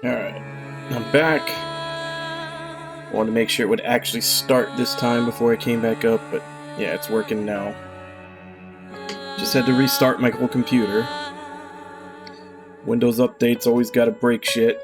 Alright, I'm back. I wanted to make sure it would actually start this time before I came back up, but yeah, it's working now. Just had to restart my whole computer. Windows updates always gotta break shit.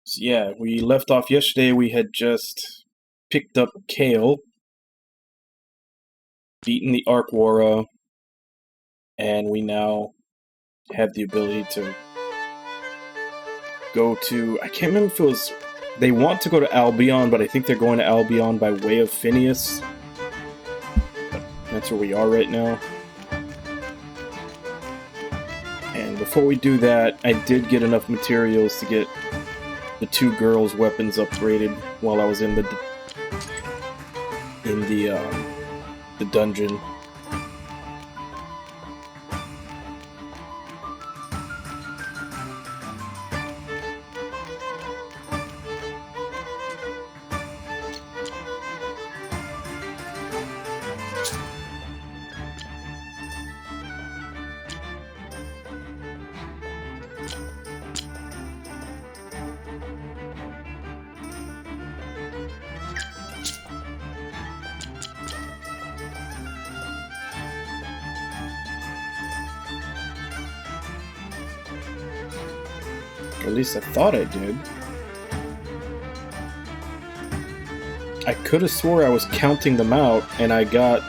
So yeah, we left off yesterday. We had just picked up Kale, beaten the Arkwara, and we now have the ability to go to... I can't remember if it was... They want to go to Albion, but I think they're going to Albion by way of Phineas. But that's where we are right now. And before we do that, I did get enough materials to get the two girls' weapons upgraded while I was in the dungeon. At least I thought I did. I could have swore I was counting them out, and I got...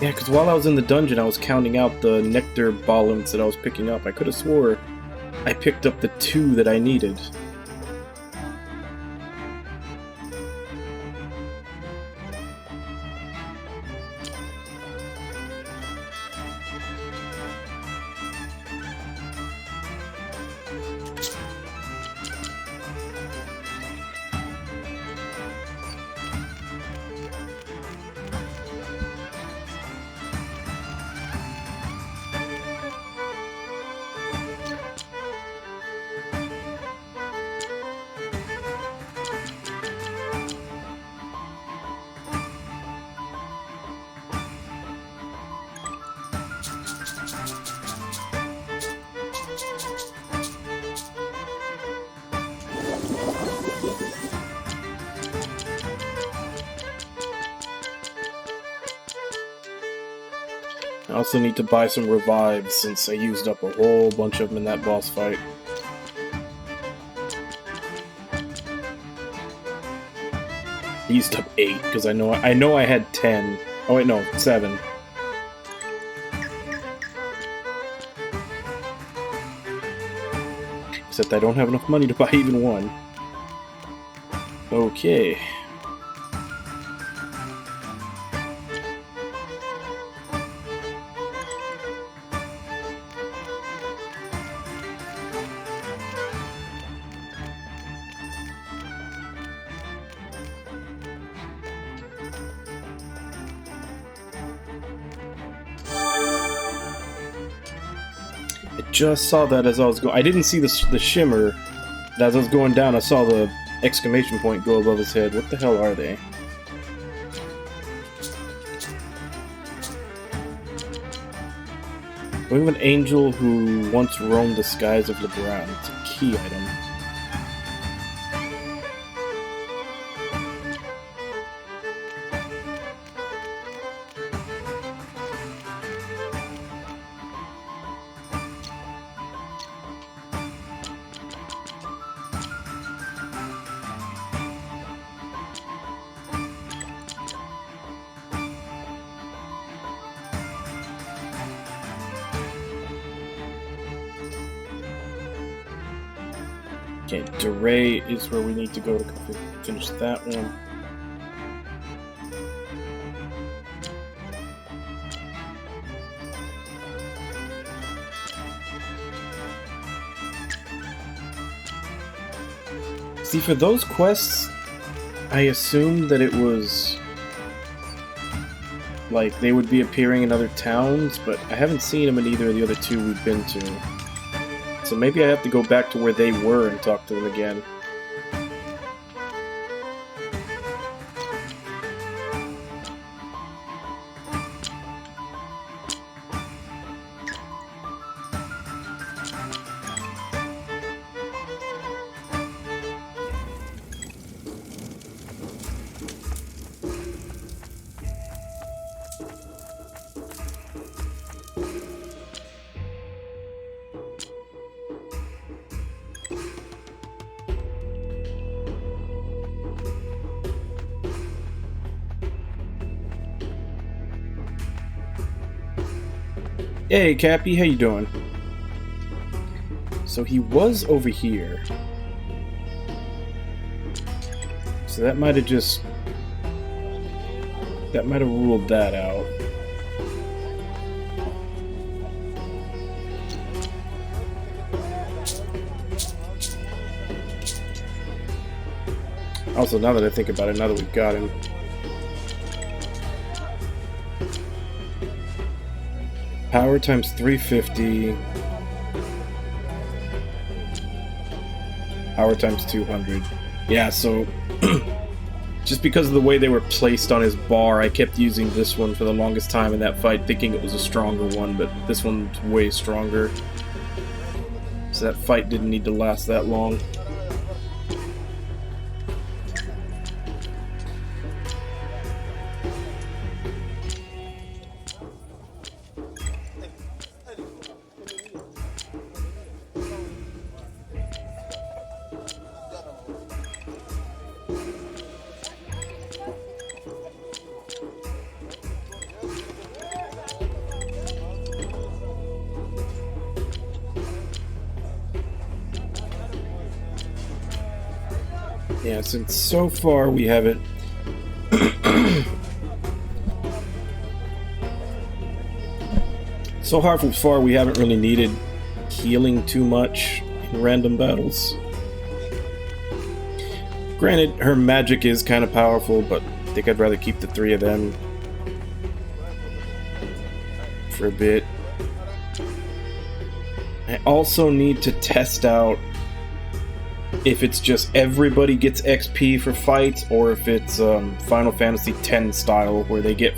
Yeah, because while I was in the dungeon, I was counting out the nectar bollums that I was picking up. I could have swore I picked up the two that I needed. I also need to buy some revives since I used up a whole bunch of them in that boss fight. I used up 8 because I know I had 10. Oh wait, no, 7. Except I don't have enough money to buy even one. Okay. Just saw that as I was going. I didn't see the shimmer, but as I was going down, I saw the exclamation point go above his head. What the hell are they? We have an angel who once roamed the skies of Legrand. It's a key item. Okay, Duray is where we need to go to finish that one. See, for those quests, I assumed that it was... like, they would be appearing in other towns, but I haven't seen them in either of the other two we've been to. So maybe I have to go back to where they were and talk to them again. Hey, Cappy, how you doing? So he was over here. So that might have just... that might have ruled that out. Also, now that I think about it, now that we've got him... power times 350. Power times 200. Yeah, so... just because of the way they were placed on his bar, I kept using this one for the longest time in that fight, thinking it was a stronger one, but this one's way stronger. So that fight didn't need to last that long. Yeah, since so far we haven't... so far we haven't really needed healing too much in random battles. Granted, her magic is kind of powerful, but I think I'd rather keep the three of them for a bit. I also need to test out if it's just everybody gets XP for fights, or if it's Final Fantasy X style, where they get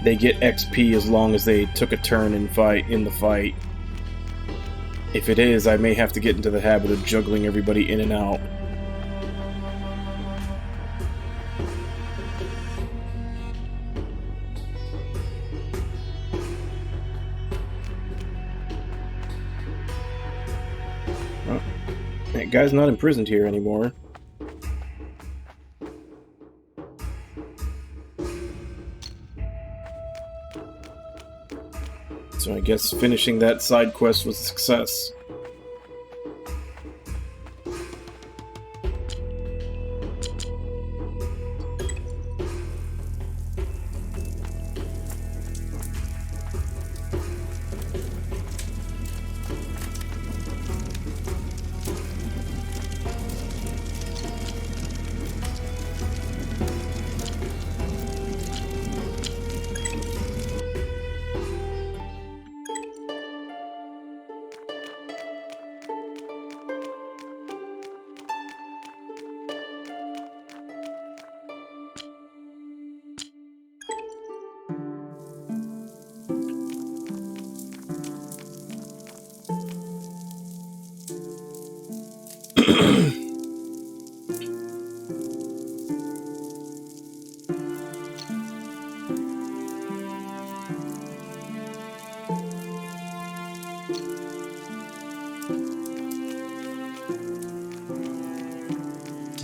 XP as long as they took a turn in the fight. If it is, I may have to get into the habit of juggling everybody in and out. That guy's not imprisoned here anymore. So I guess finishing that side quest was a success.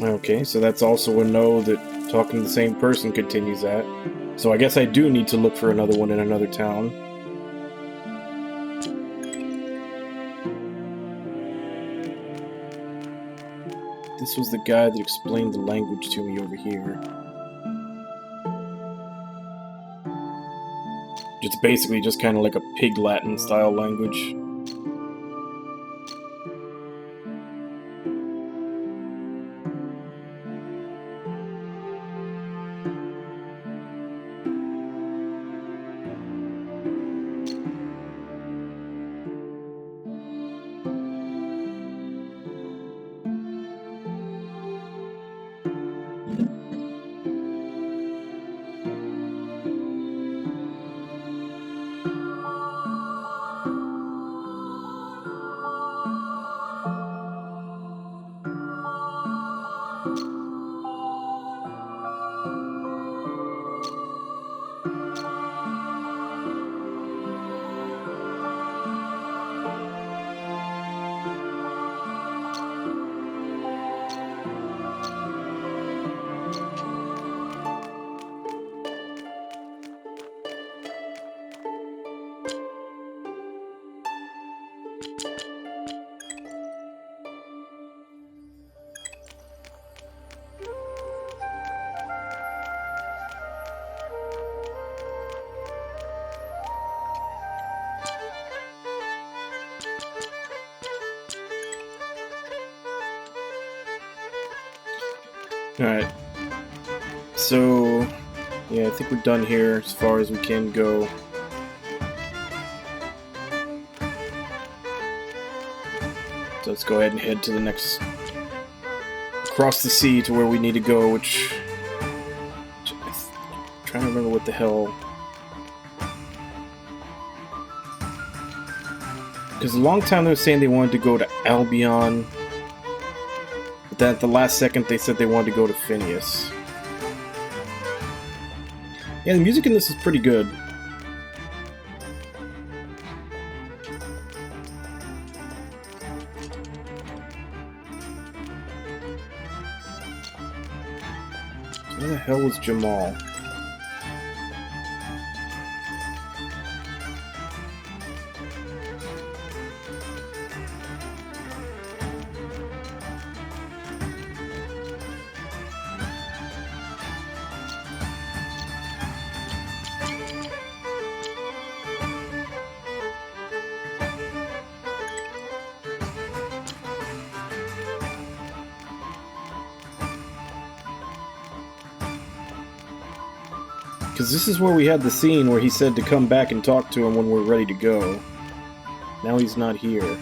Okay, so that's also a no that talking to the same person continues that. So I guess I do need to look for another one in another town. This was the guy that explained the language to me over here. It's basically just kind of like a Pig Latin style language. Alright. So, yeah, I think we're done here as far as we can go. So let's go ahead and head to the next... across the sea to where we need to go, which... I'm trying to remember what the hell... Because a long time they were saying they wanted to go to Albion, but then at the last second they said they wanted to go to Phineas. Yeah, the music in this is pretty good. Where the hell was Jamal? Because this is where we had the scene where he said to come back and talk to him when we're ready to go. Now he's not here.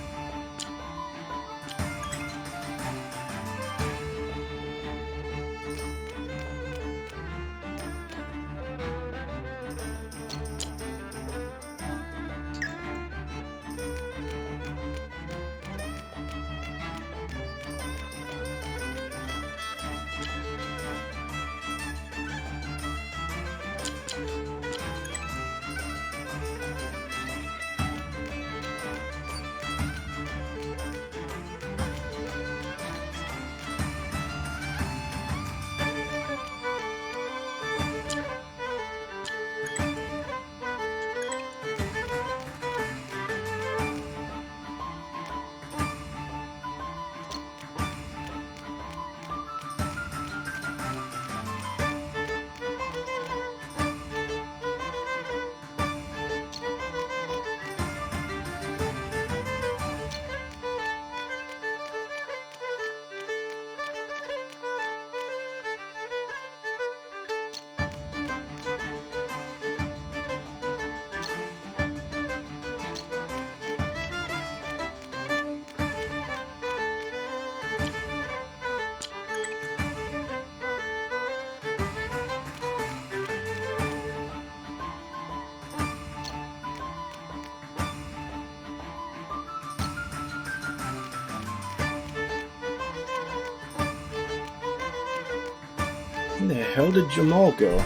Where the hell did Jamal go?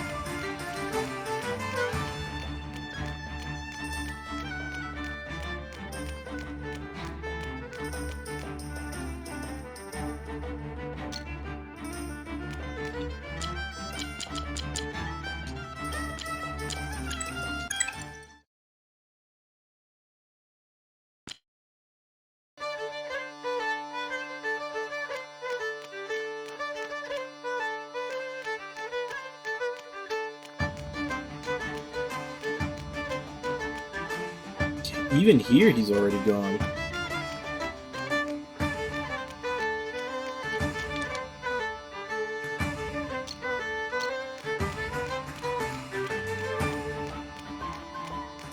Even here, he's already gone.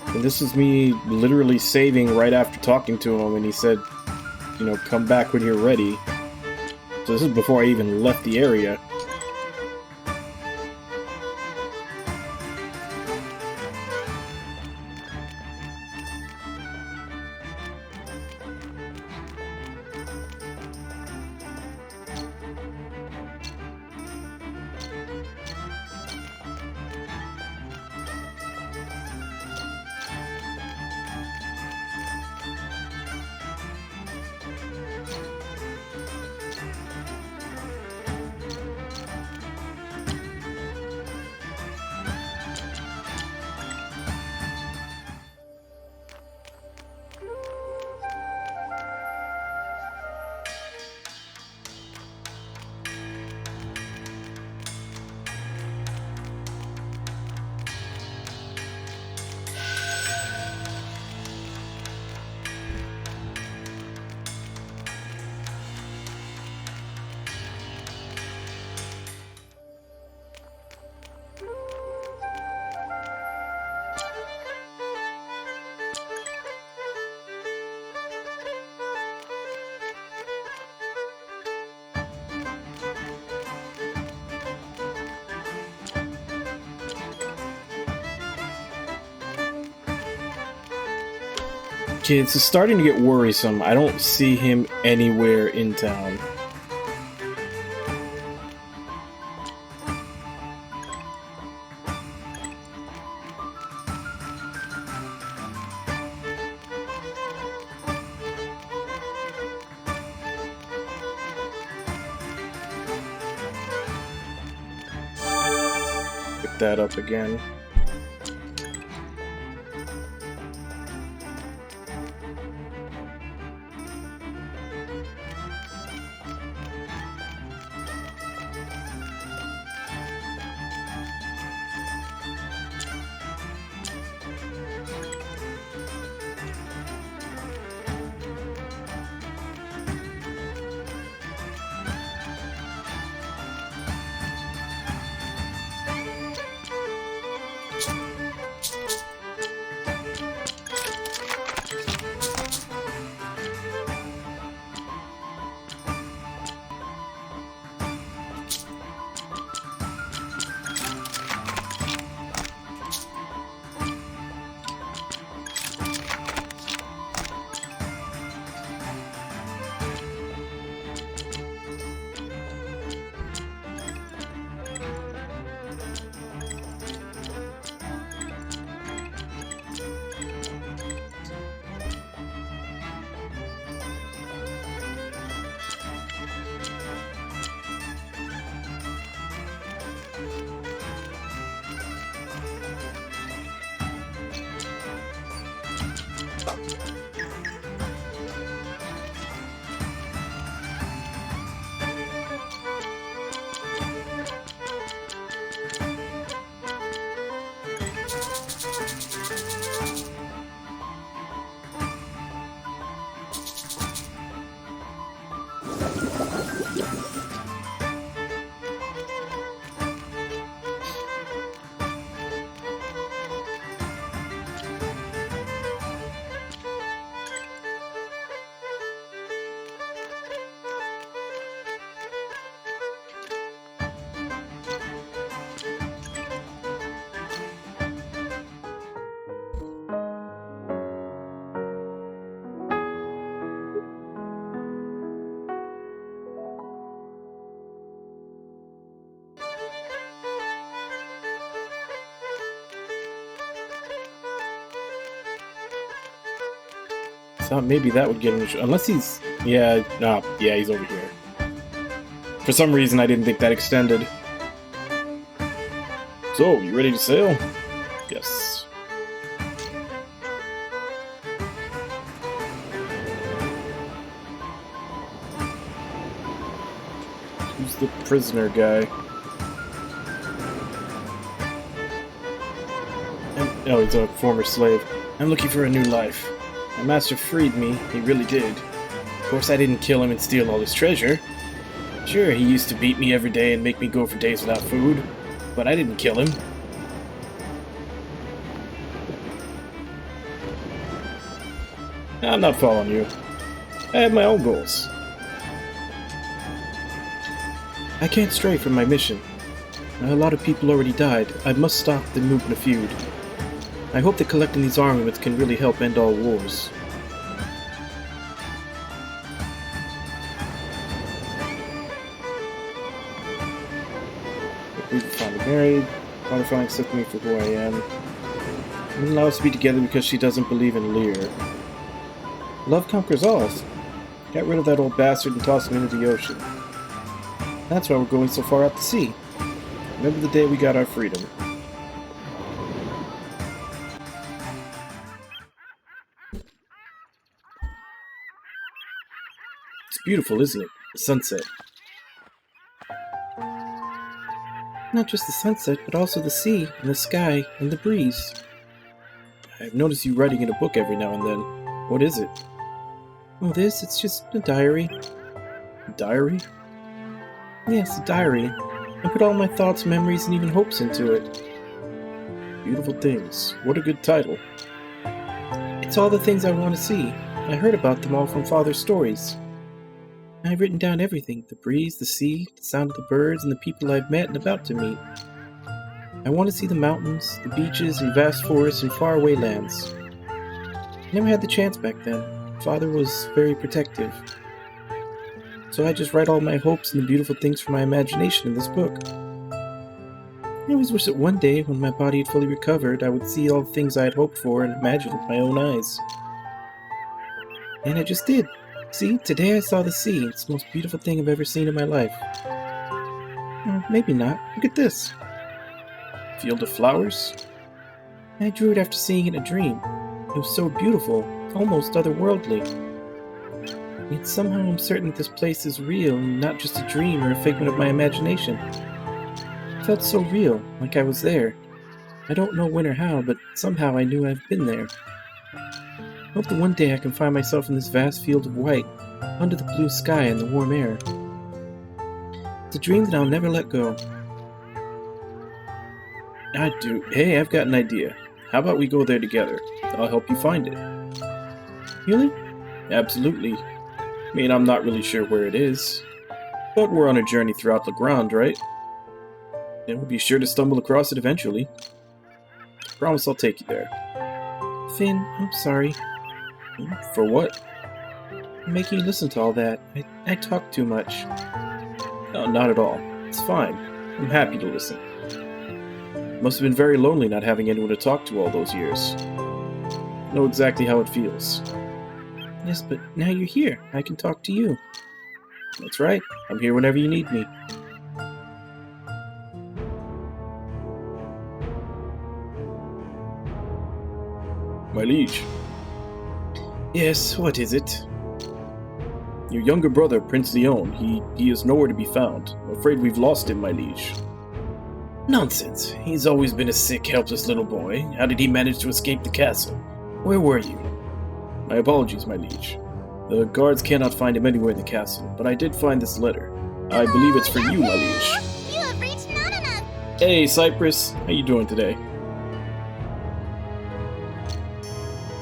And this is me literally saving right after talking to him, and he said, you know, come back when you're ready. So this is before I even left the area. Okay, it's starting to get worrisome. I don't see him anywhere in town. Pick that up again. Thought maybe that would get him. Unless he's... Yeah, no. Yeah, he's over here. For some reason, I didn't think that extended. So, you ready to sail? Yes. Who's the prisoner guy? Oh, he's a former slave. I'm looking for a new life. My master freed me, he really did. Of course I didn't kill him and steal all his treasure. Sure, he used to beat me every day and make me go for days without food, but I didn't kill him. I'm not following you. I have my own goals. I can't stray from my mission. A lot of people already died. I must stop the movement of feud. I hope that collecting these armaments can really help end all wars. We've finally married. Father finally accepted me for who I am. And allow us to be together because she doesn't believe in Lear. Love conquers all. Get rid of that old bastard and toss him into the ocean. That's why we're going so far out to sea. Remember the day we got our freedom. It's beautiful, isn't it? The sunset. Not just the sunset, but also the sea, and the sky, and the breeze. I've noticed you writing in a book every now and then. What is it? Oh, it's just a diary. A diary? Yes, a diary. I put all my thoughts, memories, and even hopes into it. Beautiful things. What a good title. It's all the things I want to see. I heard about them all from Father's stories. I've written down everything. The breeze, the sea, the sound of the birds, and the people I've met and about to meet. I want to see the mountains, the beaches, and vast forests and faraway lands. I never had the chance back then. Father was very protective. So I just write all my hopes and the beautiful things from my imagination in this book. I always wish that one day, when my body had fully recovered, I would see all the things I had hoped for and imagined with my own eyes. And I just did. See, today I saw the sea. It's the most beautiful thing I've ever seen in my life. Well, maybe not. Look at this. Field of flowers? I drew it after seeing it in a dream. It was so beautiful, almost otherworldly. Yet somehow I'm certain that this place is real and not just a dream or a figment of my imagination. It felt so real, like I was there. I don't know when or how, but somehow I knew I've been there. I hope that one day I can find myself in this vast field of white, under the blue sky and the warm air. It's a dream that I'll never let go. Hey, I've got an idea. How about we go there together? I'll help you find it. Really? Absolutely. I mean, I'm not really sure where it is. But we're on a journey throughout Legrand, right? And we'll be sure to stumble across it eventually. Promise I'll take you there. Finn, I'm sorry. For what? I'm making you listen to all that. I talk too much. No, not at all. It's fine. I'm happy to listen. Must have been very lonely not having anyone to talk to all those years. Know exactly how it feels. Yes, but now you're here. I can talk to you. That's right. I'm here whenever you need me. My liege. Yes, what is it? Your younger brother, Prince Leon, he is nowhere to be found. I'm afraid we've lost him, my liege. Nonsense. He's always been a sick, helpless little boy. How did he manage to escape the castle? Where were you? My apologies, my liege. The guards cannot find him anywhere in the castle, but I did find this letter. I believe it's for you, my liege. You have reached Nana. Hey, Cypress. How you doing today?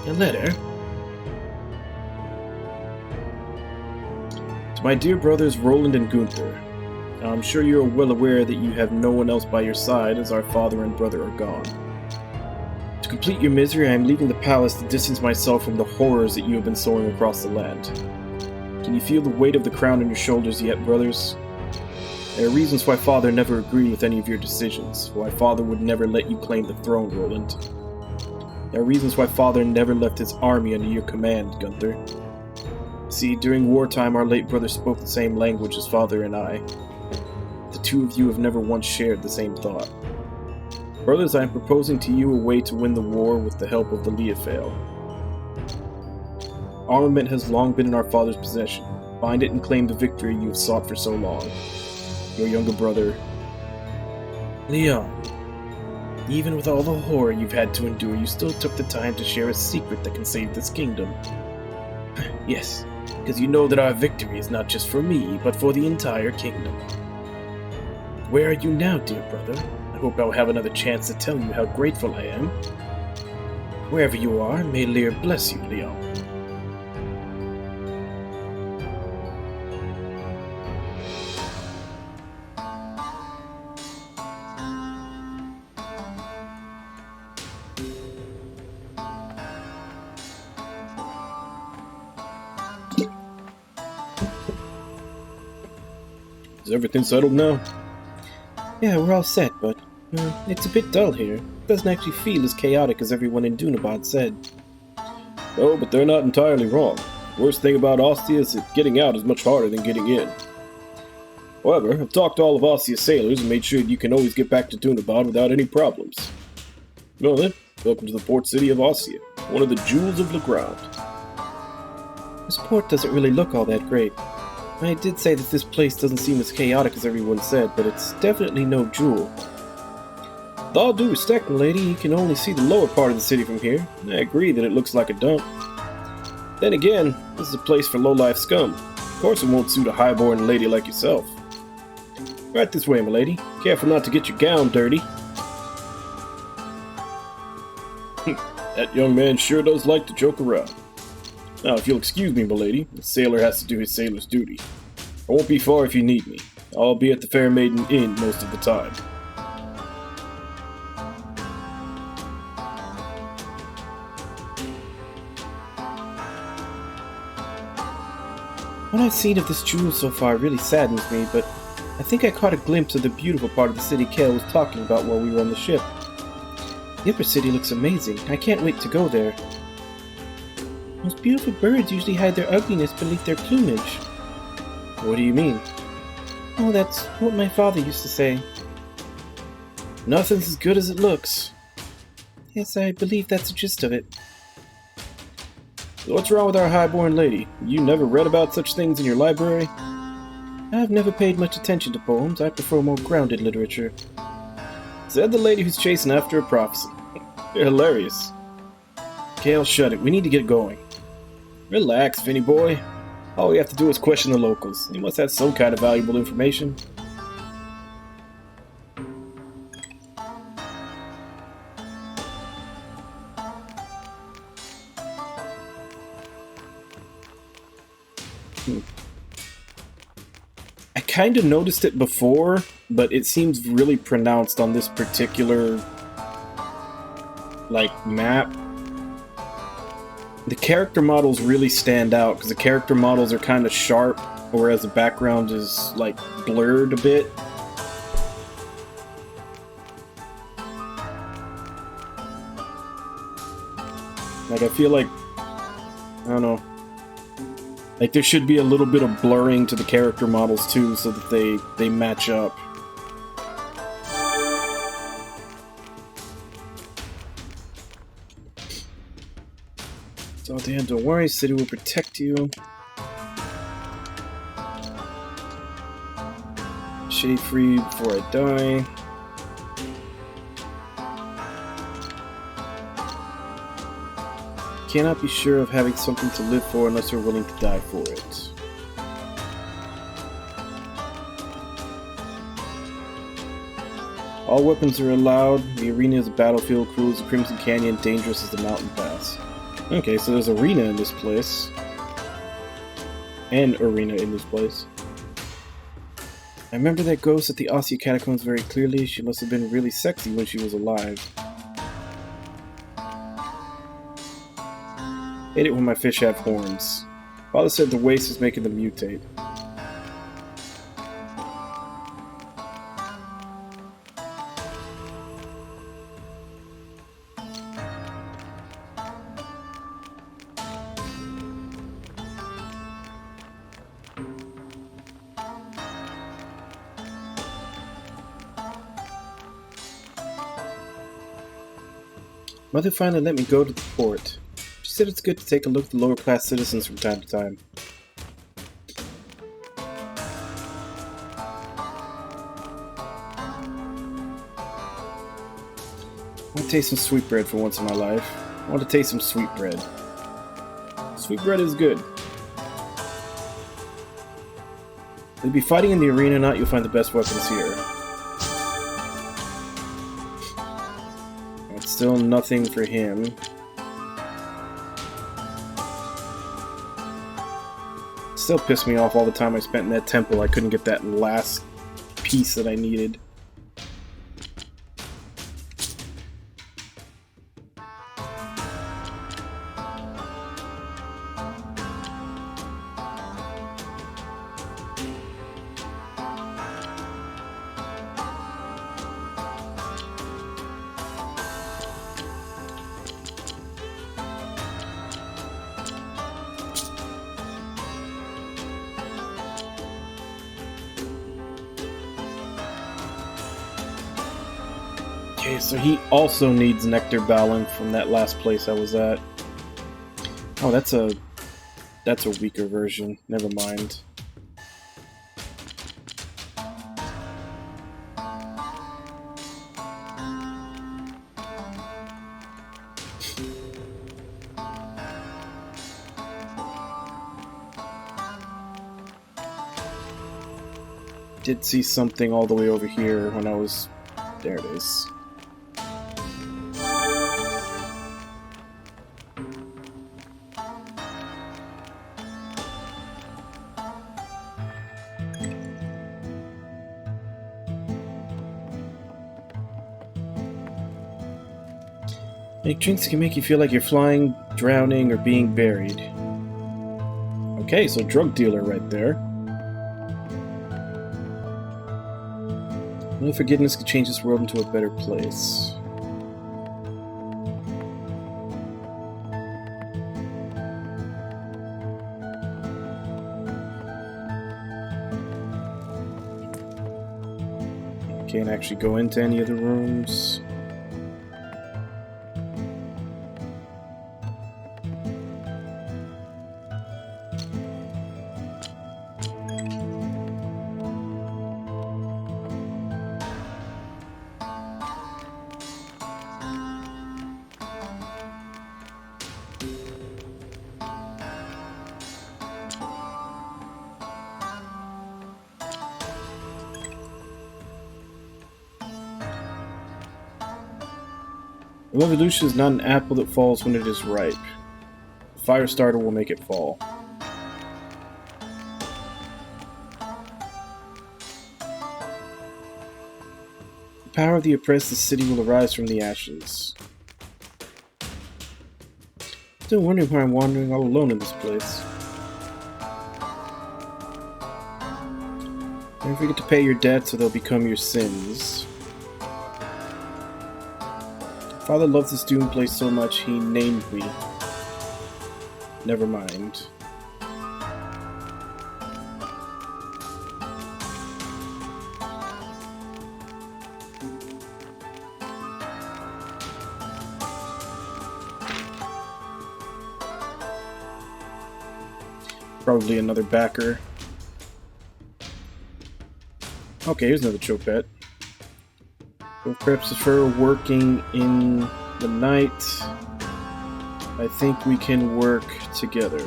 A letter? To my dear brothers Roland and Gunther. I'm sure you are well aware that you have no one else by your side, as our father and brother are gone. To complete your misery, I am leaving the palace to distance myself from the horrors that you have been sowing across the land. Can you feel the weight of the crown on your shoulders yet, brothers? There are reasons why father never agreed with any of your decisions, why father would never let you claim the throne, Roland. There are reasons why father never left his army under your command, Gunther. See, during wartime our late brother spoke the same language as father and I. The two of you have never once shared the same thought. Brothers, I am proposing to you a way to win the war with the help of the Leofail. Armament has long been in our father's possession. Find it and claim the victory you have sought for so long. Your younger brother, Leon. Even with all the horror you've had to endure, you still took the time to share a secret that can save this kingdom. Yes, because you know that our victory is not just for me, but for the entire kingdom. Where are you now, dear brother? I hope I'll have another chance to tell you how grateful I am. Wherever you are, may Lear bless you, Leon. Is everything settled now? Yeah, we're all set, but it's a bit dull here. It doesn't actually feel as chaotic as everyone in Dunabad said. Oh, but they're not entirely wrong. The worst thing about Ostia is that getting out is much harder than getting in. However, I've talked to all of Ostia's sailors and made sure you can always get back to Dunabad without any problems. Well then, welcome to the port city of Ostia, one of the jewels of Legrand. This port doesn't really look all that great. I did say that this place doesn't seem as chaotic as everyone said, but it's definitely no jewel. With all due respect, milady, you can only see the lower part of the city from here. I agree that it looks like a dump. Then again, this is a place for low-life scum. Of course it won't suit a high-born lady like yourself. Right this way, milady. Careful not to get your gown dirty. That young man sure does like to joke around. Now, if you'll excuse me, milady, the sailor has to do his sailor's duty. I won't be far if you need me. I'll be at the Fair Maiden Inn most of the time. What I've seen of this jewel so far really saddens me, but I think I caught a glimpse of the beautiful part of the city Kale was talking about while we were on the ship. The upper city looks amazing. I can't wait to go there. Those beautiful birds usually hide their ugliness beneath their plumage. What do you mean? Oh, that's what my father used to say. Nothing's as good as it looks. Yes, I believe that's the gist of it. So what's wrong with our highborn lady? You never read about such things in your library? I've never paid much attention to poems. I prefer more grounded literature. Said the lady who's chasing after a prophecy. You're hilarious. Kale, shut it. We need to get going. Relax, Finny boy. All we have to do is question the locals. They must have some kind of valuable information. I kind of noticed it before, but it seems really pronounced on this particular, map. The character models really stand out, because the character models are kind of sharp, whereas the background is, blurred a bit. I feel like, I don't know, there should be a little bit of blurring to the character models too, so that they match up. So Dan, don't worry, City will protect you. Shade free before I die. Cannot be sure of having something to live for unless you're willing to die for it. All weapons are allowed. The arena is a battlefield, cruel as the Crimson Canyon, dangerous as the mountain pass. Okay, so there's arena in this place. An arena in this place. I remember that ghost at the Ossia Catacombs very clearly. She must have been really sexy when she was alive. Hate it when my fish have horns. Father said the waste is making them mutate. Mother finally let me go to the port. She said it's good to take a look at the lower class citizens from time to time. I want to taste some sweetbread for once in my life. I want to taste some sweetbread. Sweetbread is good. You'll be fighting in the arena, not you'll find the best weapons here. That's still nothing for him. Still pissed me off all the time I spent in that temple. I couldn't get that last piece that I needed. Okay, so he also needs Nectar Balance from that last place I was at. Oh, that's a weaker version. Never mind. Did see something all the way over here when I was... There it is. Make drinks that can make you feel like you're flying, drowning, or being buried. A Okay, so drug dealer right there. Only forgiveness could change this world into a better place. Can't actually go into any of the rooms. A revolution is not an apple that falls when it is ripe. A fire starter will make it fall. The power of the oppressed, the city will arise from the ashes. Still wondering why I'm wandering all alone in this place. Never forget to pay your debts or they'll become your sins. Father loves this doomed place so much he named me. Never mind. Probably another backer. Okay, here's another Chopet. So perhaps prefer working in the night. I think we can work together.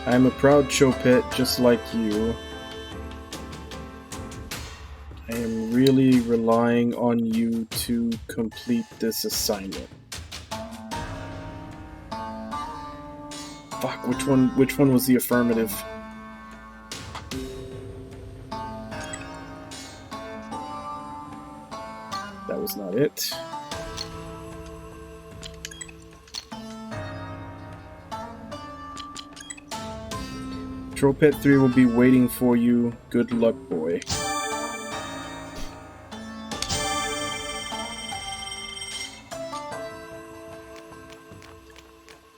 I'm a proud Chopet just like you. I am really relying on you to complete this assignment. Fuck, which one was the affirmative? That was not it. Chopet 3 will be waiting for you. Good luck, boy.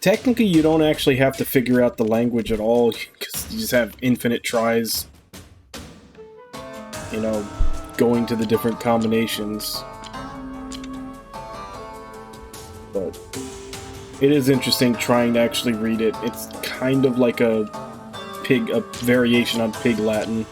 Technically, you don't actually have to figure out the language at all, because you just have infinite tries. You know, going to the different combinations. But it is interesting trying to actually read it. It's kind of like a variation on Pig Latin.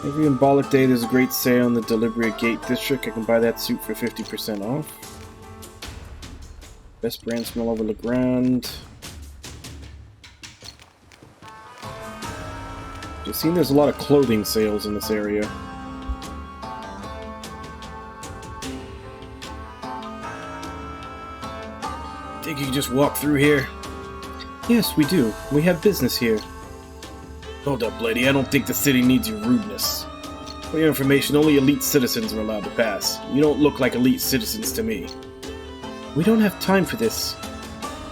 Every Embolic Day there's a great sale in the Deliberate Gate District. I can buy that suit for 50% off. Best brand smell over Legrand. I've seen there's a lot of clothing sales in this area. Think you can just walk through here? Yes, we do. We have business here. Hold up, lady. I don't think the city needs your rudeness. For your information, only elite citizens are allowed to pass. You don't look like elite citizens to me. We don't have time for this.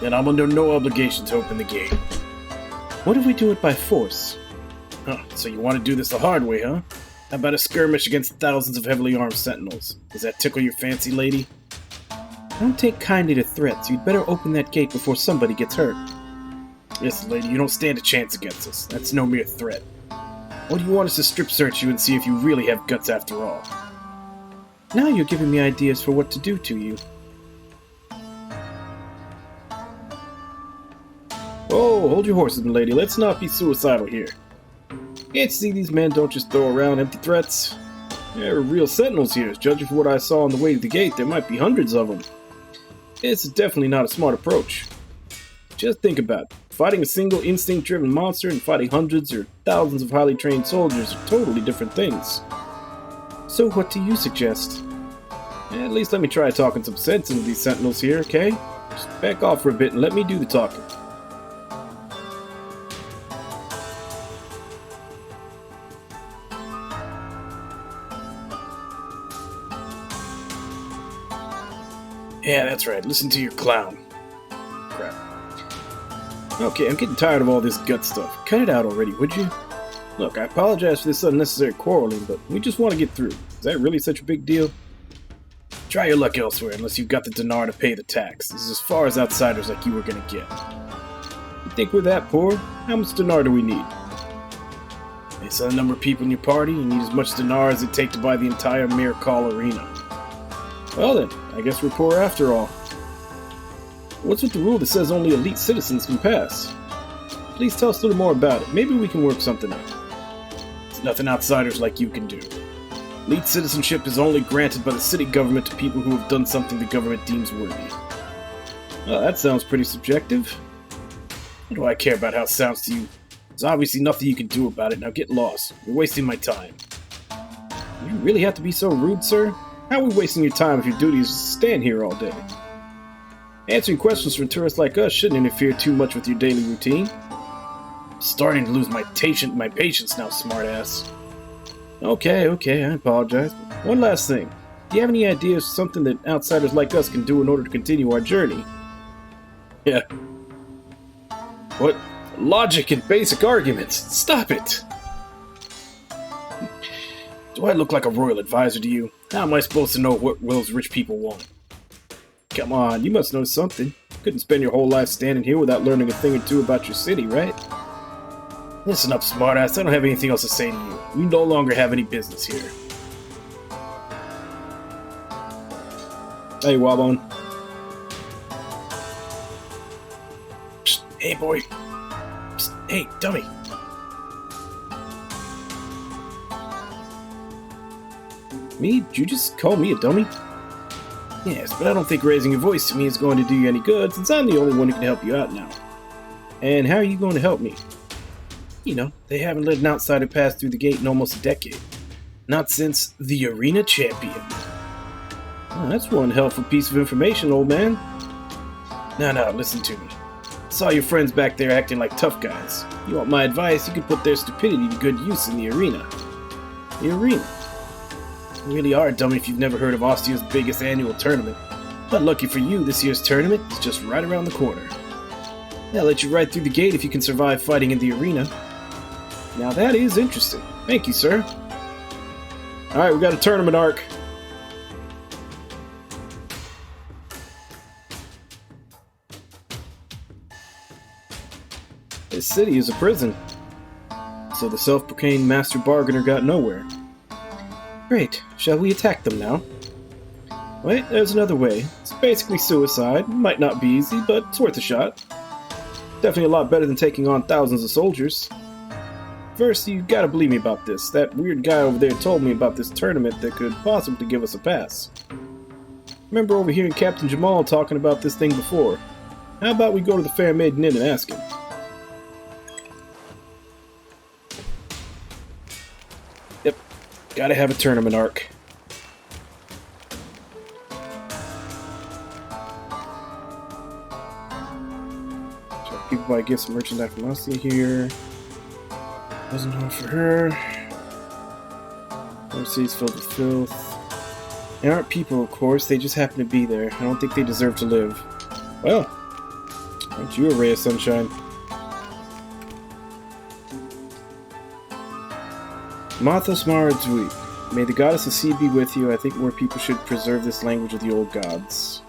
Then I'm under no obligation to open the gate. What if we do it by force? Huh, so you want to do this the hard way, huh? How about a skirmish against thousands of heavily armed sentinels? Does that tickle your fancy, lady? Don't take kindly to threats. You'd better open that gate before somebody gets hurt. Yes, lady, you don't stand a chance against us. That's no mere threat. Or do you want us to strip search you and see if you really have guts after all? Now you're giving me ideas for what to do to you. Oh, hold your horses, my lady. Let's not be suicidal here. Can't see these men don't just throw around empty threats. There are real sentinels here. Judging from what I saw on the way to the gate, there might be hundreds of them. It's definitely not a smart approach. Just think about it. Fighting a single instinct-driven monster and fighting hundreds or thousands of highly trained soldiers are totally different things. So what do you suggest? At least let me try talking some sense into these sentinels here, okay? Just back off for a bit and let me do the talking. Yeah, that's right. Listen to your clown. Crap. Okay, I'm getting tired of all this gut stuff. Cut it out already, would you? Look, I apologize for this unnecessary quarreling, but we just want to get through. Is that really such a big deal? Try your luck elsewhere unless you've got the dinar to pay the tax. This is as far as outsiders like you are gonna get. You think we're that poor? How much dinar do we need? Based on the number of people in your party, you need as much dinar as it take to buy the entire Miracall arena. Well then, I guess we're poor after all. What's with the rule that says only elite citizens can pass? Please tell us a little more about it. Maybe we can work something out. It's nothing outsiders like you can do. Elite citizenship is only granted by the city government to people who have done something the government deems worthy. Well, that sounds pretty subjective. What do I care about how it sounds to you? There's obviously nothing you can do about it. Now get lost. You're wasting my time. You really have to be so rude, sir? How are we wasting your time if your duty is to stand here all day? Answering questions from tourists like us shouldn't interfere too much with your daily routine. I'm starting to lose my patience now, smartass. Okay, I apologize. One last thing. Do you have any ideas of something that outsiders like us can do in order to continue our journey? Yeah. What? Logic and basic arguments. Stop it! Do I look like a royal advisor to you? How am I supposed to know what wills rich people want? Come on, you must know something. You couldn't spend your whole life standing here without learning a thing or two about your city, right? Listen up, smartass. I don't have anything else to say to you. You no longer have any business here. Hey, Wabone. Psst, hey, boy. Psst, hey, dummy. Me? Did you just call me a dummy? Yes, but I don't think raising your voice to me is going to do you any good, since I'm the only one who can help you out now. And how are you going to help me? You know, they haven't let an outsider pass through the gate in almost a decade. Not since the Arena Champion. Oh, that's one helpful piece of information, old man. Now, listen to me. I saw your friends back there acting like tough guys. You want my advice, you can put their stupidity to good use in the arena. The arena? You really are a dummy if you've never heard of Ostia's biggest annual tournament. But lucky for you, this year's tournament is just right around the corner. They'll let you right through the gate if you can survive fighting in the arena. Now that is interesting. Thank you, sir. Alright, we got a tournament arc. This city is a prison. So the self-proclaimed master bargainer got nowhere. Great. Shall we attack them now? Wait, there's another way. It's basically suicide. Might not be easy, but it's worth a shot. Definitely a lot better than taking on thousands of soldiers. First, you gotta believe me about this. That weird guy over there told me about this tournament that could possibly give us a pass. Remember overhearing Captain Jamal talking about this thing before. How about we go to the Fair Maiden Inn and ask him? Yep, gotta have a tournament arc. So people buy gifts and merchandise from Ostia here. Doesn't hold for her. Overseas filled with filth. They aren't people, of course. They just happen to be there. I don't think they deserve to live. Well, aren't you a ray of sunshine? Martha Smarzui. May the goddess of sea be with you. I think more people should preserve this language of the old gods.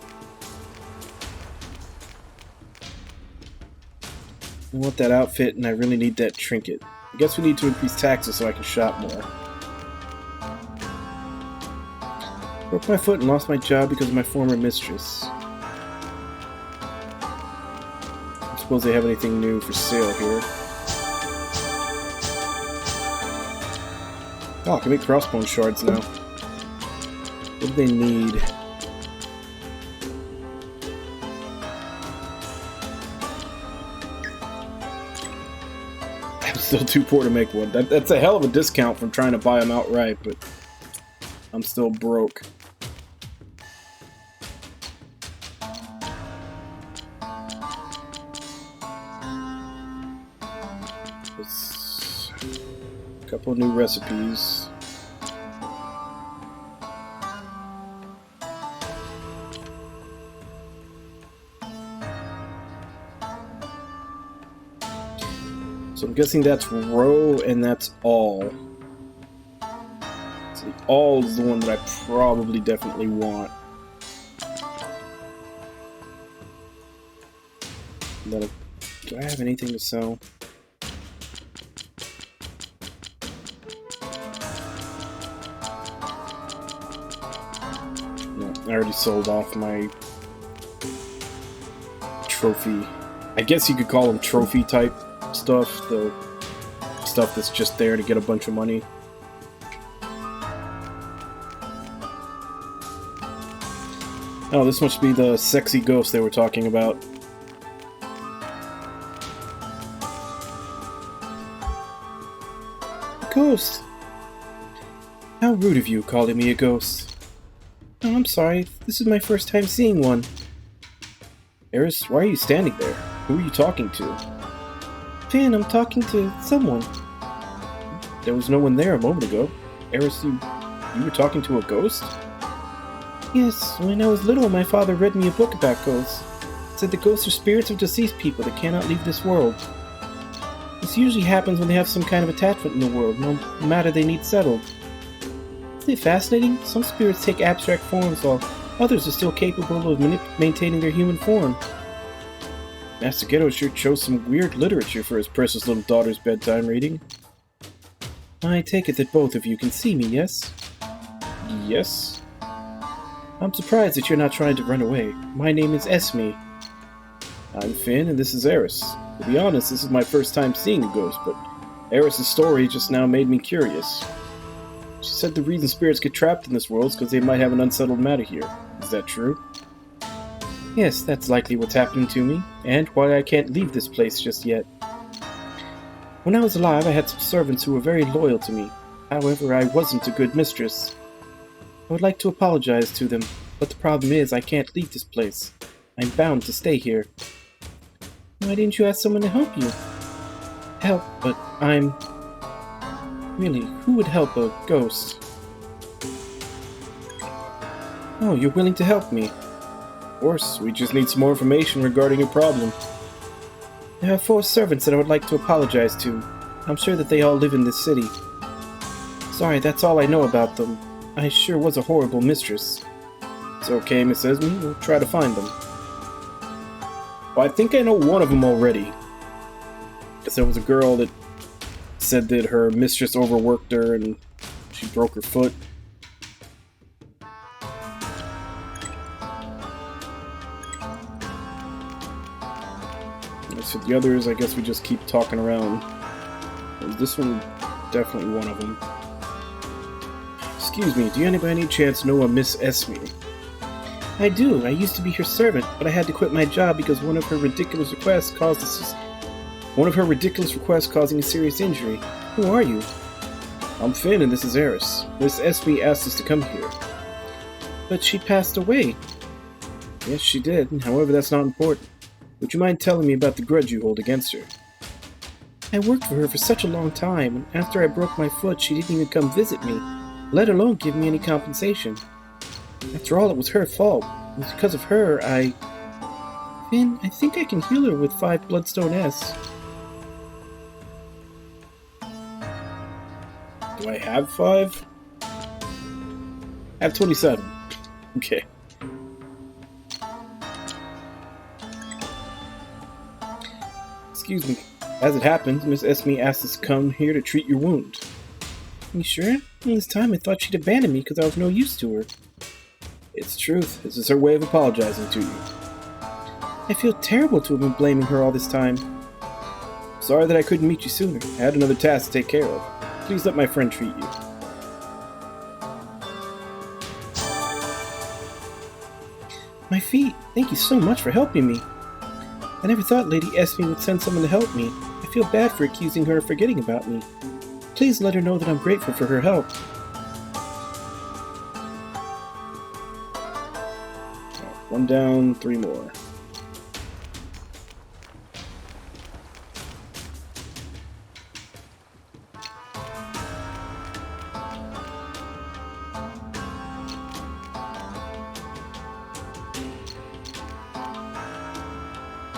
I want that outfit, and I really need that trinket. I guess we need to increase taxes so I can shop more. Broke my foot and lost my job because of my former mistress. I suppose they have anything new for sale here. Oh, I can make crossbone shards now. What do they need? still too poor to make one. That's a hell of a discount from trying to buy them outright, but I'm still broke. Let's... a couple of new recipes. So I'm guessing that's row and that's all. So the all is the one that I probably definitely want. And then do I have anything to sell? No, I already sold off my trophy. I guess you could call them trophy type stuff, the stuff that's just there to get a bunch of money. Oh, this must be the sexy ghost they were talking about. Ghost! How rude of you calling me a ghost. Oh, I'm sorry, this is my first time seeing one. Eris, why are you standing there? Who are you talking to? Finn, I'm talking to someone. There was no one there a moment ago. Eris, you were talking to a ghost? Yes, when I was little, my father read me a book about ghosts. It said the ghosts are spirits of deceased people that cannot leave this world. This usually happens when they have some kind of attachment in the world, no matter they need settled. Isn't it fascinating? Some spirits take abstract forms while others are still capable of maintaining their human form. Master Ghetto sure chose some weird literature for his precious little daughter's bedtime reading. I take it that both of you can see me, yes? Yes? I'm surprised that you're not trying to run away. My name is Esme. I'm Finn, and this is Eris. To be honest, this is my first time seeing a ghost, but Eris' story just now made me curious. She said the reason spirits get trapped in this world is because they might have an unsettled matter here. Is that true? Yes, that's likely what's happening to me, and why I can't leave this place just yet. When I was alive, I had some servants who were very loyal to me. However, I wasn't a good mistress. I would like to apologize to them, but the problem is I can't leave this place. I'm bound to stay here. Why didn't you ask someone to help you? Help, but I'm... Really, who would help a ghost? Oh, you're willing to help me. Of course, we just need some more information regarding your problem. There are 4 servants that I would like to apologize to. I'm sure that they all live in this city. Sorry, that's all I know about them. I sure was a horrible mistress. It's okay, Miss Esme. We'll try to find them. Well, I think I know one of them already. Because there was a girl that said that her mistress overworked her and she broke her foot. As for the others, I guess we just keep talking around. This one, definitely one of them. Excuse me, do you by any chance know a Miss Esme? I do. I used to be her servant, but I had to quit my job because one of her ridiculous requests causing a serious injury. Who are you? I'm Finn, and this is Eris. Miss Esme asked us to come here. But she passed away. Yes, she did. However, that's not important. Would you mind telling me about the grudge you hold against her? I worked for her for such a long time, and after I broke my foot, she didn't even come visit me, let alone give me any compensation. After all, it was her fault. It was because of her Finn, I think I can heal her with 5 Bloodstone S. Do I have 5? I have 27. Okay. Excuse me. As it happens, Miss Esme asked us to come here to treat your wound. You sure? All this time I thought she'd abandoned me because I was no use to her. It's truth. This is her way of apologizing to you. I feel terrible to have been blaming her all this time. Sorry that I couldn't meet you sooner. I had another task to take care of. Please let my friend treat you. My feet. Thank you so much for helping me. I never thought Lady Esme would send someone to help me. I feel bad for accusing her of forgetting about me. Please let her know that I'm grateful for her help. One down, 3 more.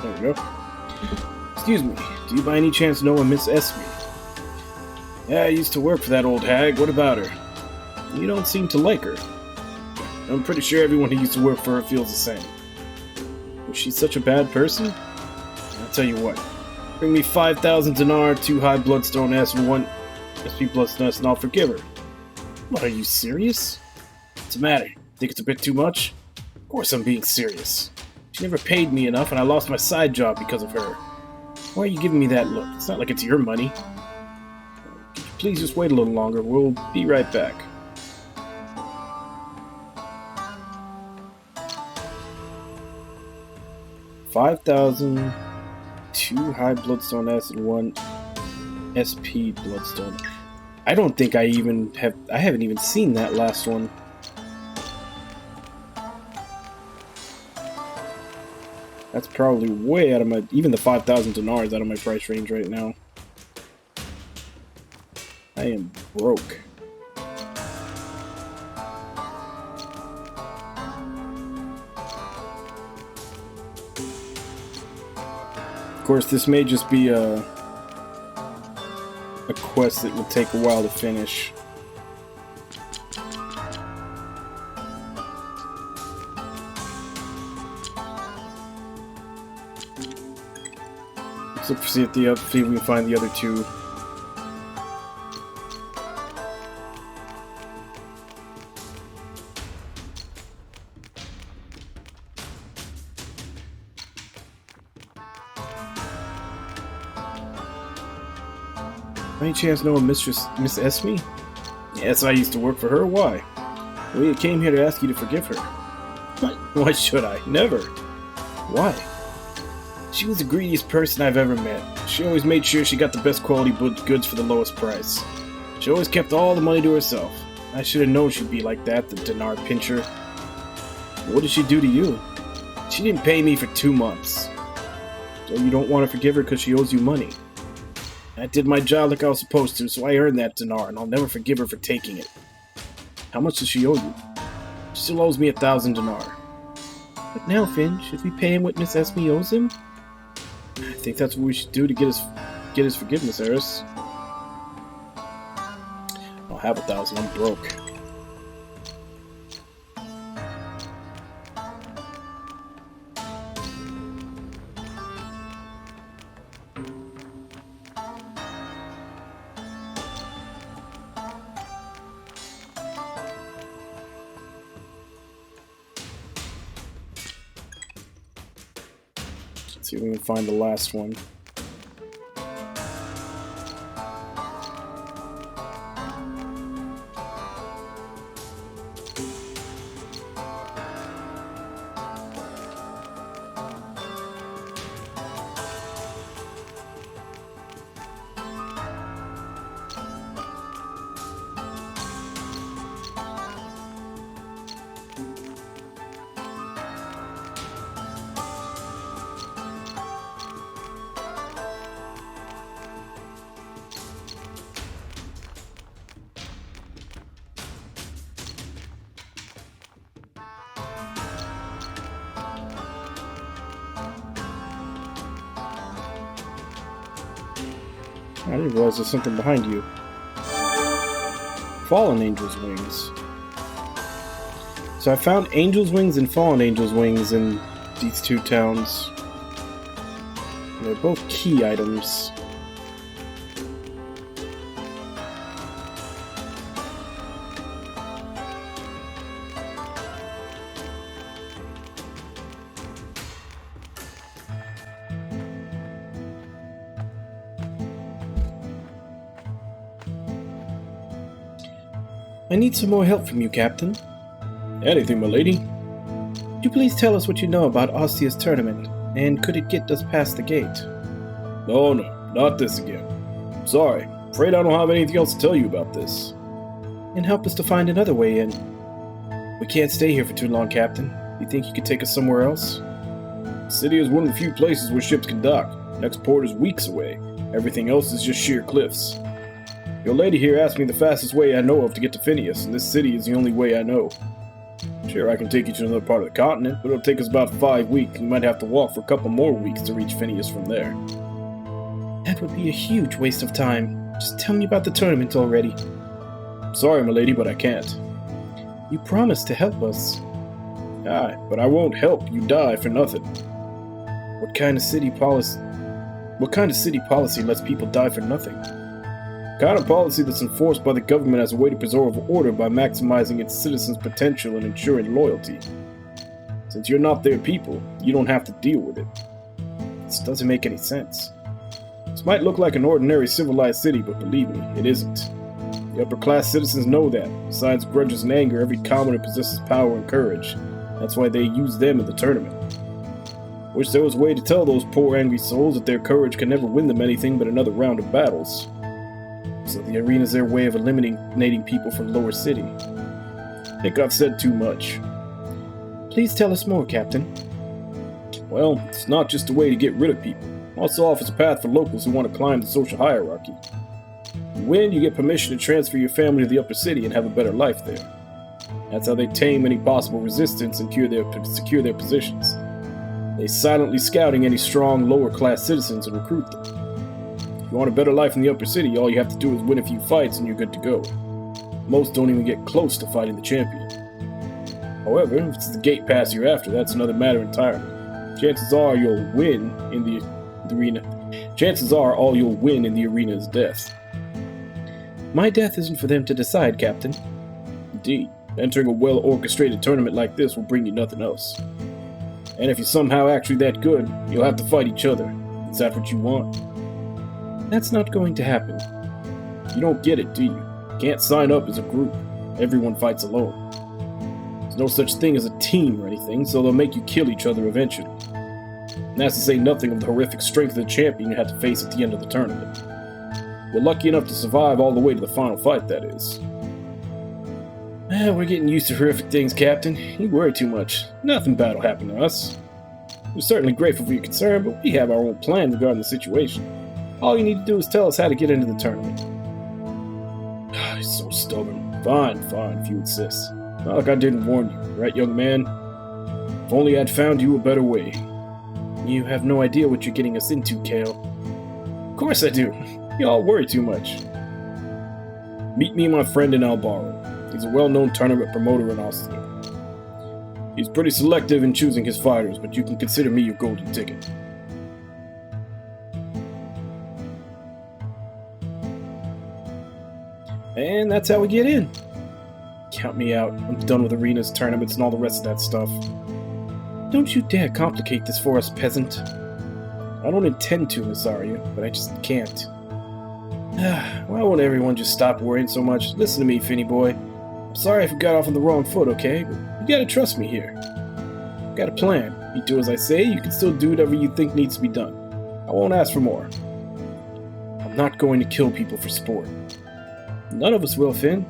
There we go. Excuse me, do you by any chance know a Miss Esme? Yeah, I used to work for that old hag. What about her? You don't seem to like her. I'm pretty sure everyone who used to work for her feels the same. Was she such a bad person? I'll tell you what. Bring me 5,000 dinar, 2 high bloodstone S, and 1 SP bloodstone S, and I'll forgive her. What, are you serious? What's the matter? Think it's a bit too much? Of course I'm being serious. She never paid me enough, and I lost my side job because of her. Why are you giving me that look? It's not like it's your money. Could you please just wait a little longer? We'll be right back. $5,000, 2 high bloodstone S, and 1 SP bloodstone. I don't think I haven't even seen that last one. That's probably way out of my... Even the 5,000 dinar is out of my price range right now. I am broke. Of course, this may just be a quest that will take a while to finish. Let's see if we can find the other 2. By any chance know a Miss Esme? Yes, I used to work for her. Why? We came here to ask you to forgive her. Why should I? Never. Why? She was the greediest person I've ever met. She always made sure she got the best quality goods for the lowest price. She always kept all the money to herself. I should have known she'd be like that, the dinar pincher. What did she do to you? She didn't pay me for 2 months. So you don't want to forgive her because she owes you money. I did my job like I was supposed to, so I earned that dinar, and I'll never forgive her for taking it. How much does she owe you? She still owes me 1,000 dinar. But now, Finn, should we pay him what Miss Esme owes him? I think that's what we should do to get his forgiveness, Eris. I'll have 1,000. I'm broke. See if we can find the last one. I didn't realize there's something behind you. Fallen Angel's Wings. So I found Angel's Wings and Fallen Angel's Wings in these 2 towns. And they're both key items. I need some more help from you, Captain. Anything, my lady? Could you please tell us what you know about Ostia's tournament, and could it get us past the gate? No, Not this again. Sorry, afraid I don't have anything else to tell you about this. And help us to find another way in. We can't stay here for too long, Captain. You think you could take us somewhere else? The city is one of the few places where ships can dock. Next port is weeks away. Everything else is just sheer cliffs. Your lady here asked me the fastest way I know of to get to Phineas, and this city is the only way I know. Sure, I can take you to another part of the continent, but it'll take us about 5 weeks, and you might have to walk for a couple more weeks to reach Phineas from there. That would be a huge waste of time. Just tell me about the tournament already. Sorry, my lady, but I can't. You promised to help us. Aye, but I won't help. You die for nothing. What kind of city policy lets people die for nothing? Kind of policy that's enforced by the government as a way to preserve order by maximizing its citizens' potential and ensuring loyalty. Since you're not their people, you don't have to deal with it. This doesn't make any sense. This might look like an ordinary civilized city, but believe me, it isn't. The upper-class citizens know that. Besides grudges and anger, every commoner possesses power and courage. That's why they use them in the tournament. Wish there was a way to tell those poor angry souls that their courage can never win them anything but another round of battles. So the arena's their way of eliminating people from Lower City. I think I've said too much. Please tell us more, Captain. Well, it's not just a way to get rid of people. It also offers a path for locals who want to climb the social hierarchy. You win, you get permission to transfer your family to the upper city and have a better life there. That's how they tame any possible resistance and secure their positions. They silently scouting any strong lower-class citizens and recruit them. If you want a better life in the upper city, all you have to do is win a few fights and you're good to go. Most don't even get close to fighting the champion. However, if it's the gate pass you're after, that's another matter entirely. Chances are you'll win in the arena. Chances are all you'll win in the arena is death. My death isn't for them to decide, Captain. Indeed, entering a well-orchestrated tournament like this will bring you nothing else. And if you're somehow actually that good, you'll have to fight each other. Is that what you want? That's not going to happen. You don't get it, do you? You can't sign up as a group. Everyone fights alone. There's no such thing as a team or anything, so they'll make you kill each other eventually. And that's to say nothing of the horrific strength of the champion you have to face at the end of the tournament. You're lucky enough to survive all the way to the final fight, that is. We're getting used to horrific things, Captain. You worry too much. Nothing bad will happen to us. We're certainly grateful for your concern, but we have our own plan regarding the situation. All you need to do is tell us how to get into the tournament. He's so stubborn. Fine, if you insist. Not like I didn't warn you, right, young man? If only I'd found you a better way. You have no idea what you're getting us into, Kale. Of course I do. You all worry too much. Meet me and my friend in Albaro. He's a well-known tournament promoter in Austria. He's pretty selective in choosing his fighters, but you can consider me your golden ticket. And that's how we get in. Count me out. I'm done with arenas, tournaments, and all the rest of that stuff. Don't you dare complicate this for us, peasant. I don't intend to, Rosario, but I just can't. Why won't everyone just stop worrying so much? Listen to me, Finny boy. I'm sorry if we got off on the wrong foot, okay? But you gotta trust me here. I've got a plan. You do as I say, you can still do whatever you think needs to be done. I won't ask for more. I'm not going to kill people for sport. None of us will, Finn.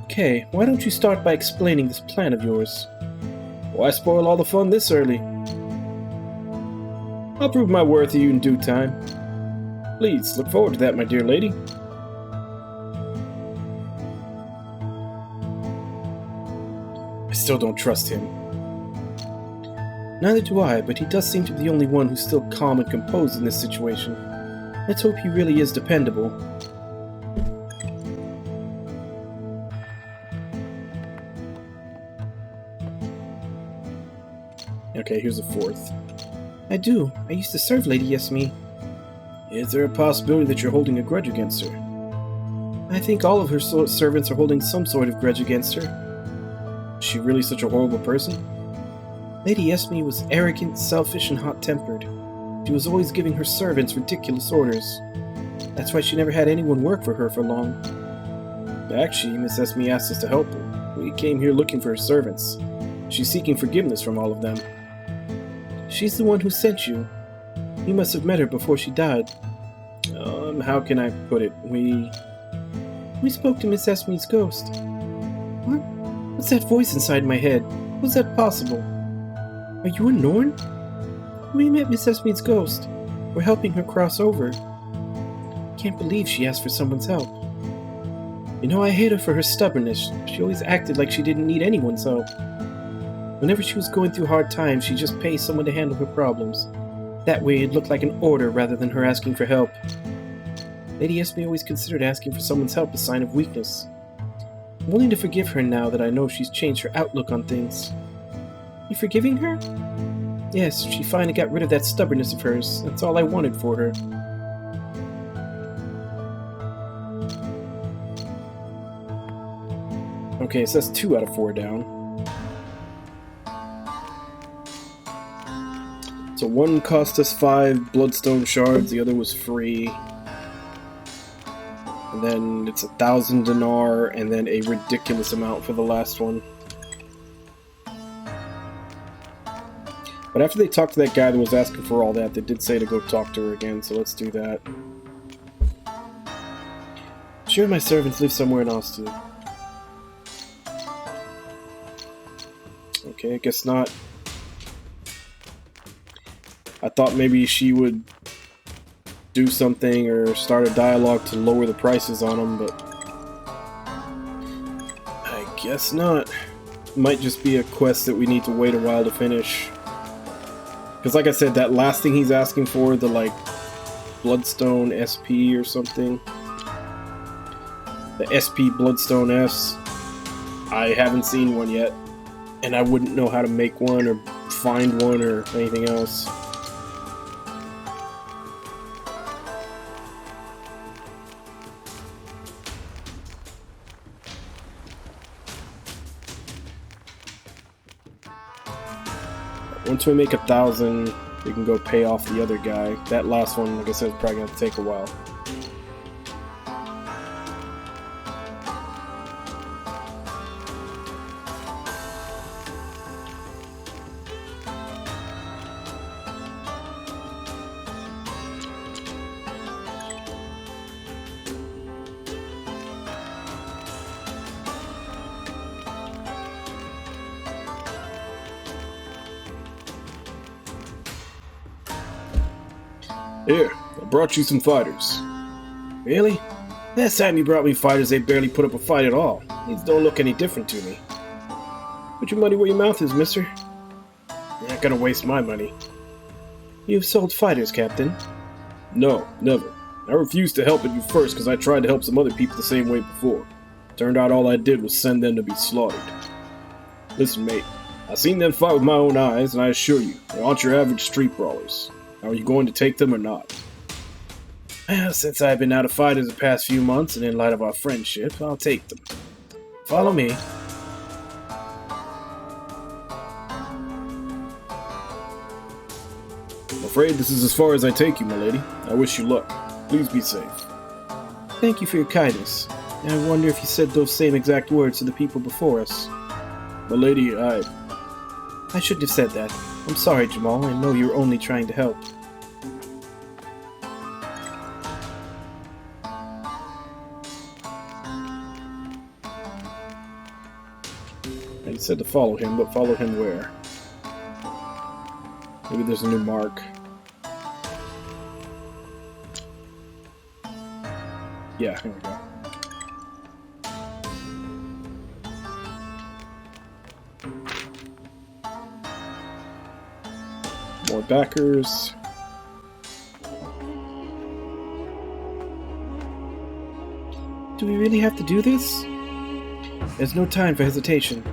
Okay, why don't you start by explaining this plan of yours? Why spoil all the fun this early? I'll prove my worth to you in due time. Please, look forward to that, my dear lady. I still don't trust him. Neither do I, but he does seem to be the only one who's still calm and composed in this situation. Let's hope he really is dependable. Okay, here's the fourth. I do. I used to serve Lady Yesme. Is there a possibility that you're holding a grudge against her? I think all of her servants are holding some sort of grudge against her. Is she really such a horrible person? Lady Yesme was arrogant, selfish, and hot-tempered. She was always giving her servants ridiculous orders. That's why she never had anyone work for her for long. Actually, Miss Esme asked us to help her. We came here looking for her servants. She's seeking forgiveness from all of them. She's the one who sent you. You must have met her before she died. How can I put it? We spoke to Miss Esme's ghost. What? What's that voice inside my head? Was that possible? Are you a Norn? We met Miss Esme's ghost. We're helping her cross over. Can't believe she asked for someone's help. You know, I hate her for her stubbornness. She always acted like she didn't need anyone's help. Whenever she was going through hard times, she'd just pay someone to handle her problems. That way it looked like an order rather than her asking for help. Lady Esme always considered asking for someone's help a sign of weakness. I'm willing to forgive her now that I know she's changed her outlook on things. You forgiving her? Yes, she finally got rid of that stubbornness of hers. That's all I wanted for her. Okay, so that's 2 out of 4 down. So one cost us 5 bloodstone shards, the other was free. And then it's 1,000 dinar, and then a ridiculous amount for the last one. But after they talked to that guy that was asking for all that, they did say to go talk to her again, so let's do that. Sure, my servants live somewhere in Austin. Okay, I guess not. I thought maybe she would do something or start a dialogue to lower the prices on them, but I guess not. It might just be a quest that we need to wait a while to finish. Because like I said, that last thing he's asking for, the like Bloodstone SP or something, the SP Bloodstone S, I haven't seen one yet, and I wouldn't know how to make one or find one or anything else. Once we make 1,000, we can go pay off the other guy. That last one, like I said, is probably going to take a while. Here, I brought you some fighters. Really? Last time you brought me fighters, they barely put up a fight at all. These don't look any different to me. Put your money where your mouth is, mister. You're not gonna waste my money. You've sold fighters, Captain? No, never. I refused to help you first because I tried to help some other people the same way before. Turned out all I did was send them to be slaughtered. Listen, mate. I seen them fight with my own eyes, and I assure you, they aren't your average street brawlers. Are you going to take them or not? Well, since I've been out of fighters the past few months, and in light of our friendship, I'll take them. Follow me. I'm afraid this is as far as I take you, my lady. I wish you luck. Please be safe. Thank you for your kindness. I wonder if you said those same exact words to the people before us. My lady, I shouldn't have said that. I'm sorry, Jamal. I know you're only trying to help. I said to follow him, but follow him where? Maybe there's a new mark. Yeah, here we go. More backers. Do we really have to do this? There's no time for hesitation.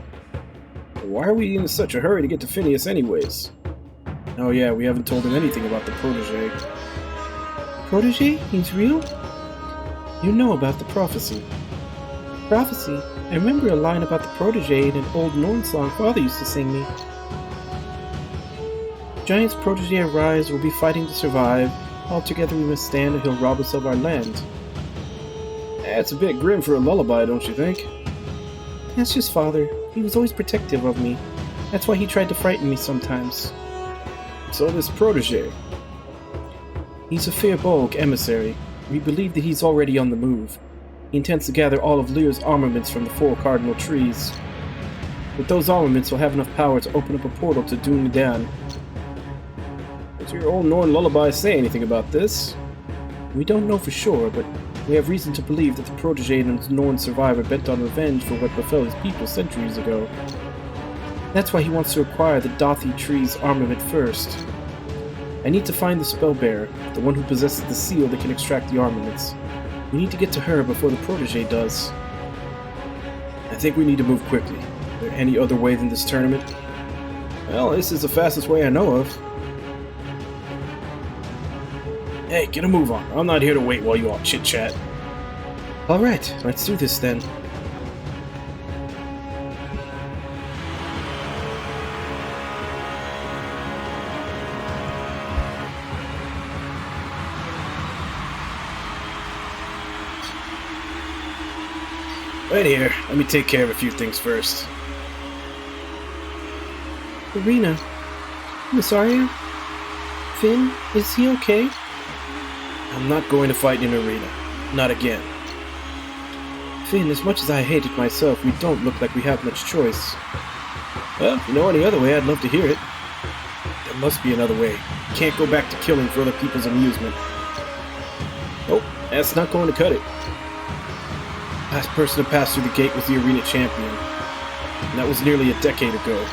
Why are we in such a hurry to get to Phineas anyways? Oh yeah, we haven't told him anything about the protege. Protege? He's real? You know about the prophecy. Prophecy? I remember a line about the protege in an old Norn song Father used to sing me. Giant's protege arise, we'll be fighting to survive. All together we must stand or he'll rob us of our land. That's a bit grim for a lullaby, don't you think? That's just Father. He was always protective of me. That's why he tried to frighten me sometimes. So this protege. He's a Firbolg emissary. We believe that he's already on the move. He intends to gather all of Lear's armaments from the 4 cardinal trees. With those armaments, he'll have enough power to open up a portal to Dunedin. Does your old Norn lullaby say anything about this? We don't know for sure, but we have reason to believe that the protege and Norn survivor bent on revenge for what befell his people centuries ago. That's why he wants to acquire the Dothi tree's armament first. I need to find the Spellbearer, the one who possesses the seal that can extract the armaments. We need to get to her before the protege does. I think we need to move quickly. Is there any other way than this tournament? Well, this is the fastest way I know of. Hey, get a move on. I'm not here to wait while you all chit-chat. Alright, let's do this then. Right here. Let me take care of a few things first. Arena. Miss Arya? Finn, is he okay? I'm not going to fight in Arena. Not again. Finn, as much as I hate it myself, we don't look like we have much choice. Well, if you know any other way, I'd love to hear it. There must be another way. You can't go back to killing for other people's amusement. Nope, that's not going to cut it. Last person to pass through the gate was the Arena Champion, and that was nearly a decade ago.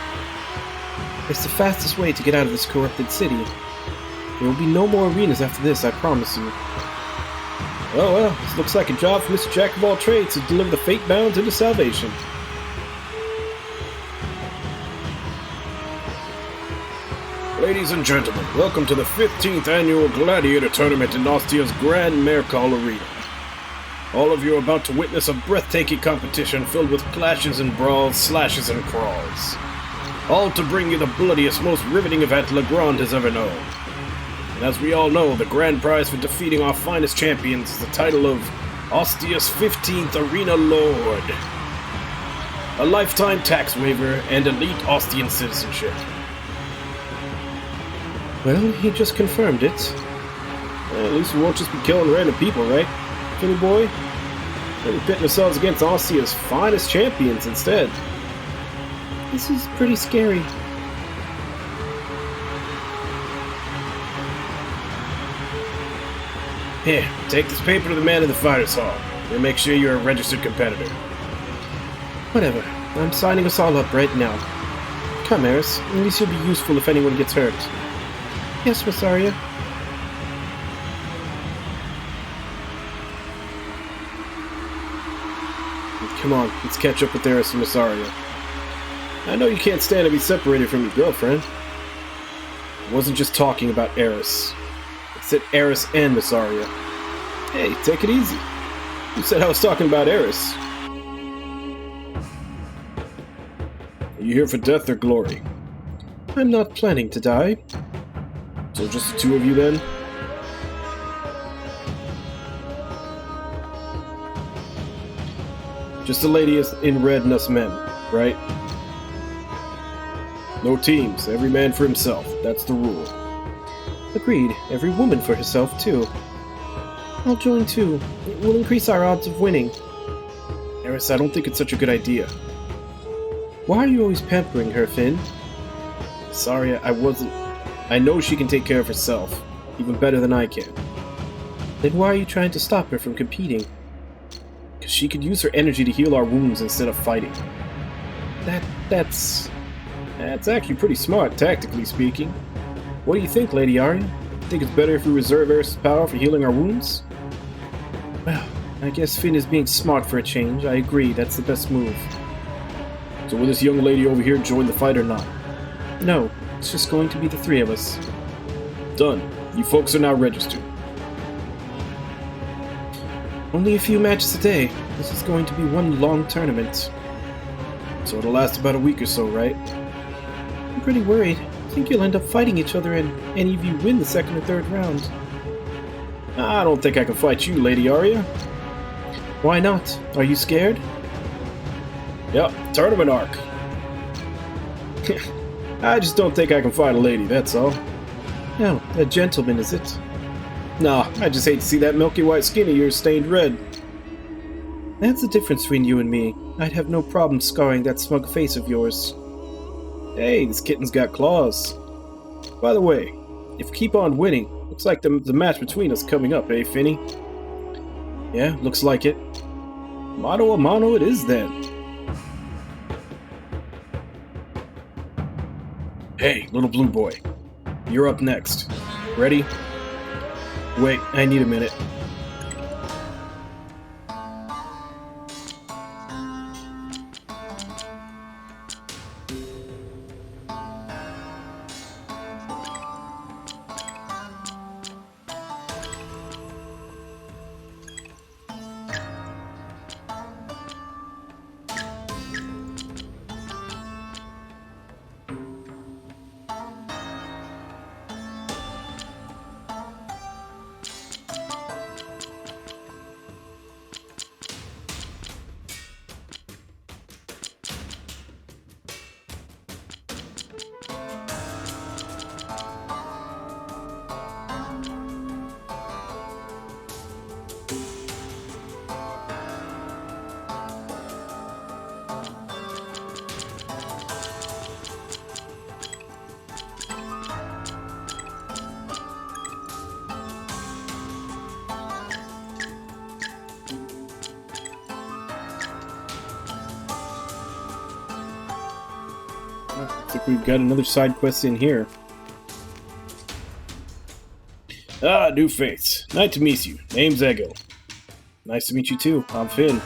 It's the fastest way to get out of this corrupted city. There will be no more arenas after this, I promise you. Oh well, this looks like a job for Mr. Jack-of-all-trades to deliver the Fatebounds into salvation. Ladies and gentlemen, welcome to the 15th Annual Gladiator Tournament in Ostia's Grand Mercal Arena. All of you are about to witness a breathtaking competition filled with clashes and brawls, slashes and crawls. All to bring you the bloodiest, most riveting event Legrand has ever known. And as we all know, the grand prize for defeating our finest champions is the title of Ostia's 15th Arena Lord. A lifetime tax waiver and elite Ostian citizenship. Well, he just confirmed it. Well, at least we won't just be killing random people, right? Finny boy? We'll be pitting ourselves against Ostia's finest champions instead. This is pretty scary. Here, take this paper to the man in the fighters' hall. We'll make sure you're a registered competitor. Whatever. I'm signing us all up right now. Come, Eris. At least you'll be useful if anyone gets hurt. Yes, Miss Arya. Come on, let's catch up with Eris and Miss Arya. I know you can't stand to be separated from your girlfriend. I wasn't just talking about Eris. I said Eris and Miss Arya. Hey, take it easy. You said I was talking about Eris. Are you here for death or glory? I'm not planning to die. So just the two of you then? Just the lady in red and us men, right? No teams, every man for himself. That's the rule. Agreed. Every woman for herself, too. I'll join too. It will increase our odds of winning. Eris, I don't think it's such a good idea. Why are you always pampering her, Finn? Sorry, I wasn't. I know she can take care of herself, even better than I can. Then why are you trying to stop her from competing? Because she could use her energy to heal our wounds instead of fighting. That's actually pretty smart, tactically speaking. What do you think, Lady Arya? Think it's better if we reserve Eris' power for healing our wounds? Well, I guess Finn is being smart for a change. I agree, that's the best move. So will this young lady over here join the fight or not? No, it's just going to be the three of us. Done. You folks are now registered. Only a few matches a day. This is going to be one long tournament. So it'll last about a week or so, right? I'm pretty worried. I think you'll end up fighting each other and any of you win the second or third round. I don't think I can fight you, Lady Arya. Why not? Are you scared? Yep, tournament arc. I just don't think I can fight a lady, that's all. No, a gentleman, is it? Nah, I just hate to see that milky white skin of yours stained red. That's the difference between you and me. I'd have no problem scarring that smug face of yours. Hey, this kitten's got claws. By the way, if we keep on winning, looks like the match between us coming up, eh, Finny? Yeah, looks like it. Mano a mano it is then. Hey, little blue boy. You're up next. Ready? Wait, I need a minute. Looks like we've got another side quest in here. Ah, new face. Nice to meet you. Name's Ego. Nice to meet you too. I'm Finn.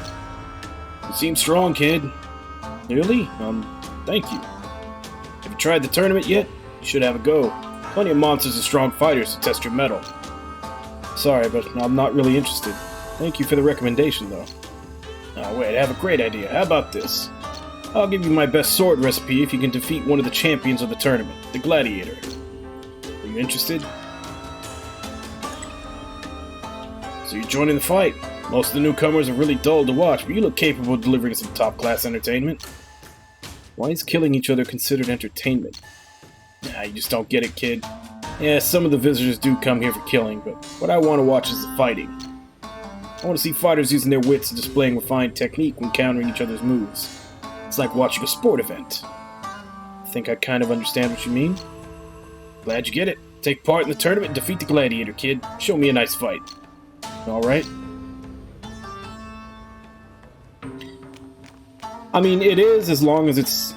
You seem strong, kid. Really? Thank you. Have you tried the tournament yet? You should have a go. Plenty of monsters and strong fighters to test your mettle. Sorry, but I'm not really interested. Thank you for the recommendation, though. Ah, wait, I have a great idea. How about this? I'll give you my best sword recipe if you can defeat one of the champions of the tournament, the Gladiator. Are you interested? So you're joining the fight. Most of the newcomers are really dull to watch, but you look capable of delivering some top-class entertainment. Why is killing each other considered entertainment? Nah, you just don't get it, kid. Yeah, some of the visitors do come here for killing, but what I want to watch is the fighting. I want to see fighters using their wits and displaying refined technique when countering each other's moves. It's like watching a sport event. I think I kind of understand what you mean. Glad you get it. Take part in the tournament and defeat the Gladiator, kid. Show me a nice fight. Alright? I mean, it is as long as it's,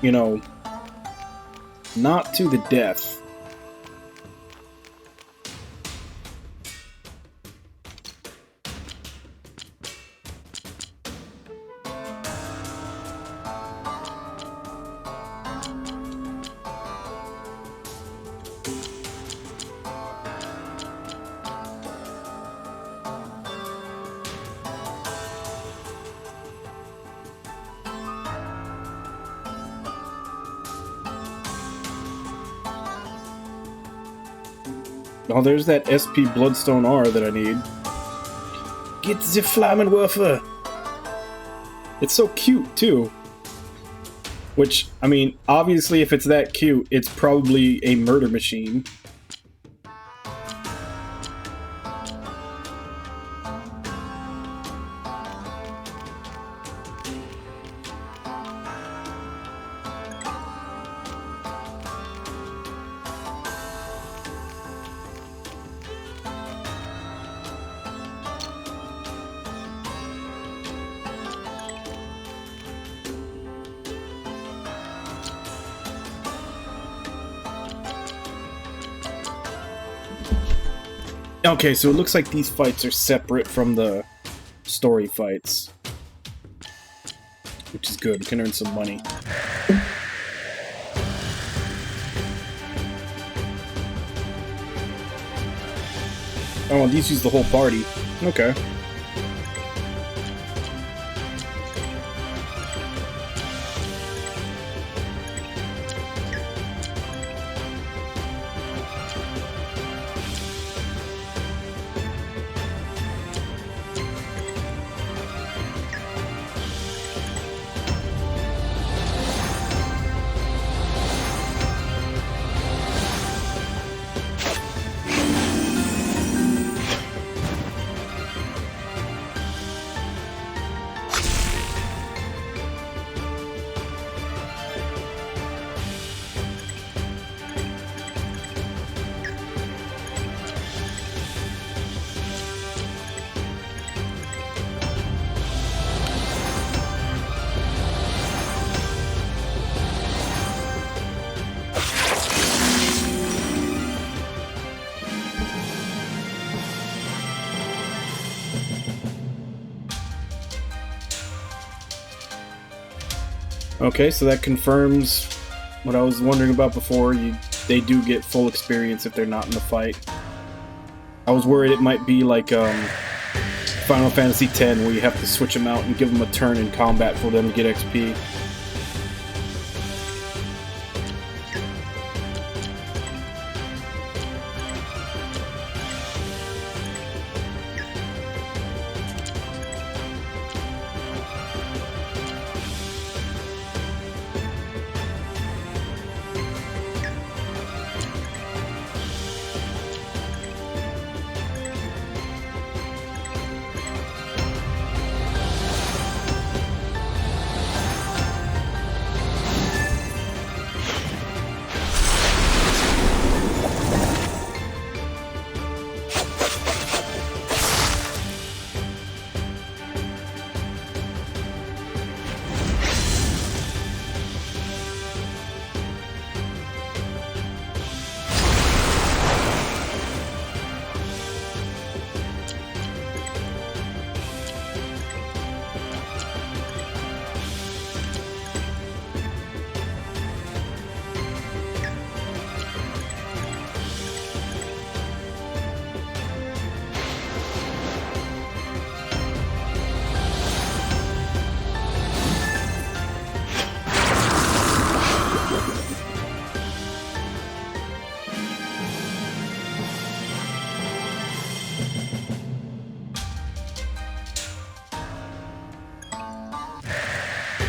you know, not to the death. Oh, there's that SP Bloodstone R that I need. Get the Flammenwerfer! It's so cute, too. Which, I mean, obviously if it's that cute, it's probably a murder machine. Okay, so it looks like these fights are separate from the story fights. Which is good, we can earn some money. Oh, and these use the whole party. Okay. Okay, so that confirms what I was wondering about before. They do get full experience if they're not in the fight. I was worried it might be like Final Fantasy X, where you have to switch them out and give them a turn in combat for them to get XP.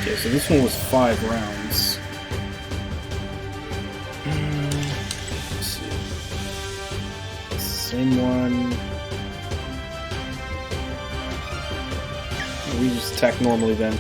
Okay, so this one was 5 rounds. Let's see. Same one. We just attack normally then.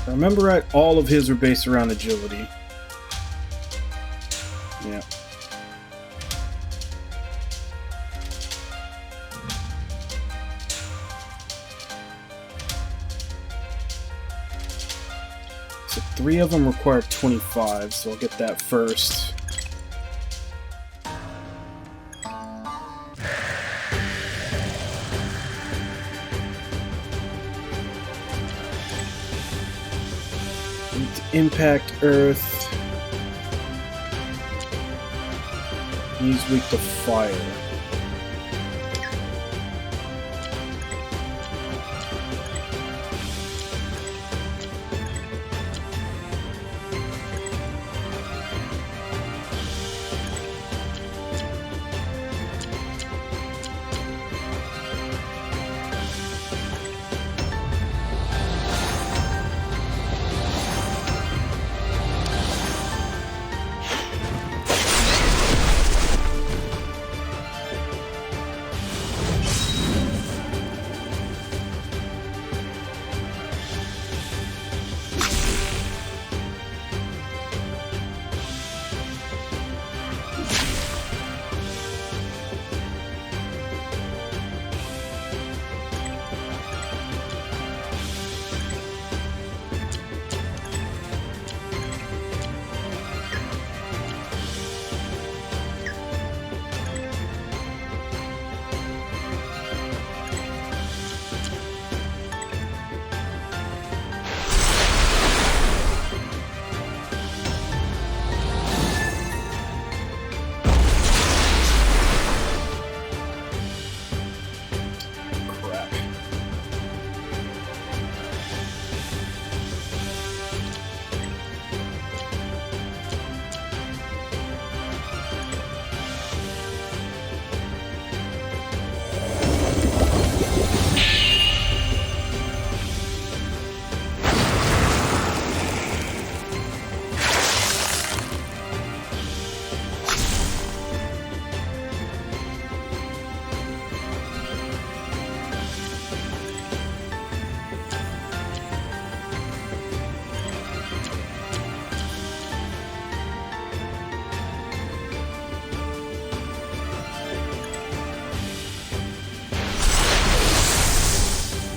Remember, right? All of his are based around agility. Yeah. So 3 of them require 25, so I'll get that first. Impact Earth. He's weak to fire.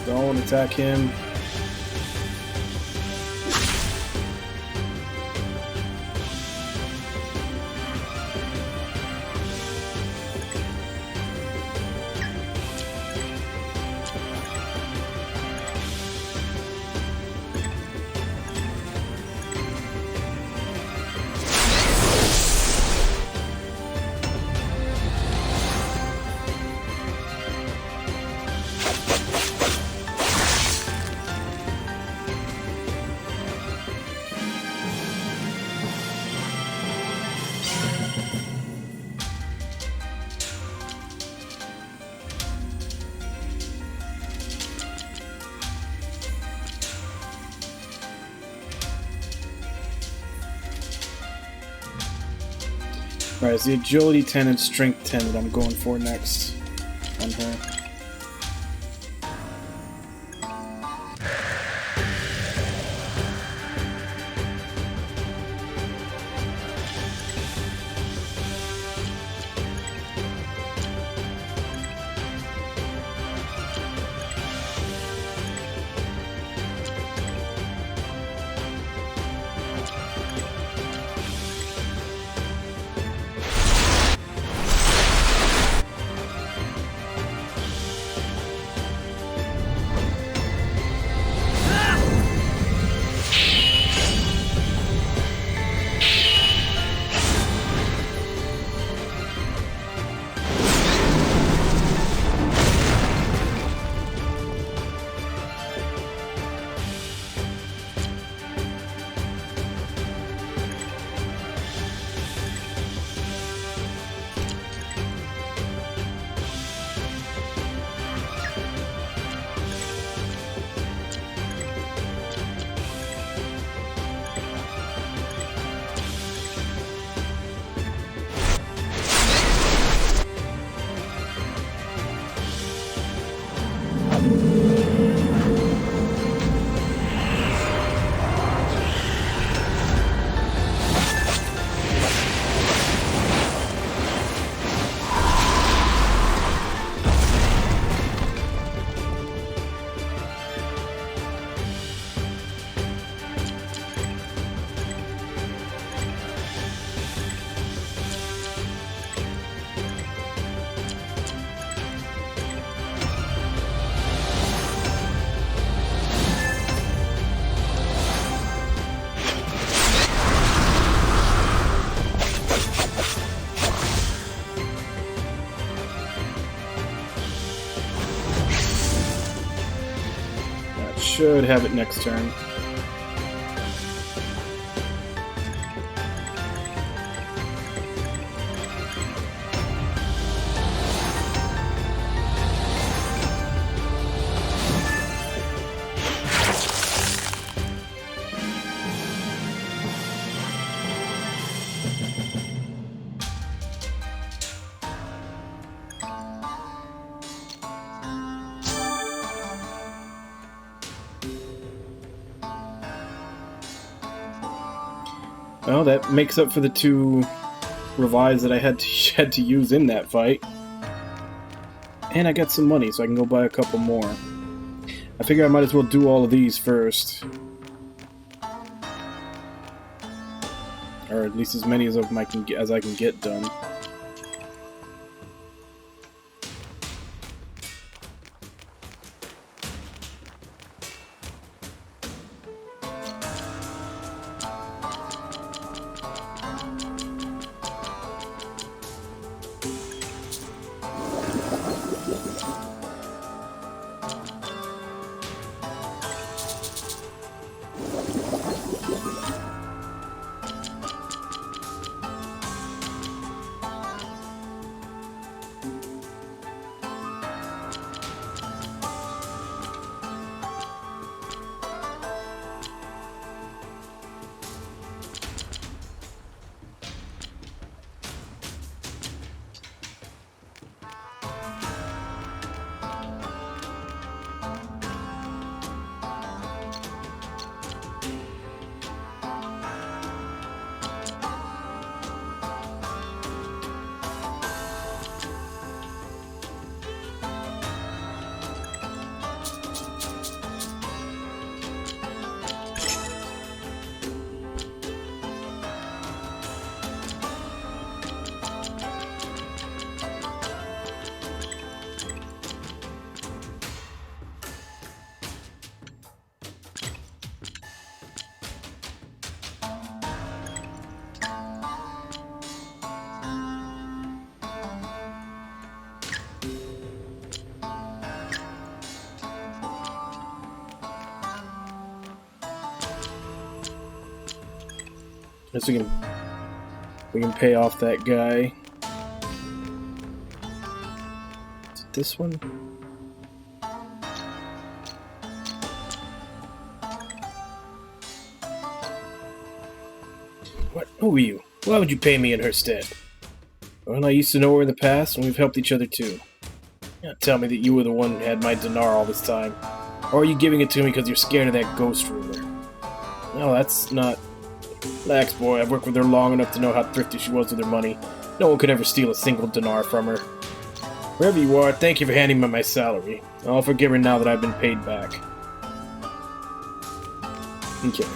Don't attack him. Alright, it's the agility 10 and strength 10 that I'm going for next on her. Should have it next turn. Well, that makes up for the 2 revives that I had to use in that fight. And I got some money, so I can go buy a couple more. I figure I might as well do all of these first. Or at least as many as I can get done. Guess we can pay off that guy. Is it this one? What? Who are you? Why would you pay me in her stead? Well, I used to know her in the past, and we've helped each other too. Don't tell me that you were the one who had my dinar all this time. Or are you giving it to me because you're scared of that ghost ruler? No, that's not... Relax, boy. I've worked with her long enough to know how thrifty she was with her money. No one could ever steal a single dinar from her. Wherever you are, thank you for handing me my salary. I'll forgive her now that I've been paid back. Okay.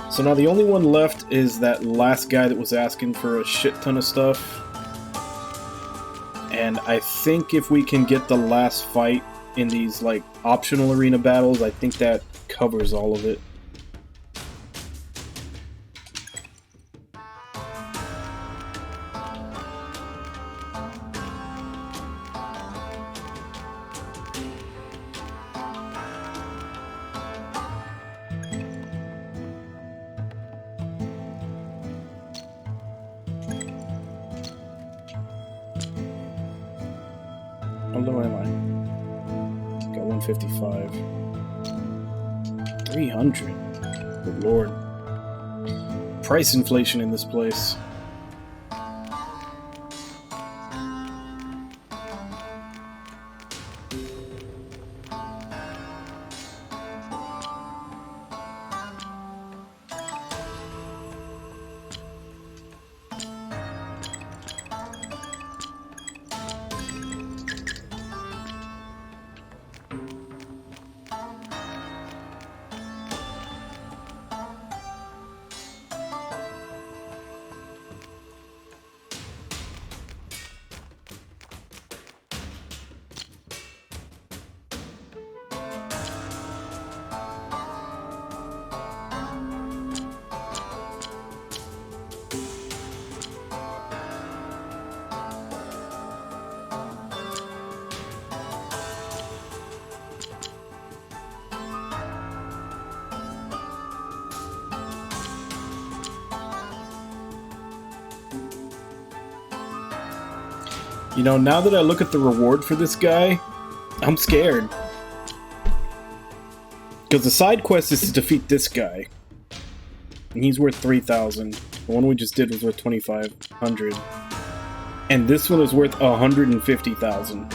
So now the only one left is that last guy that was asking for a shit ton of stuff. And I think if we can get the last fight in these, like, optional arena battles, I think that covers all of it. How low am I? Got 155. 300. Good lord. Price inflation in this place. You know, now that I look at the reward for this guy, I'm scared. Because the side quest is to defeat this guy. And he's worth 3,000. The one we just did was worth 2,500. And this one is worth 150,000.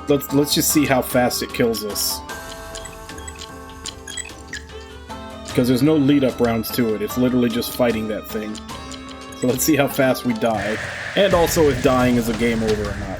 Let's just see how fast it kills us. Because there's no lead-up rounds to it, it's literally just fighting that thing. So let's see how fast we die. And also if dying is a game over or not.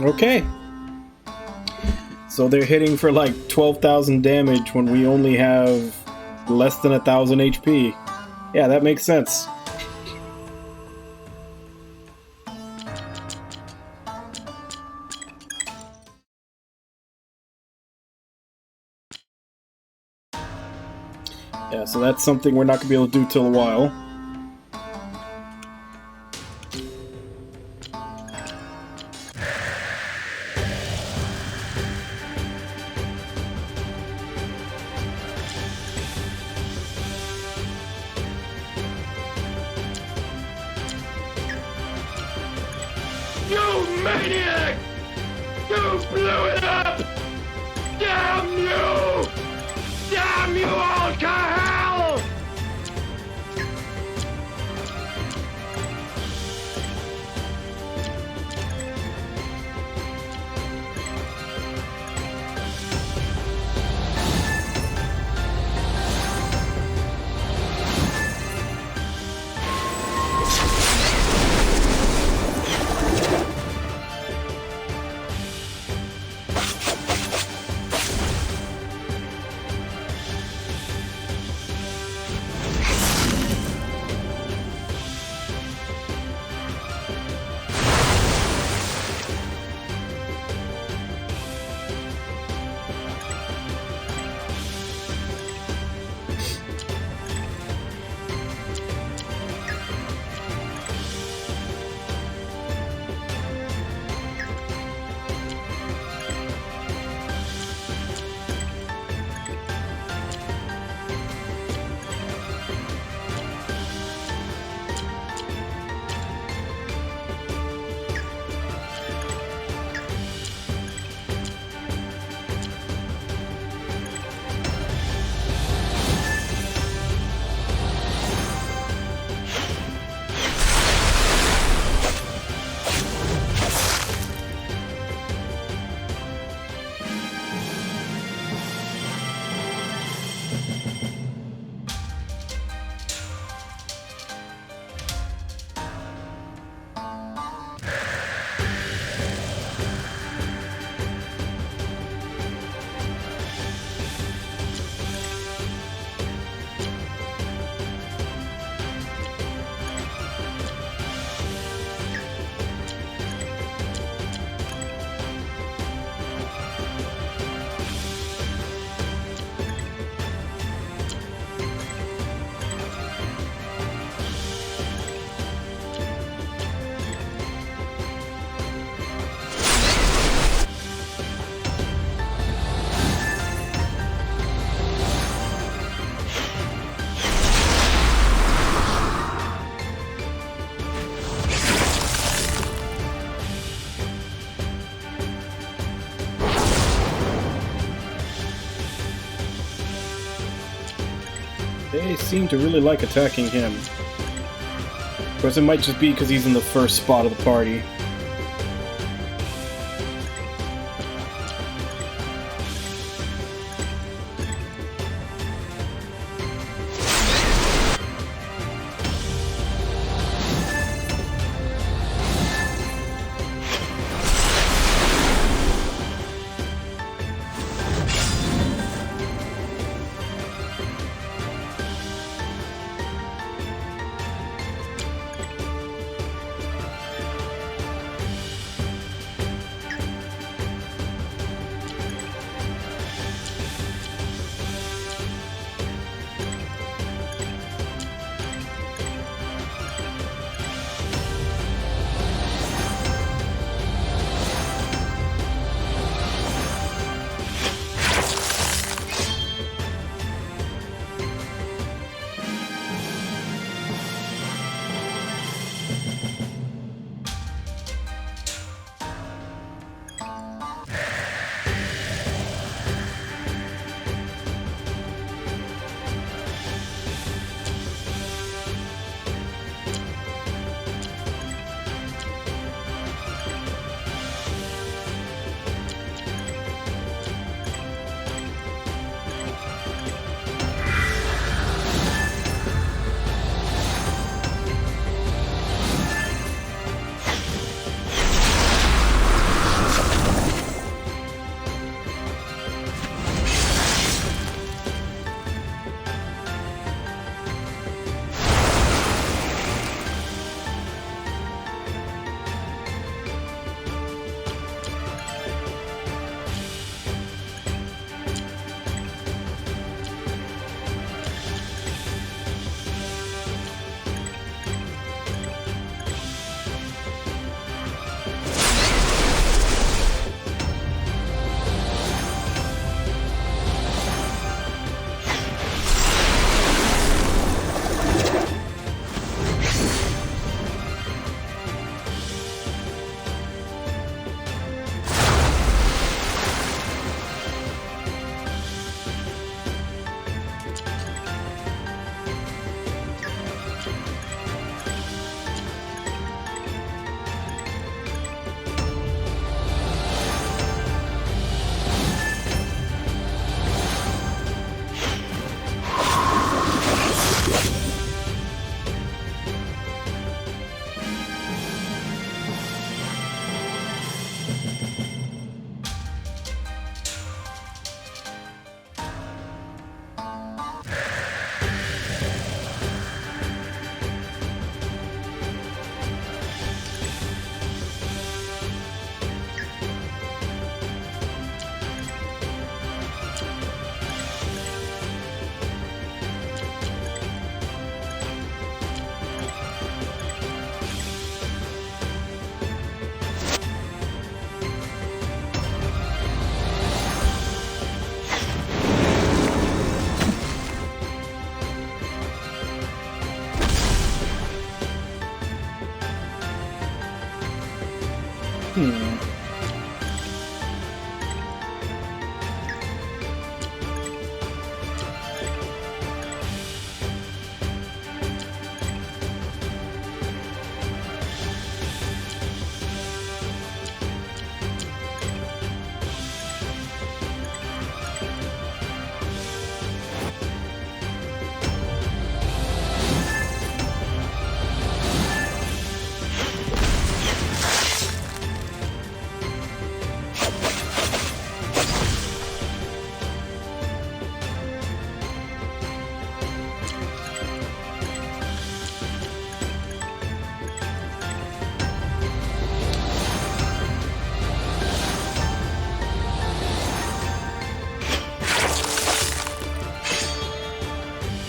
Okay. So they're hitting for like 12,000 damage when we only have less than 1,000 HP. Yeah, that makes sense. Yeah, so that's something we're not going to be able to do till a while. You maniac! You blew it up! Damn you! Damn you all to hell! They seem to really like attacking him. Of course, it might just be because he's in the first spot of the party.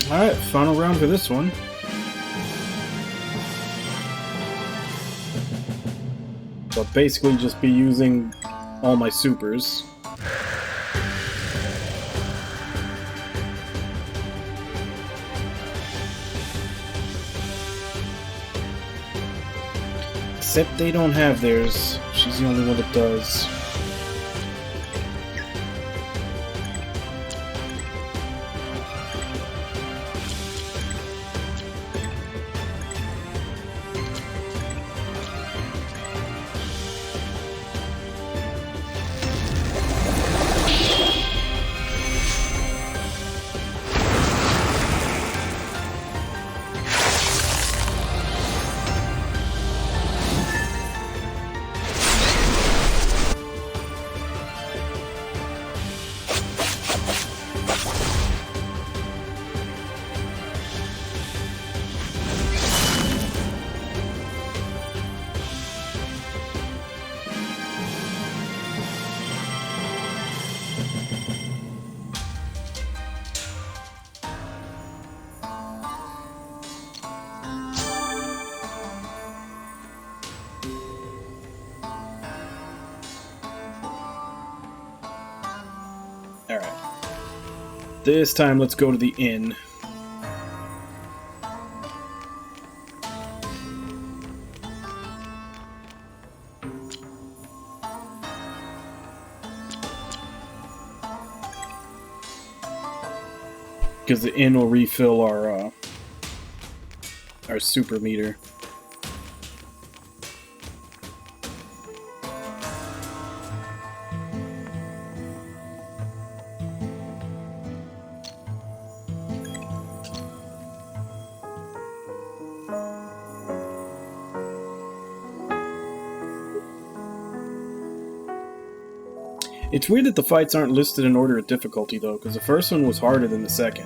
Alright, final round for this one. So I'll basically just be using all my supers. Except they don't have theirs. She's the only one that does. This time, let's go to the inn. Because the inn will refill our super meter. It's weird that the fights aren't listed in order of difficulty, though, because the first one was harder than the second.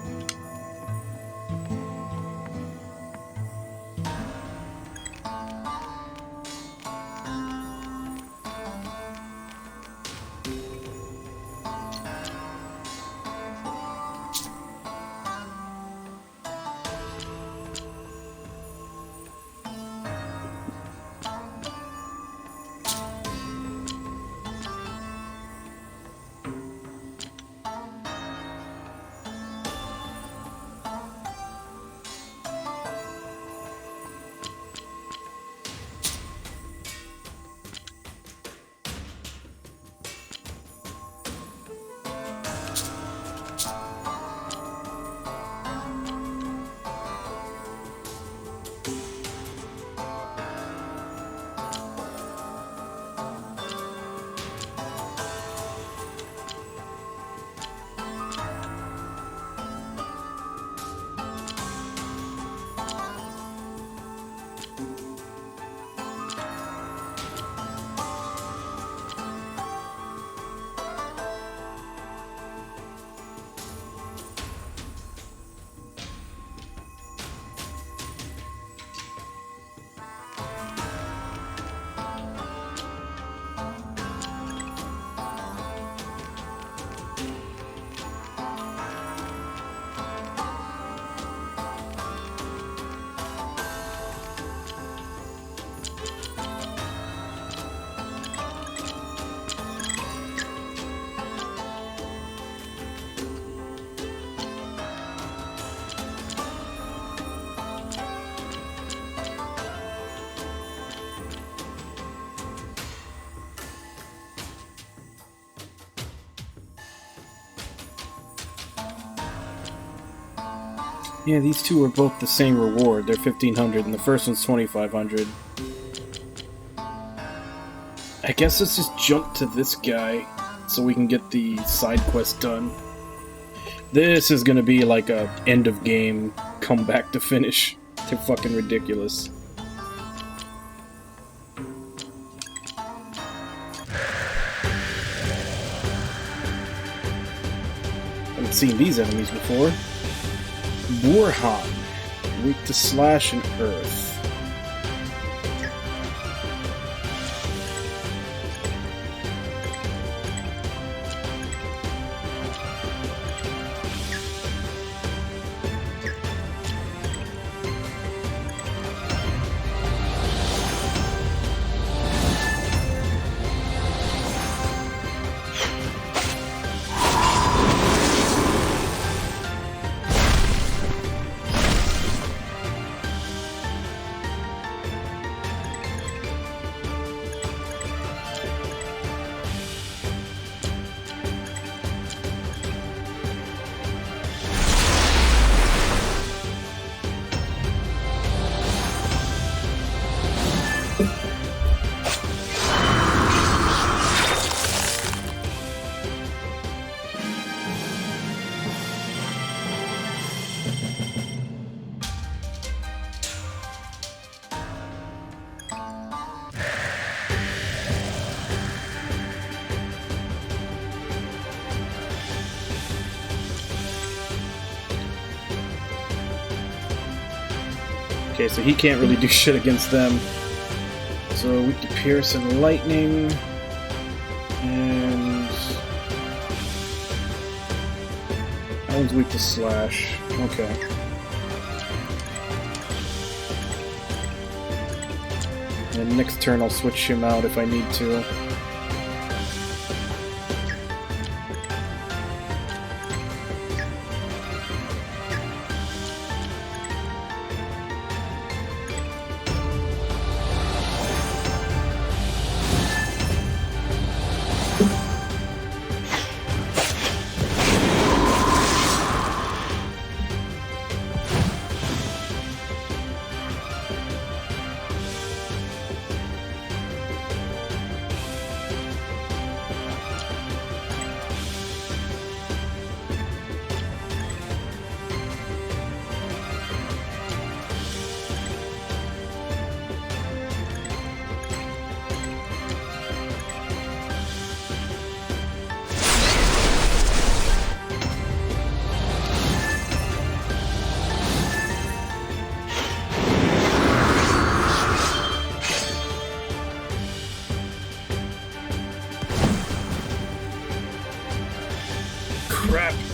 Yeah, these two are both the same reward. They're 1,500, and the first one's 2,500. I guess let's just jump to this guy, so we can get the side quest done. This is gonna be like a end of game comeback to finish. They're fucking ridiculous. Haven't seen these enemies before. Burhan, weak to slash and earth. Okay, so he can't really do shit against them. So weak to pierce and lightning. And that one's weak to slash. Okay. And next turn I'll switch him out if I need to. crap.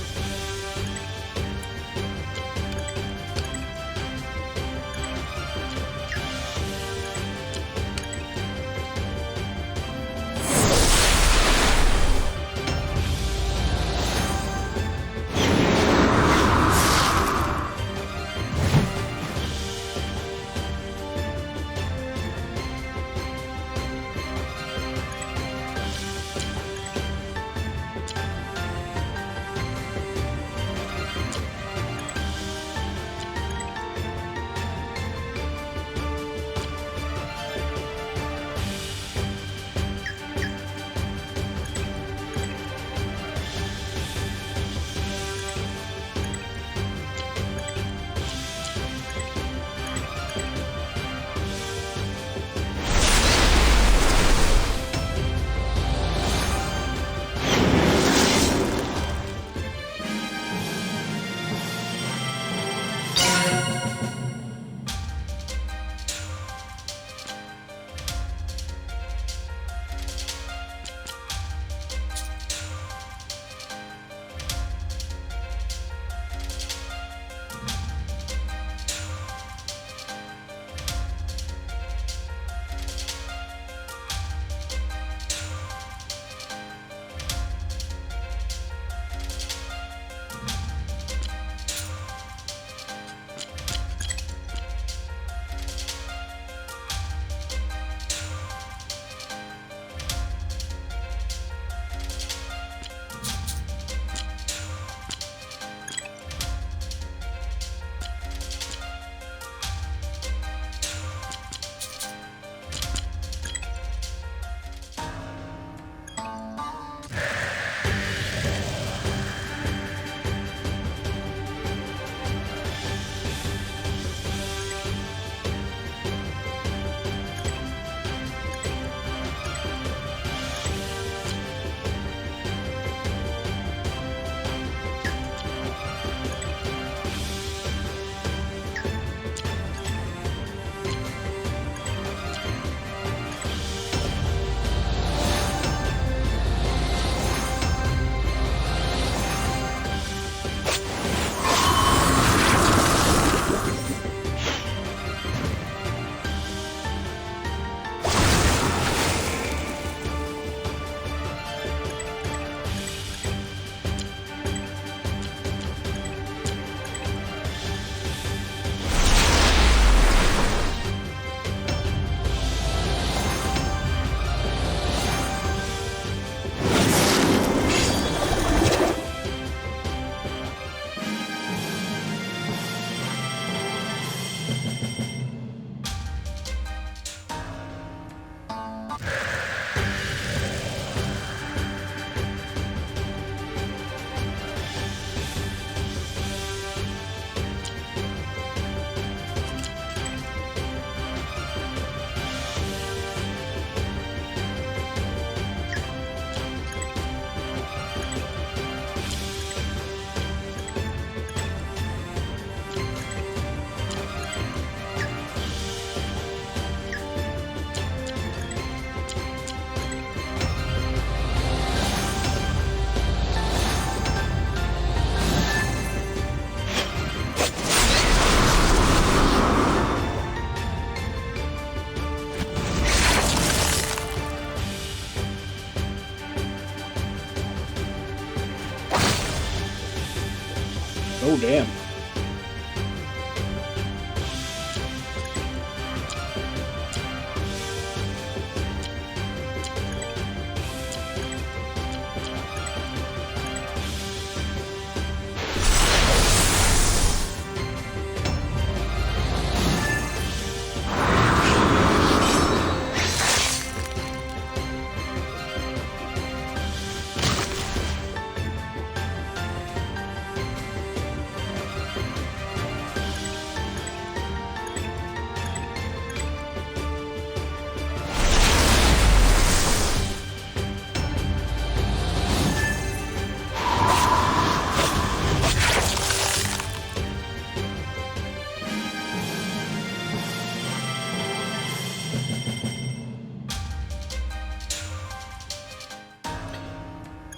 Oh, damn.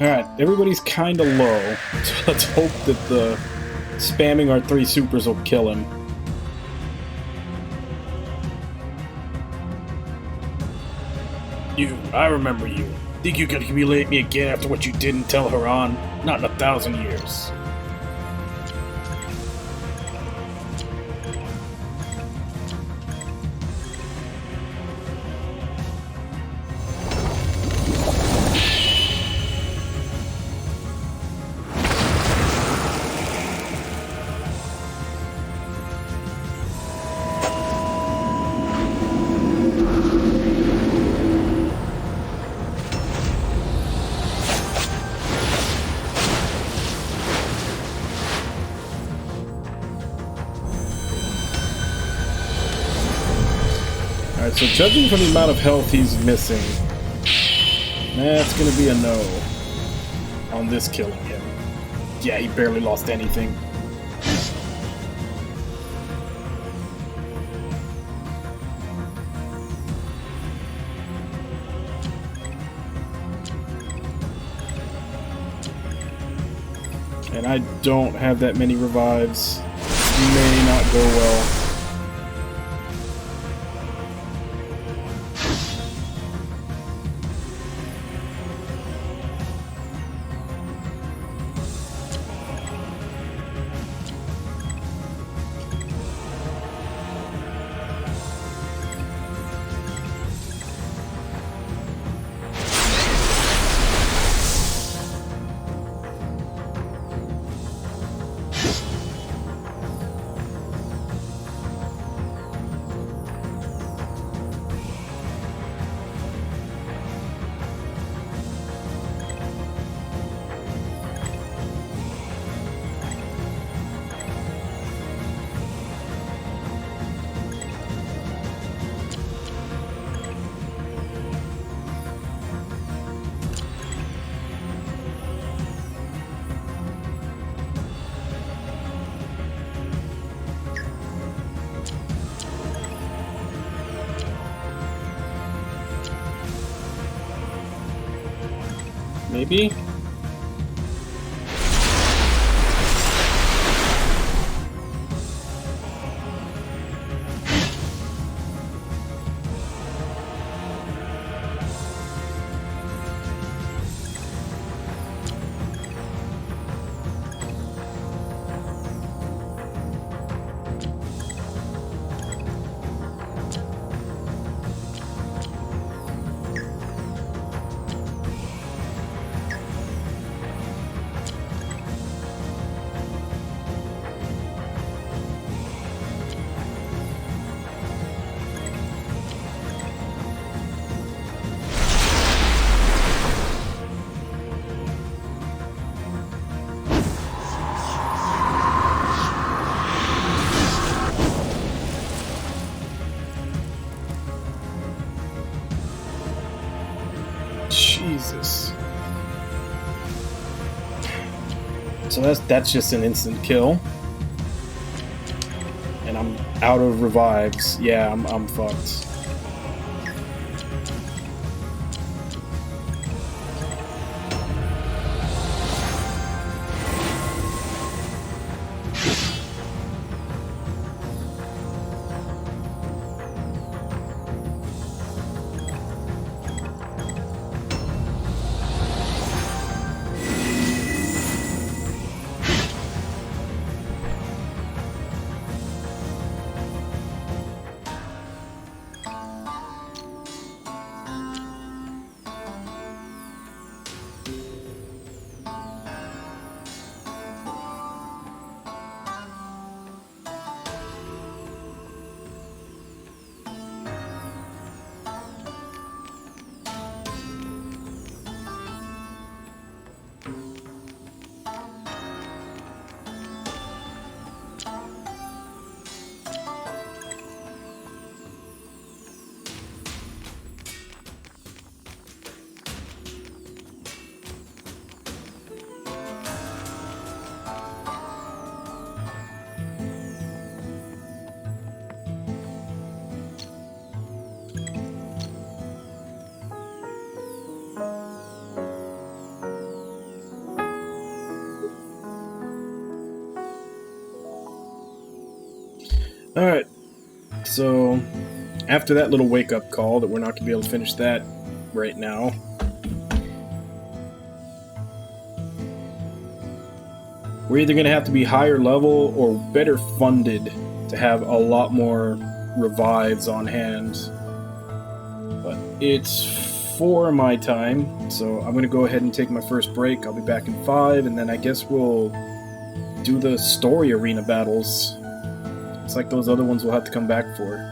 Alright, everybody's kinda low. So let's hope that the spamming our 3 supers will kill him. You, I remember you. Think you could humiliate me again after what you did and tell Haran? Not in 1,000 years. Alright, so judging from the amount of health he's missing, that's gonna be a no on this killing him. Yeah, he barely lost anything. And I don't have that many revives. May not go well. Maybe? Jesus. So that's just an instant kill. And I'm out of revives. Yeah, I'm fucked. Alright, so after that little wake-up call that we're not going to be able to finish that right now, we're either going to have to be higher level or better funded to have a lot more revives on hand. But it's 4 my time, so I'm going to go ahead and take my first break. I'll be back in 5, and then I guess we'll do the story arena battles. It's like those other ones we'll have to come back for.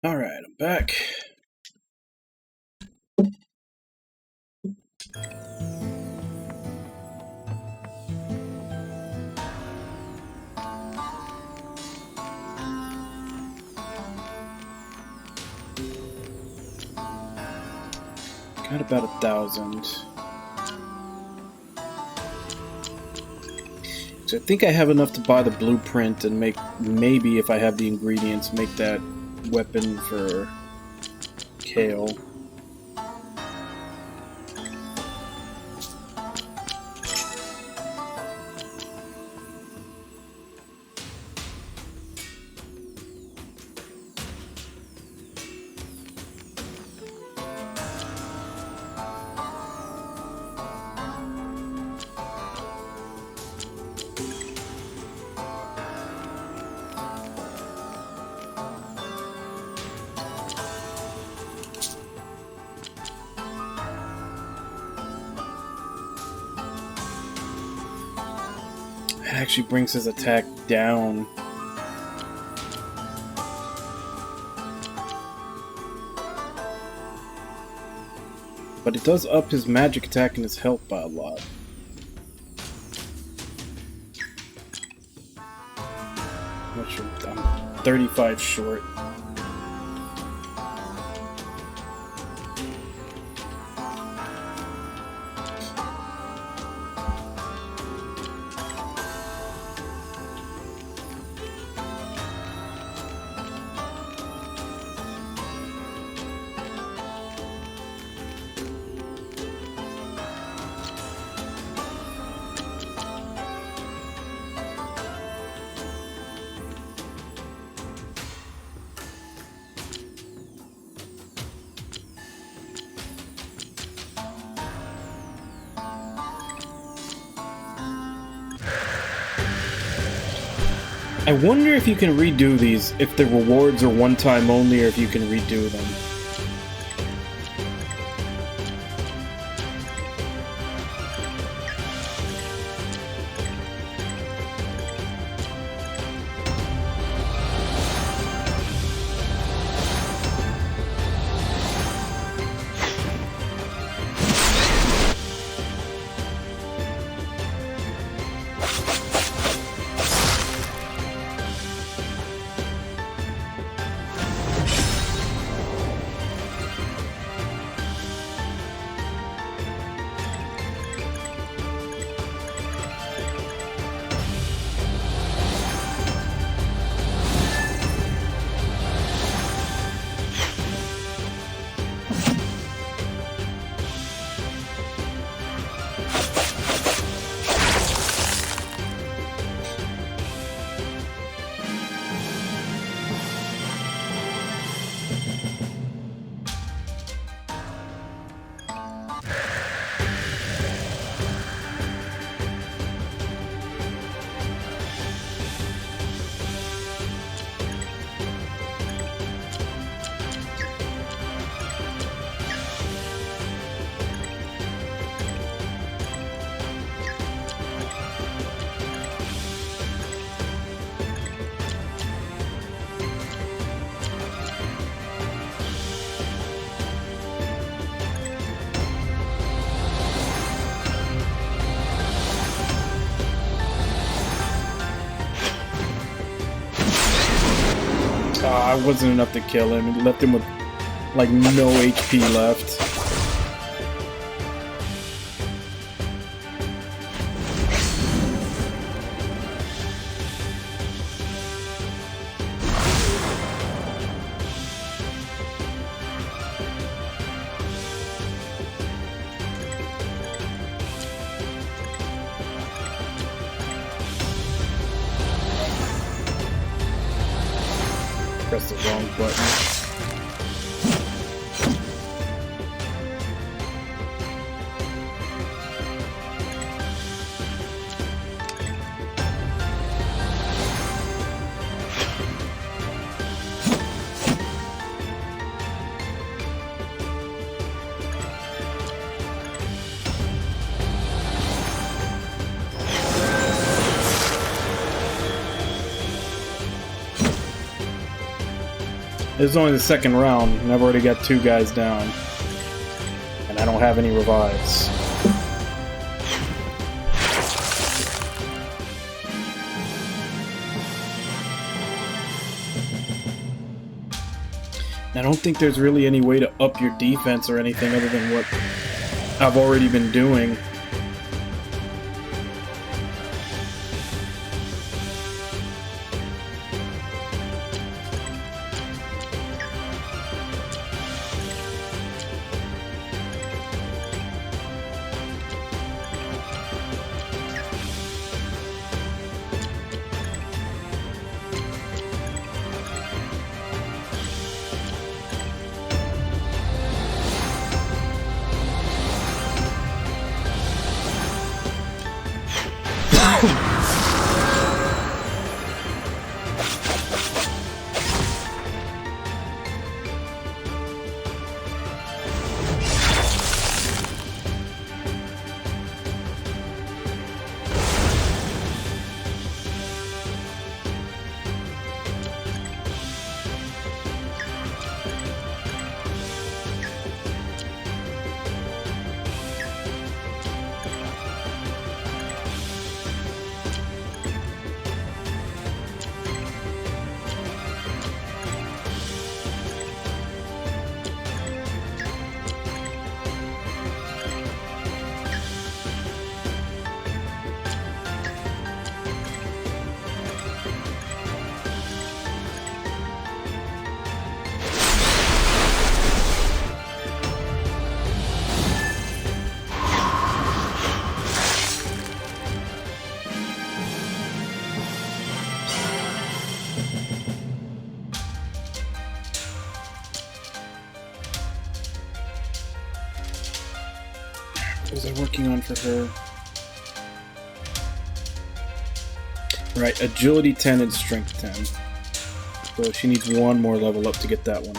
Alright, I'm back. Got about 1,000. So I think I have enough to buy the blueprint and make, maybe if I have the ingredients, make that weapon for Kale. It actually brings his attack down. But it does up his magic attack and his health by a lot. Not sure, I'm 35 short. I wonder if you can redo these, if the rewards are one time only, or if you can redo them. I wasn't enough to kill him. It left him with, like, no HP left. Press the wrong button. This is only the second round, and I've already got 2 guys down. And I don't have any revives. I don't think there's really any way to up your defense or anything other than what I've already been doing. What was I working on for her? Right, agility 10 and strength 10. So she needs 1 more level up to get that one.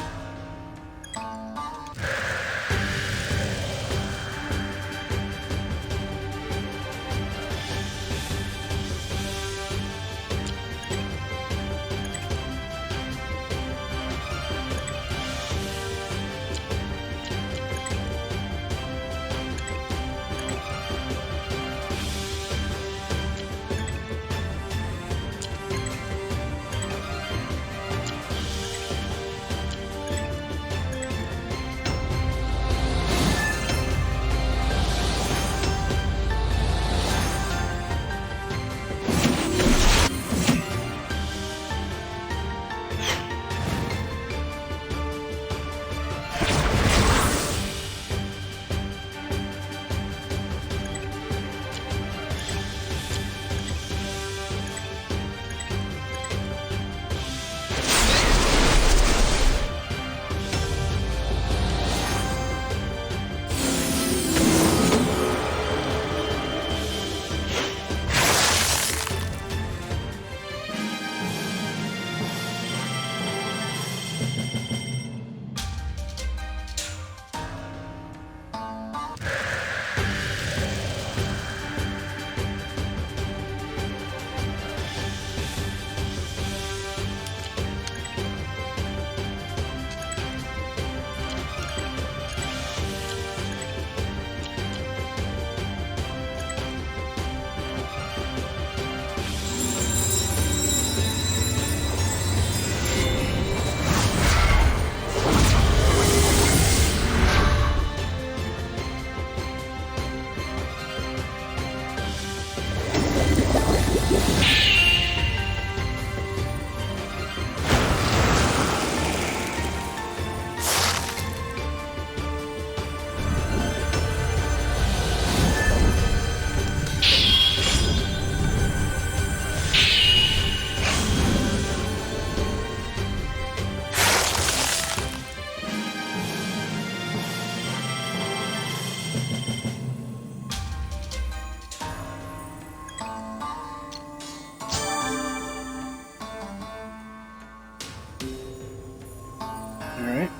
Alright.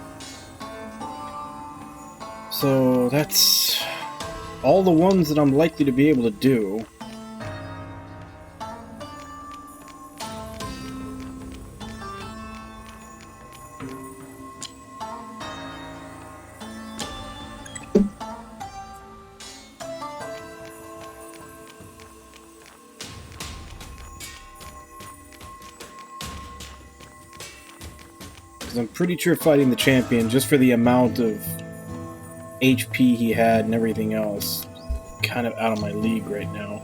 So that's all the ones that I'm likely to be able to do. Because I'm pretty sure fighting the champion, just for the amount of HP he had and everything else, kind of out of my league right now.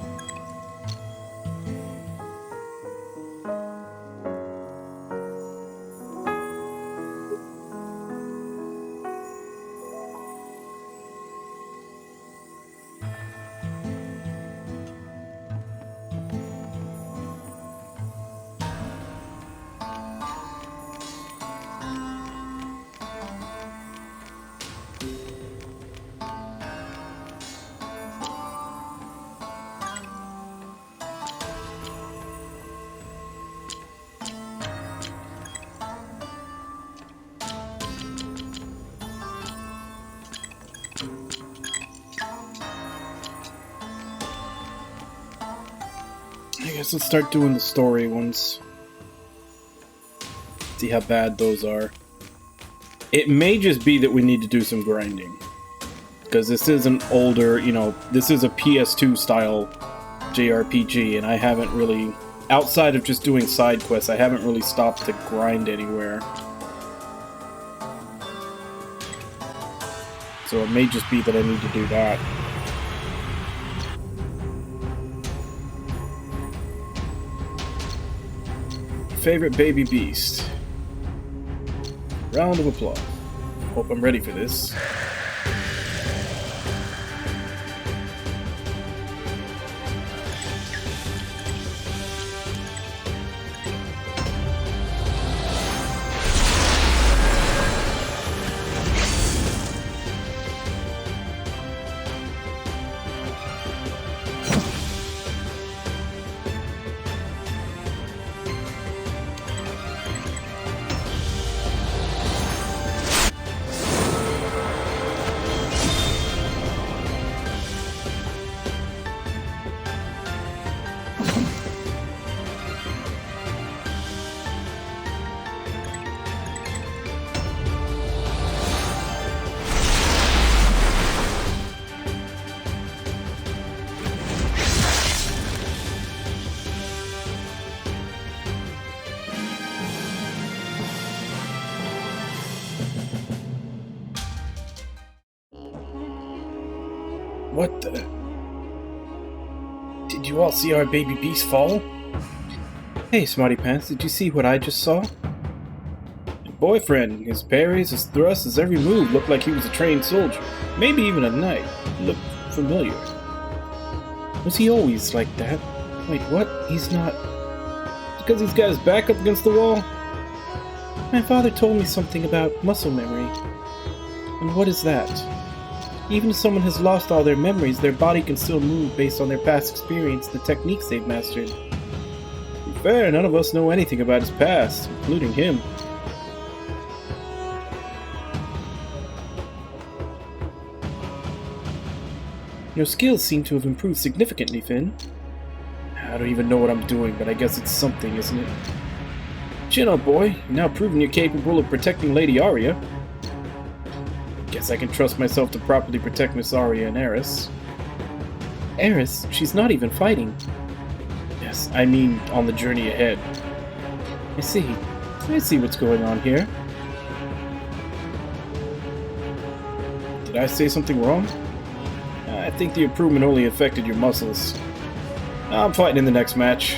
I guess let's start doing the story ones. See how bad those are. It may just be that we need to do some grinding. Because this is an older, this is a PS2 style JRPG, and I haven't really, outside of just doing side quests, I haven't really stopped to grind anywhere. So it may just be that I need to do that. Favorite baby beast. Round of applause. Hope I'm ready for this. What the? Did you all see our baby beast fall? Hey, Smarty Pants, did you see what I just saw? Your boyfriend, his parries, his thrusts, his every move looked like he was a trained soldier. Maybe even a knight. He looked familiar. Was he always like that? Wait, what? He's not... Because he's got his back up against the wall? My father told me something about muscle memory. And what is that? Even if someone has lost all their memories, their body can still move based on their past experience and the techniques they've mastered. To be fair, none of us know anything about his past, including him. Your skills seem to have improved significantly, Finn. I don't even know what I'm doing, but I guess it's something, isn't it? Chin up, boy. You've now proven you're capable of protecting Lady Arya. Guess I can trust myself to properly protect Miss Arya and Eris. Eris? She's not even fighting. Yes, I mean on the journey ahead. I see. I see what's going on here. Did I say something wrong? I think the improvement only affected your muscles. I'm fighting in the next match.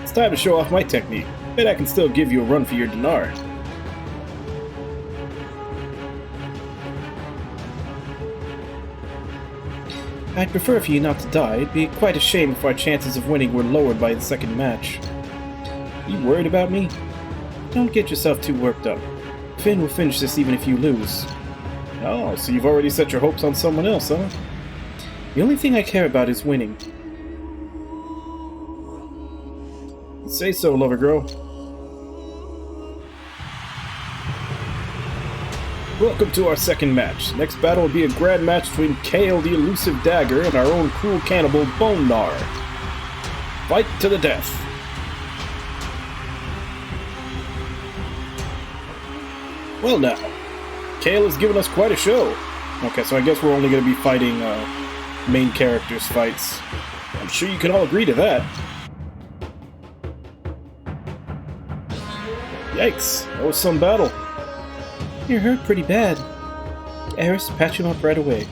It's time to show off my technique. Bet I can still give you a run for your dinar. I'd prefer for you not to die. It'd be quite a shame if our chances of winning were lowered by the second match. You worried about me? Don't get yourself too worked up. Finn will finish this even if you lose. Oh, so you've already set your hopes on someone else, huh? The only thing I care about is winning. Say so, lover girl. Welcome to our second match. Next battle will be a grand match between Kale the Elusive Dagger and our own cruel cannibal Bonar. Fight to the death. Well now, Kale has given us quite a show. Okay, so I guess we're only going to be fighting main characters fights. I'm sure you can all agree to that. Yikes, that was some battle. You're hurt pretty bad. Eris, patch him up right away.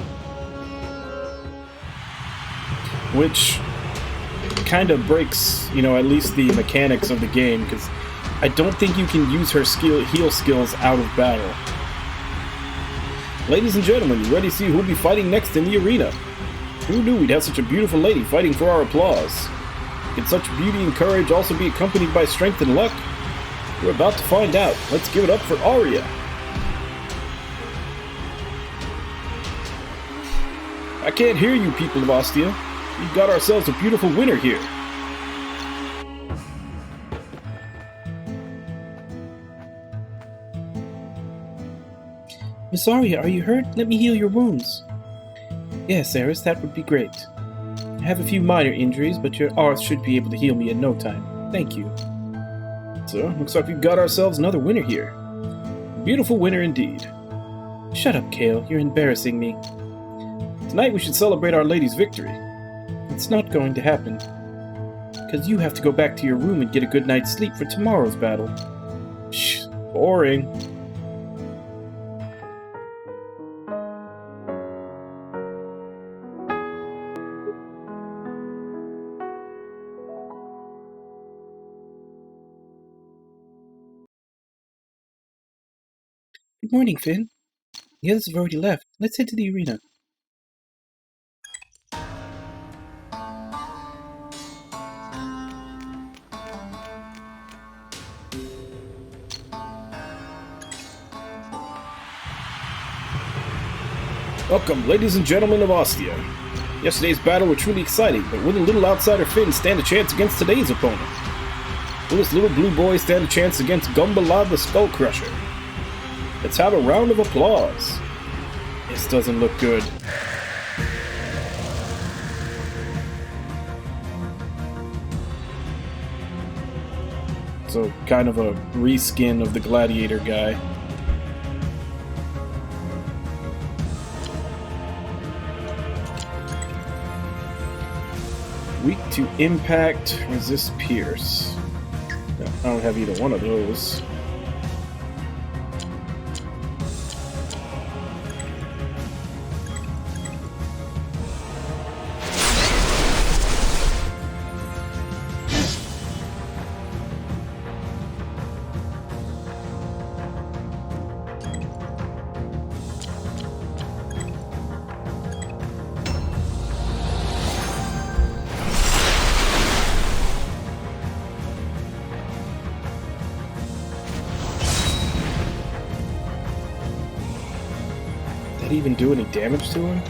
Which kind of breaks, you know, at least the mechanics of the game, because I don't think you can use her heal skills out of battle. Ladies and gentlemen, you ready to see who'll be fighting next in the arena? Who knew we'd have such a beautiful lady fighting for our applause? Can such beauty and courage also be accompanied by strength and luck? We're about to find out. Let's give it up for Arya. I can't hear you, people of Ostia. We've got ourselves a beautiful winner here. Miss Arya, are you hurt? Let me heal your wounds. Yes, Eris, that would be great. I have a few minor injuries, but your Arth should be able to heal me in no time. Thank you. So, looks like we've got ourselves another winner here. A beautiful winner indeed. Shut up, Kale. You're embarrassing me. Tonight we should celebrate Our Lady's victory. It's not going to happen. Because you have to go back to your room and get a good night's sleep for tomorrow's battle. Shh, boring. Good morning, Finn. The others have already left. Let's head to the arena. Welcome, ladies and gentlemen of Ostia. Yesterday's battle were truly exciting, but will the little outsider Finn stand a chance against today's opponent? Will this little blue boy stand a chance against Gumbalad the Skull Crusher? Let's have a round of applause. This doesn't look good. So, kind of a reskin of the Gladiator guy. Weak to impact, resist pierce. No, I don't have either one of those. Did it even do any damage to him?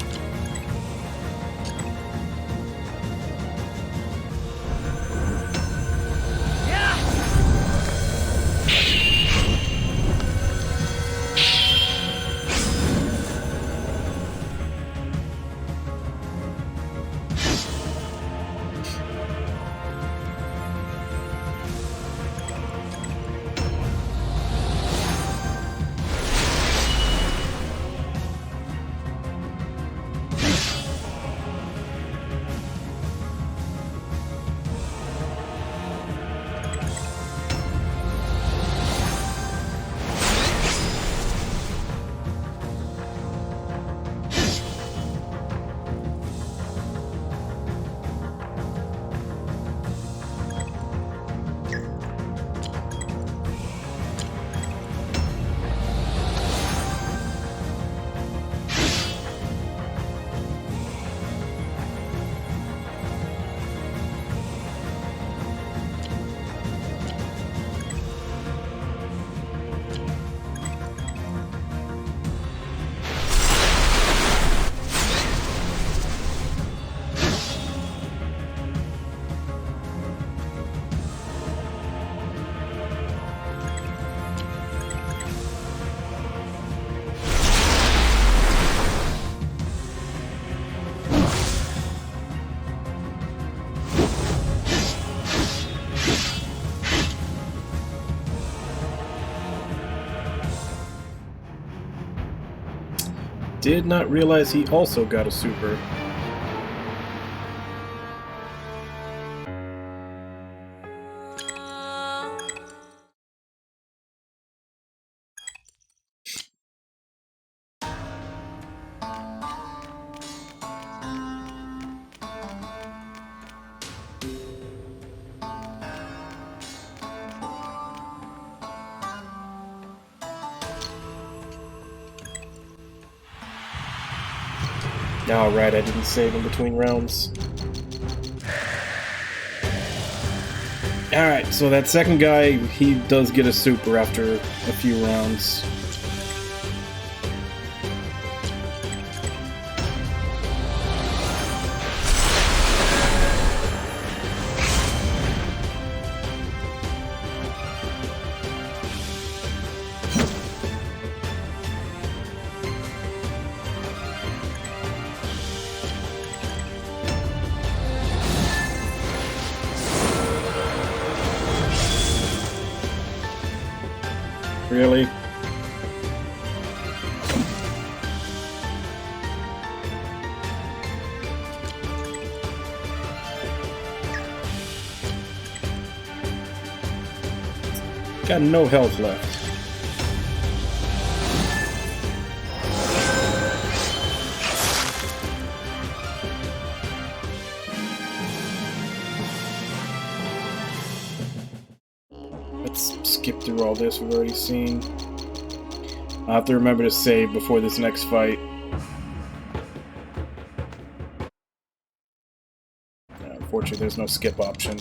Did not realize he also got a super. Alright, I didn't save in between rounds. Alright, so that second guy, he does get a super after a few rounds. Really? Got no health left. Let's skip through all this we've already seen. I'll have to remember to save before this next fight. Unfortunately, there's no skip option.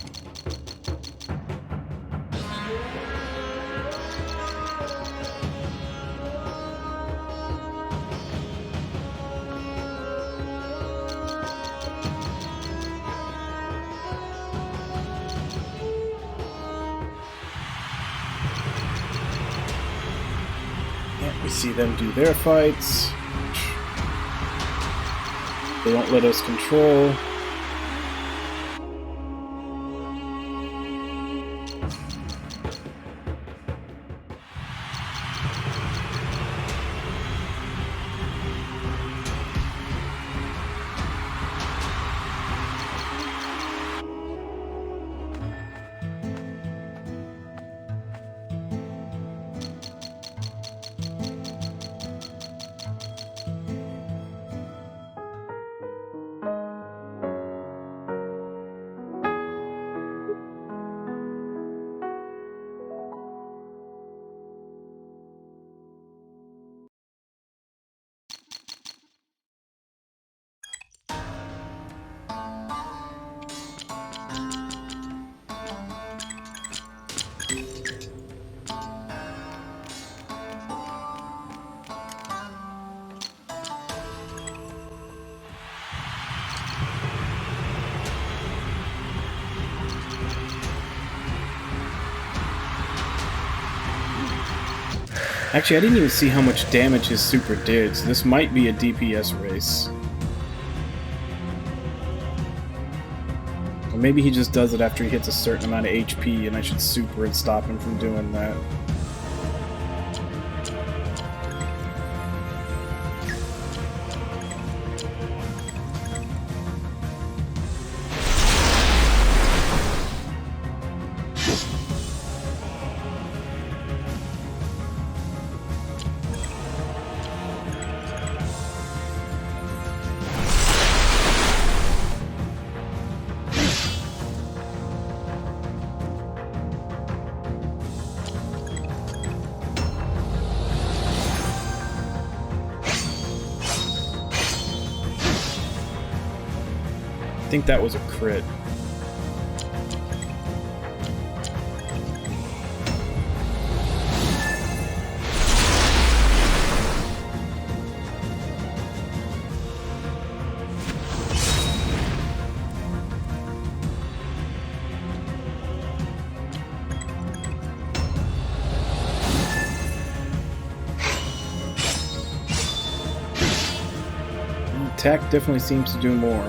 We see them do their fights. They don't let us control. Actually, I didn't even see how much damage his super did, so this might be a DPS race. Or maybe he just does it after he hits a certain amount of HP, and I should super and stop him from doing that. I think that was a crit. Attack definitely seems to do more.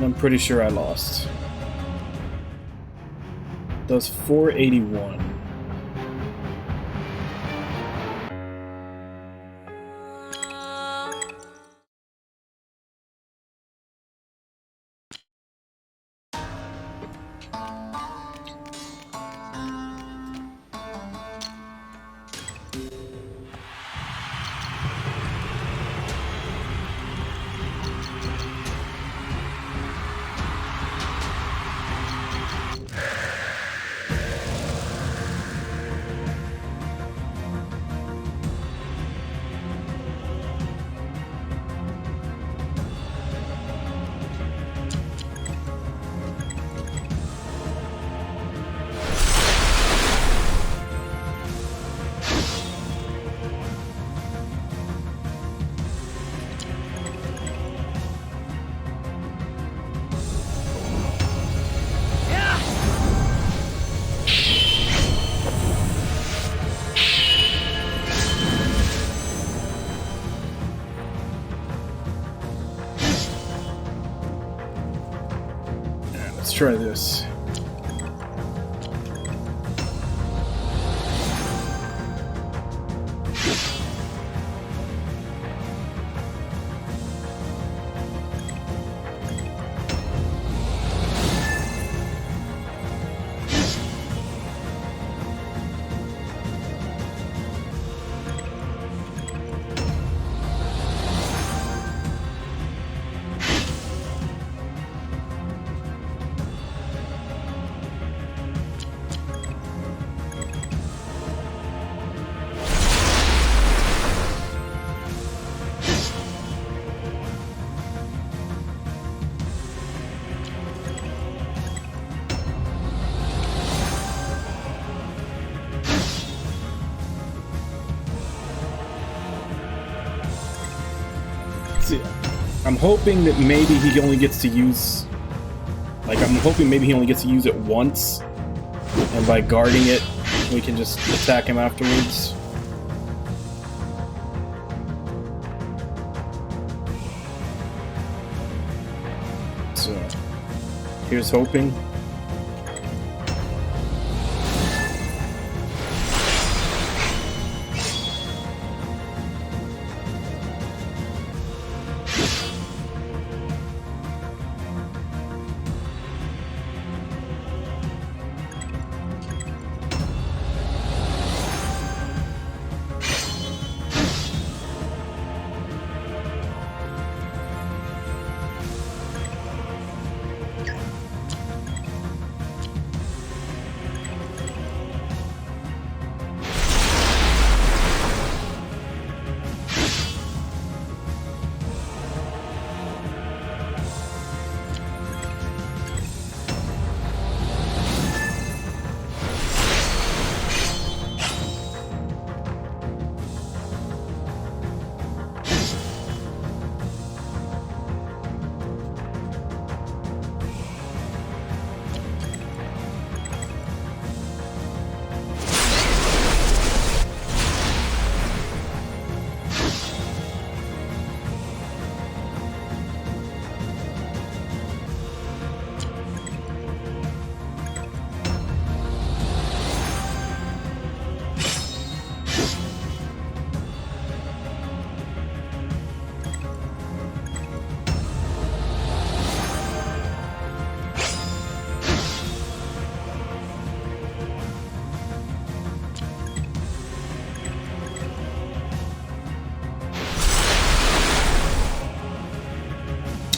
But I'm pretty sure I lost. Does 481. Let's try this. I'm hoping that maybe he only gets to use... Like, I'm hoping maybe he only gets to use it once, and by guarding it, we can just attack him afterwards. So, here's hoping.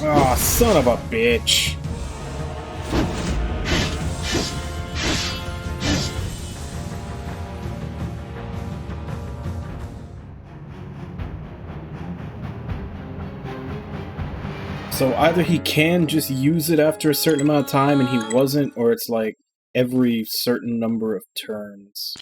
Oh, son of a bitch. So either he can just use it after a certain amount of time and he wasn't, or it's like every certain number of turns.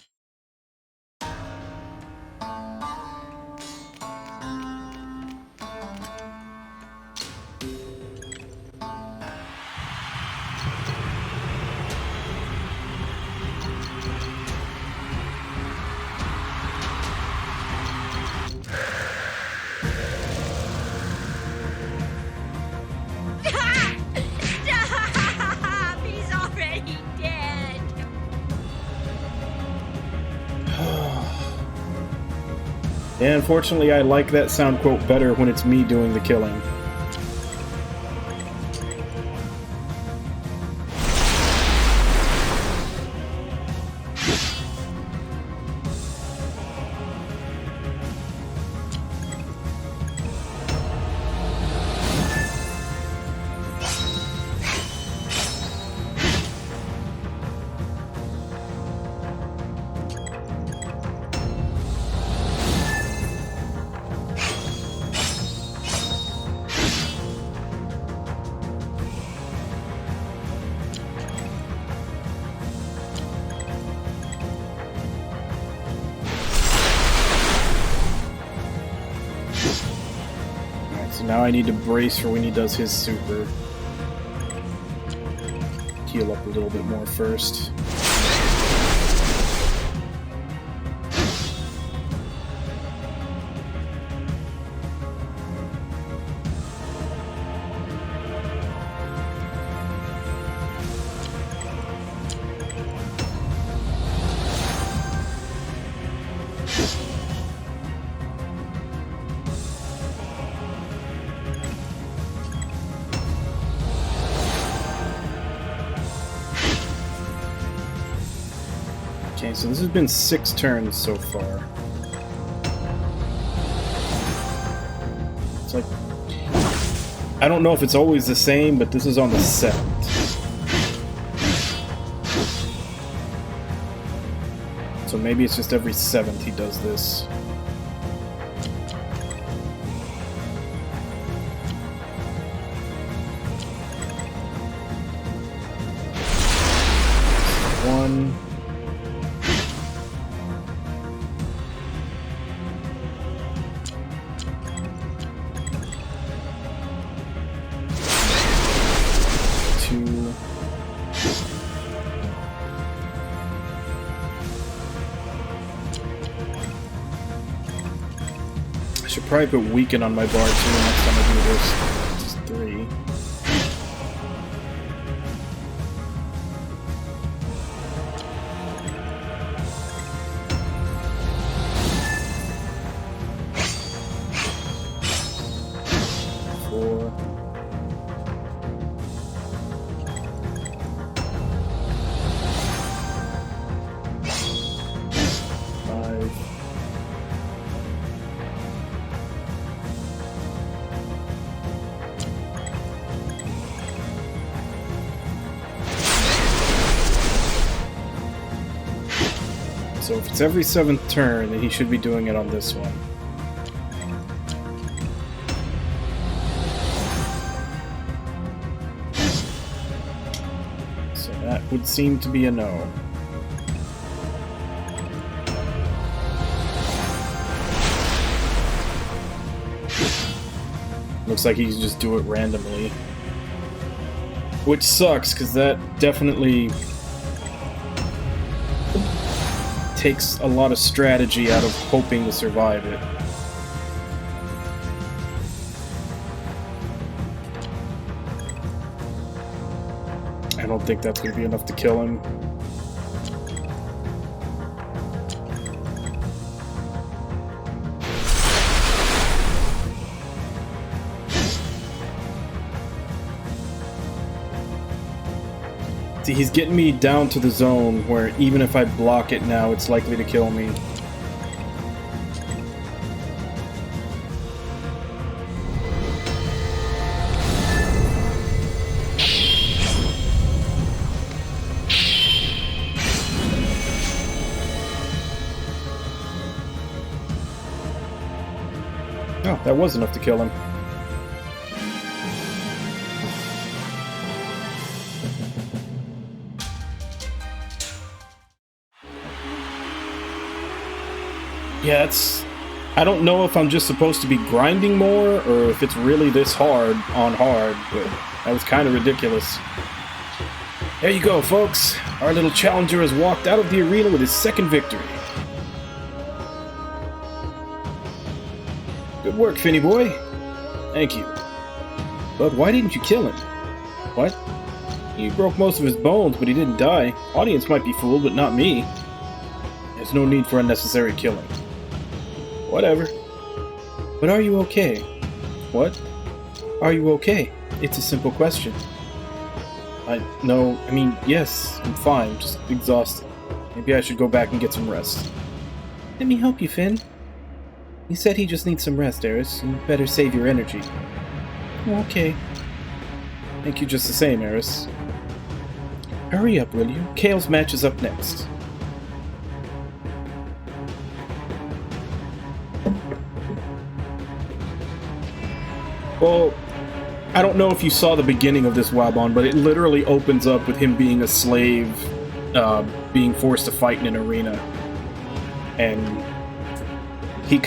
Yeah, unfortunately, I like that sound quote better when it's me doing the killing. Now I need to brace for when he does his super. Heal up a little bit more first. Okay, so this has been 6 turns so far. It's like... I don't know if it's always the same, but this is on the 7th. So maybe it's just every 7th he does this. One... I should probably put weaken on my bar too next time I do this. Just 3. So if it's every 7th turn, then he should be doing it on this one. So that would seem to be a no. Looks like he can just do it randomly. Which sucks, because that definitely takes a lot of strategy out of hoping to survive it. I don't think that's going to be enough to kill him. See, he's getting me down to the zone where even if I block it now, it's likely to kill me. Oh, that was enough to kill him. Yeah, it's... I don't know if I'm just supposed to be grinding more, or if it's really this hard on hard, but that was kind of ridiculous. There you go, folks. Our little challenger has walked out of the arena with his 2nd victory. Good work, Finny boy. Thank you. But why didn't you kill him? What? He broke most of his bones, but he didn't die. Audience might be fooled, but not me. There's no need for unnecessary killing. Whatever. But are you okay? What? Are you okay? It's a simple question. Yes, I'm fine, just exhausted. Maybe I should go back and get some rest. Let me help you, Finn. He said he just needs some rest, Eris. You better save your energy. Okay. Thank you just the same, Eris. Hurry up, will you? Kale's match is up next. Well, I don't know if you saw the beginning of this Wabon, but it literally opens up with him being a slave, being forced to fight in an arena. And he's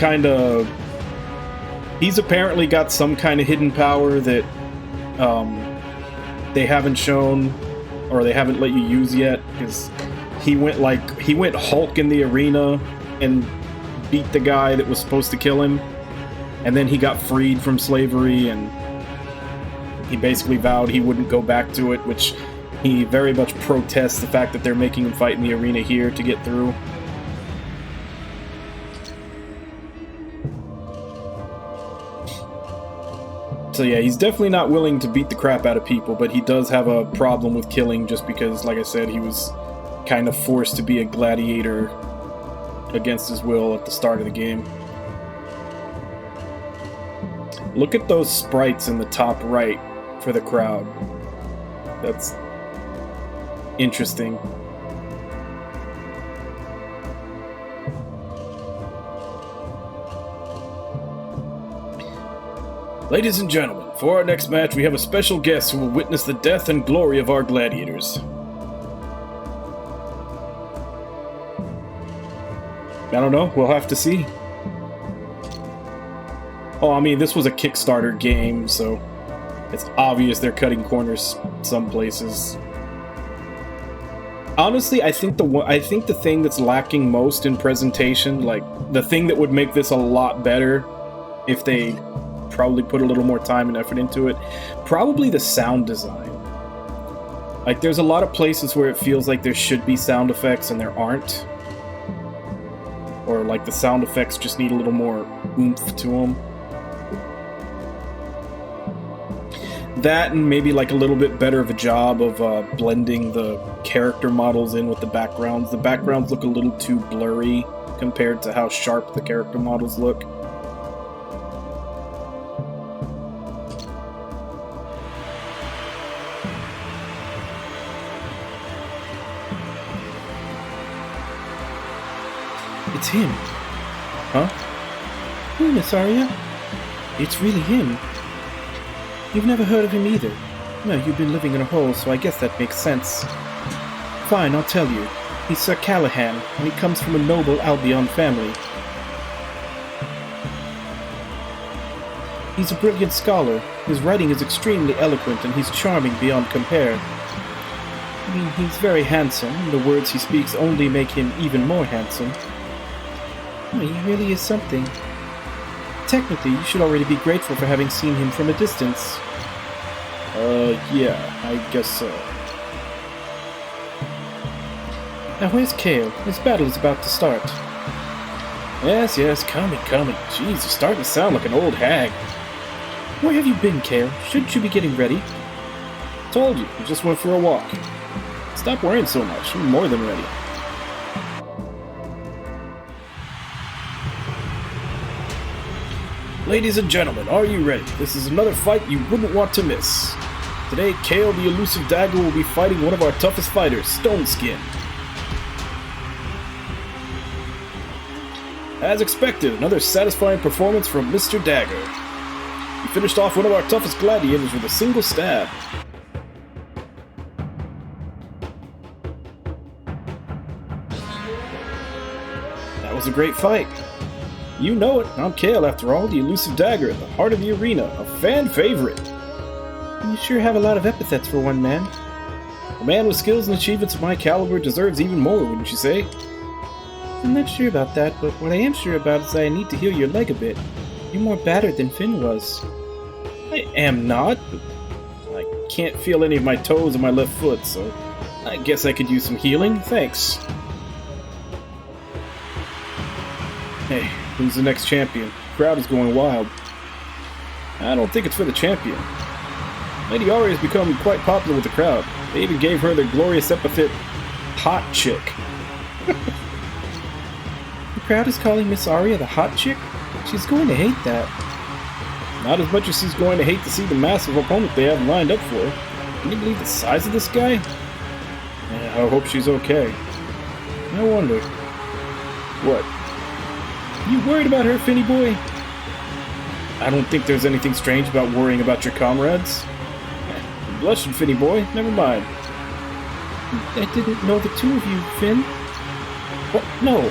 apparently got some kind of hidden power that they haven't shown, or they haven't let you use yet, because he went Hulk in the arena and beat the guy that was supposed to kill him, and then he got freed from slavery, and he basically vowed he wouldn't go back to it, which he very much protests the fact that they're making him fight in the arena here to get through. So yeah, he's definitely not willing to beat the crap out of people, but he does have a problem with killing just because, like I said, he was kind of forced to be a gladiator against his will at the start of the game. Look at those sprites in the top right for the crowd. That's interesting. Ladies and gentlemen, for our next match, we have a special guest who will witness the death and glory of our gladiators. I don't know, we'll have to see. Oh, I mean, this was a Kickstarter game, so it's obvious they're cutting corners some places. Honestly, I think the thing that's lacking most in presentation, like the thing that would make this a lot better if they probably put a little more time and effort into it, probably the sound design. Like, there's a lot of places where it feels like there should be sound effects and there aren't. Or like the sound effects just need a little more oomph to them. That, and maybe like a little bit better of a job of blending the character models in with the backgrounds. The backgrounds look a little too blurry compared to how sharp the character models look. It's him. Huh? Oh, Miss Arya. It's really him. You've never heard of him either. No, you've been living in a hole, so I guess that makes sense. Fine, I'll tell you. He's Sir Callahan, and he comes from a noble Albion family. He's a brilliant scholar. His writing is extremely eloquent, and he's charming beyond compare. I mean, he's very handsome, and the words he speaks only make him even more handsome. Oh, he really is something. Technically, you should already be grateful for having seen him from a distance. Yeah, I guess so. Now where's Kale? His battle is about to start. Yes, coming. Jeez, you're starting to sound like an old hag. Where have you been, Kale? Shouldn't you be getting ready? Told you, I just went for a walk. Stop worrying so much, I'm more than ready. Ladies and gentlemen, are you ready? This is another fight you wouldn't want to miss. Today, Kale the Elusive Dagger will be fighting one of our toughest fighters, Stoneskin. As expected, another satisfying performance from Mr. Dagger. He finished off one of our toughest gladiators with a single stab. That was a great fight. You know it, I'm Kale after all, the Elusive Dagger at the heart of the arena, a fan favorite. You sure have a lot of epithets for one man. A man with skills and achievements of my caliber deserves even more, wouldn't you say? I'm not sure about that, but what I am sure about is that I need to heal your leg a bit. You're more battered than Finn was. I am not. I can't feel any of my toes or my left foot, so I guess I could use some healing. Thanks. Hey, Who's the next champion? The crowd is going wild. I don't think it's for the champion. Lady Aria has become quite popular with the crowd. They even gave her the glorious epithet, Hot Chick. The crowd is calling Miss Aria the Hot Chick? She's going to hate that. Not as much as she's going to hate to see the massive opponent they have lined up for her. Can you believe the size of this guy? Yeah, I hope she's okay. I wonder. What? You worried about her, Finny boy? I don't think there's anything strange about worrying about your comrades. You're blushing, Finny boy. Never mind. I didn't know the two of you, Finn. What? No.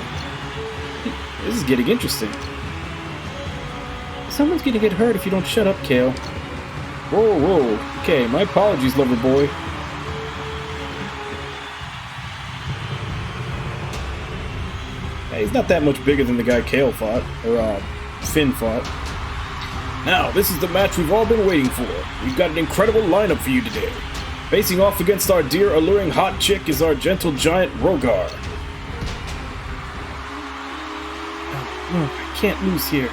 This is getting interesting. Someone's gonna get hurt if you don't shut up, Kale. Whoa, whoa. Okay, my apologies, lover boy. Hey, he's not that much bigger than the guy Kale fought, or Finn fought. Now, this is the match we've all been waiting for. We've got an incredible lineup for you today. Facing off against our dear, alluring hot chick is our gentle giant Rogar. No, I can't lose here.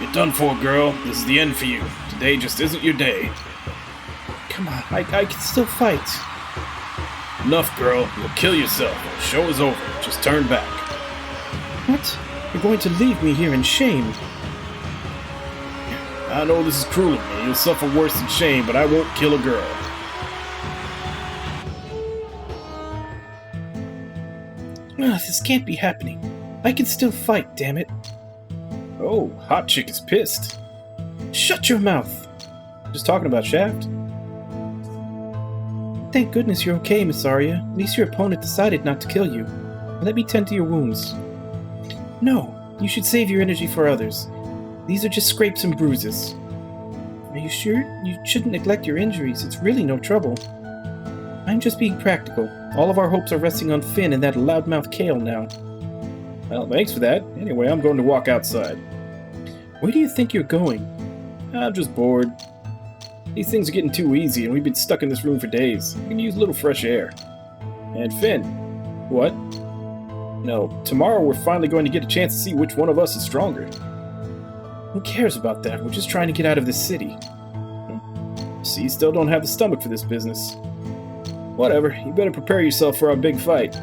You're done for, girl. This is the end for you. Today just isn't your day. Come on, I can still fight. Enough, girl. You'll kill yourself. The show is over. Just turn back. What? You're going to leave me here in shame? I know this is cruel of me. You'll suffer worse than shame, but I won't kill a girl. This can't be happening. I can still fight, damn it. Oh, Hot Chick is pissed. Shut your mouth. Just talking about Shaft. Thank goodness you're okay, Miss Aria. At least your opponent decided not to kill you. Let me tend to your wounds. No, you should save your energy for others. These are just scrapes and bruises. Are you sure? You shouldn't neglect your injuries. It's really no trouble. I'm just being practical. All of our hopes are resting on Finn and that loudmouth Kale now. Well, thanks for that. Anyway, I'm going to walk outside. Where do you think you're going? I'm just bored. These things are getting too easy, and we've been stuck in this room for days. We can use a little fresh air. And Finn. What? No, tomorrow we're finally going to get a chance to see which one of us is stronger. Who cares about that? We're just trying to get out of this city. See, you still don't have the stomach for this business. Whatever, you better prepare yourself for our big fight.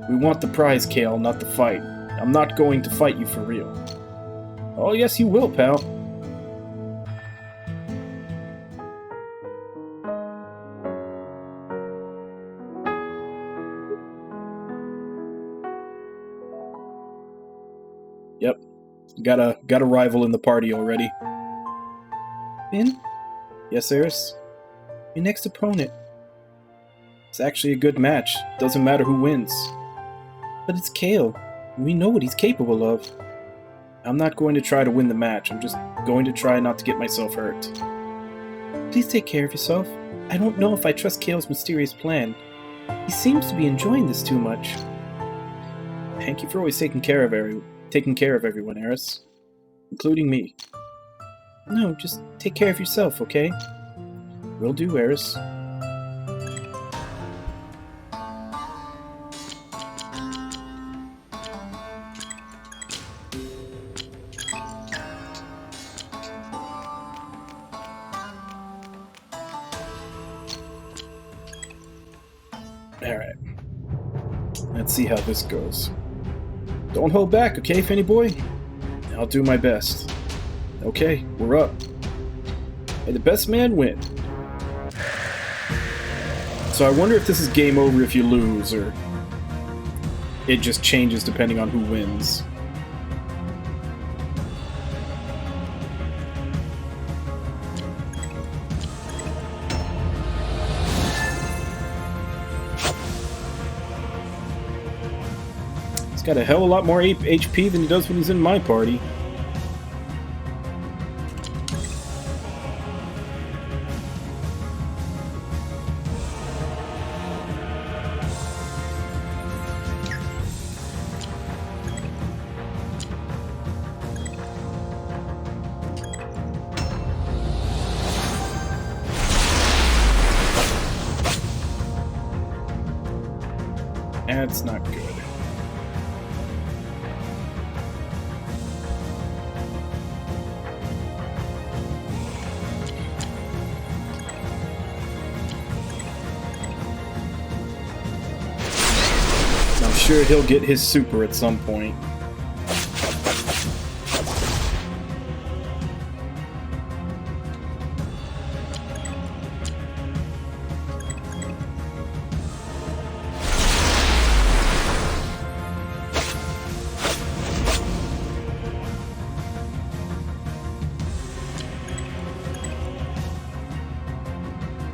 We want the prize, Kale, not the fight. I'm not going to fight you for real. Oh, yes, you will, pal. Yep. Got a rival in the party already. Finn? Yes, Eris? Your next opponent. It's actually a good match. Doesn't matter who wins. But it's Kale. We know what he's capable of. I'm not going to try to win the match. I'm just going to try not to get myself hurt. Please take care of yourself. I don't know if I trust Kale's mysterious plan. He seems to be enjoying this too much. Thank you for always taking care of everyone, Eris. Including me. No, just take care of yourself, okay? Will do, Eris. Alright. Let's see how this goes. Don't hold back, okay, Finny boy? I'll do my best. Okay, we're up. May the best man win. So I wonder if this is game over if you lose, or it just changes depending on who wins. He's got a hell of a lot more HP than he does when he's in my party. That's not good. sure he'll get his super at some point.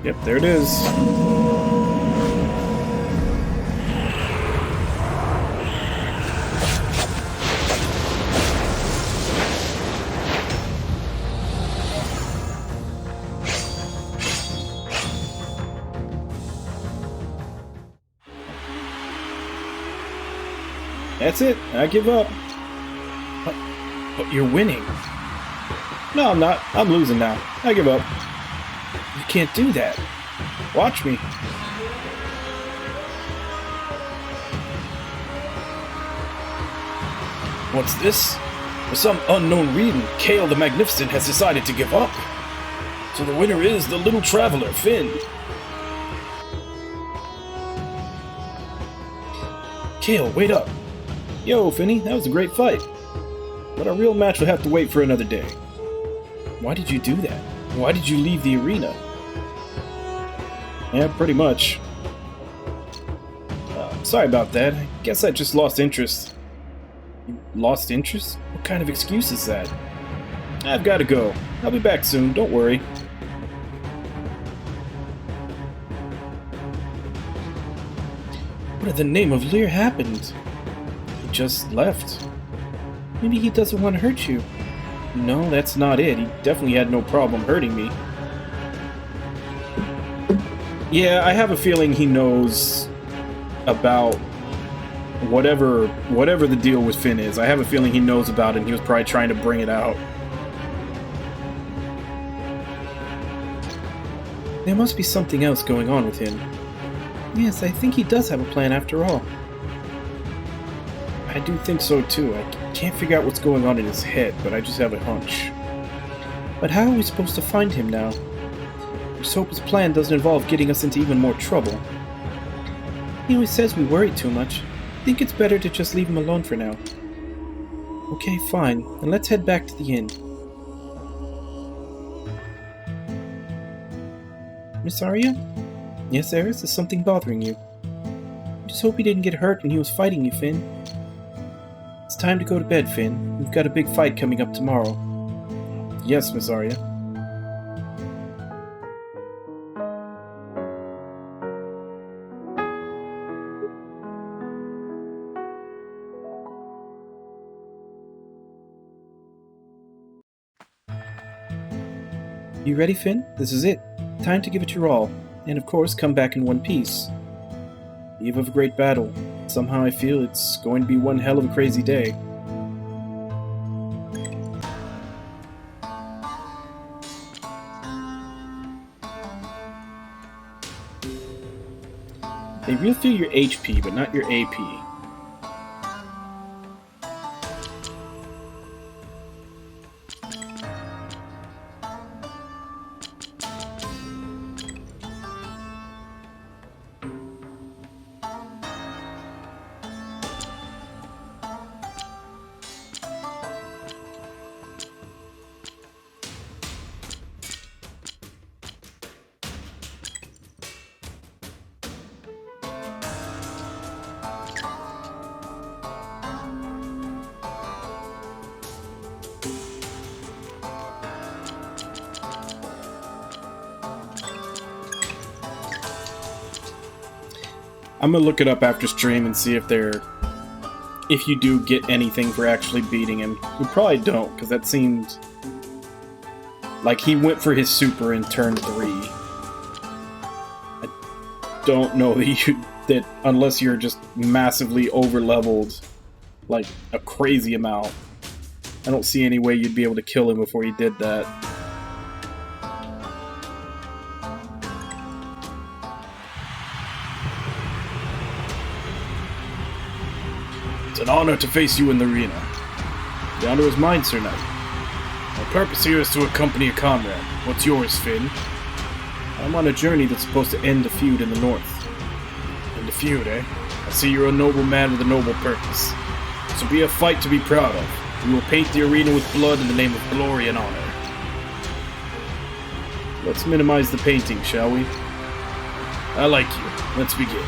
Yep, there it is. That's it. I give up. But you're winning. No, I'm not. I'm losing now. I give up. You can't do that. Watch me. What's this? For some unknown reason, Kale the Magnificent has decided to give up. So the winner is the little traveler, Finn. Kale, wait up. Yo, Finny, that was a great fight. But our real match will have to wait for another day. Why did you do that? Why did you leave the arena? Yeah, pretty much. Sorry about that. I guess I just lost interest. You lost interest? What kind of excuse is that? I've got to go. I'll be back soon, don't worry. What in the name of Lear happened? He just left. Maybe he doesn't want to hurt you. No, that's not it. He definitely had no problem hurting me. Yeah, I have a feeling he knows about whatever the deal with Finn is. I have a feeling he knows about it and he was probably trying to bring it out. There must be something else going on with him. Yes, I think he does have a plan after all. I do think so too. I can't figure out what's going on in his head, but I just have a hunch. But how are we supposed to find him now? I just hope his plan doesn't involve getting us into even more trouble. He always says we worry too much. I think it's better to just leave him alone for now. Okay, fine. Then let's head back to the inn. Miss Arya? Yes, Eris, is something bothering you? I just hope he didn't get hurt when he was fighting you, Finn. It's time to go to bed, Finn. We've got a big fight coming up tomorrow. Yes, Miss Arya. You ready, Finn? This is it. Time to give it your all. And of course, come back in one piece. Eve of a great battle. Somehow I feel it's going to be one hell of a crazy day. They refill your HP, but not your AP. I'm gonna look it up after stream and see if you do get anything for actually beating him. You probably don't, because that seemed like he went for his super in turn 3. I don't know that unless you're just massively over-leveled, like a crazy amount, I don't see any way you'd be able to kill him before he did that. It's an honor to face you in the arena. The honor is mine, Sir Knight. My purpose here is to accompany a comrade. What's yours, Finn? I'm on a journey that's supposed to end the feud in the north. End the feud, eh? I see you're a noble man with a noble purpose. This will be a fight to be proud of. We will paint the arena with blood in the name of glory and honor. Let's minimize the painting, shall we? I like you. Let's begin.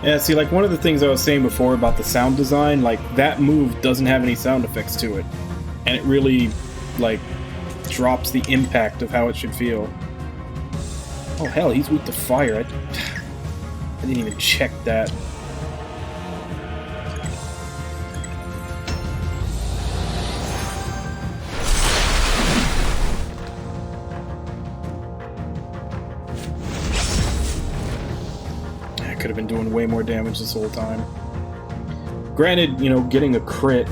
Yeah, see, like one of the things I was saying before about the sound design, like that move doesn't have any sound effects to it. And it really, like, drops the impact of how it should feel. Oh hell, he's weak to fire. I didn't even check that. Could have been doing way more damage this whole time. Granted, you know, getting a crit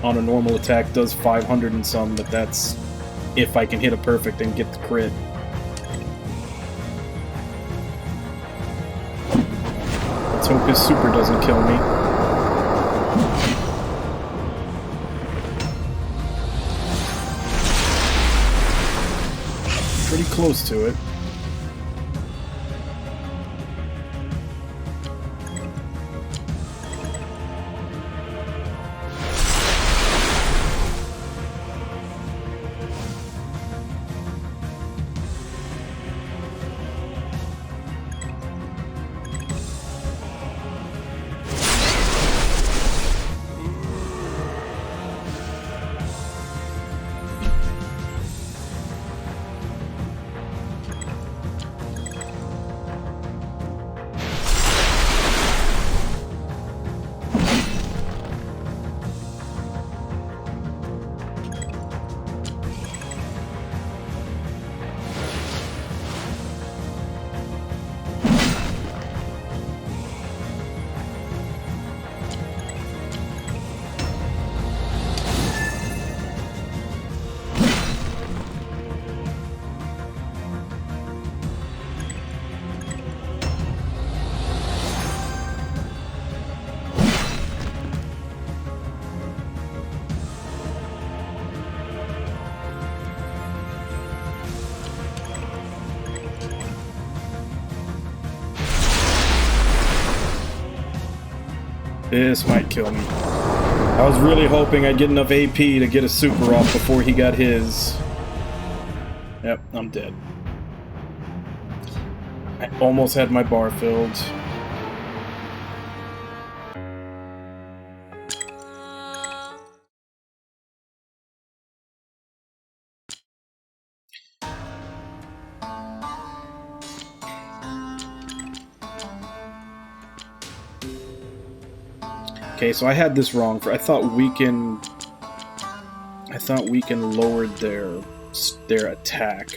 on a normal attack does 500 and some, but that's if I can hit a perfect and get the crit. Let's hope his super doesn't kill me. Pretty close to it. This might kill me. I was really hoping I'd get enough AP to get a super off before he got his. Yep, I'm dead. I almost had my bar filled. Okay, so I had this wrong. I thought Weaken lowered their attack,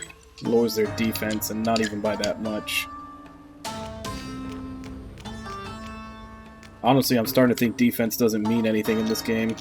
lowers their defense, and not even by that much. Honestly, I'm starting to think defense doesn't mean anything in this game.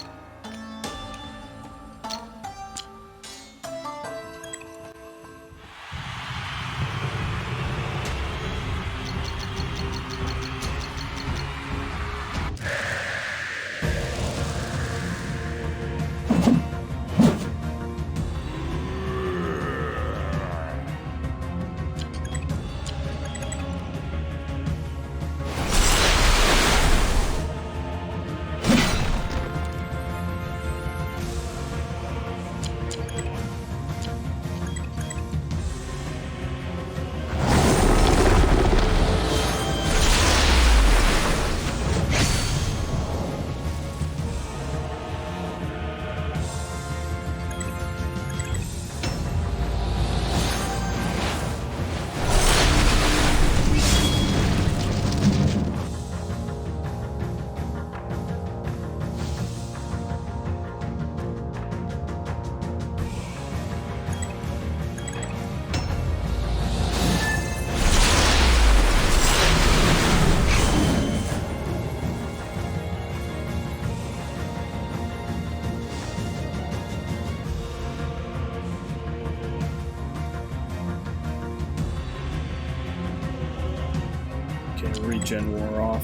Regen wore off.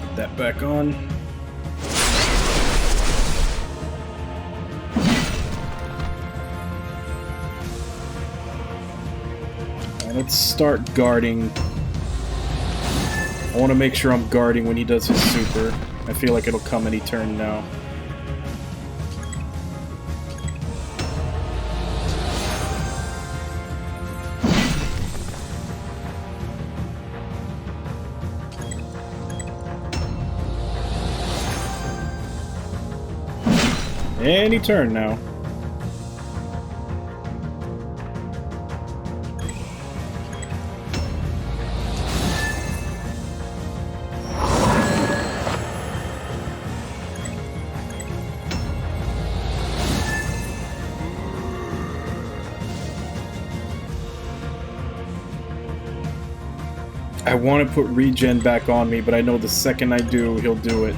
Put that back on. And let's start guarding. I want to make sure I'm guarding when he does his super. I feel like it'll come any turn now. Any turn now. I want to put regen back on me, but I know the second I do, he'll do it.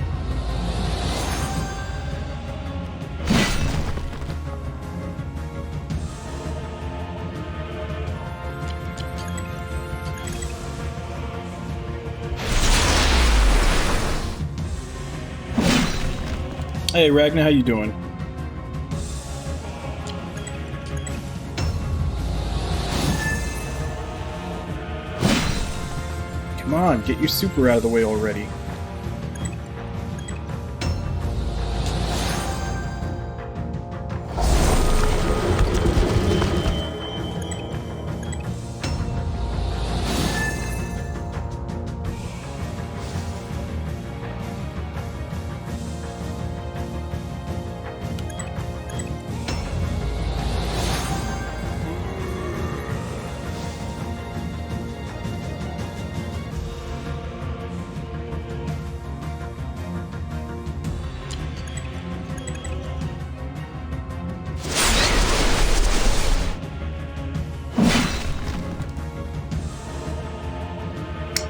Hey Ragnar, how you doing? Come on, get your super out of the way already.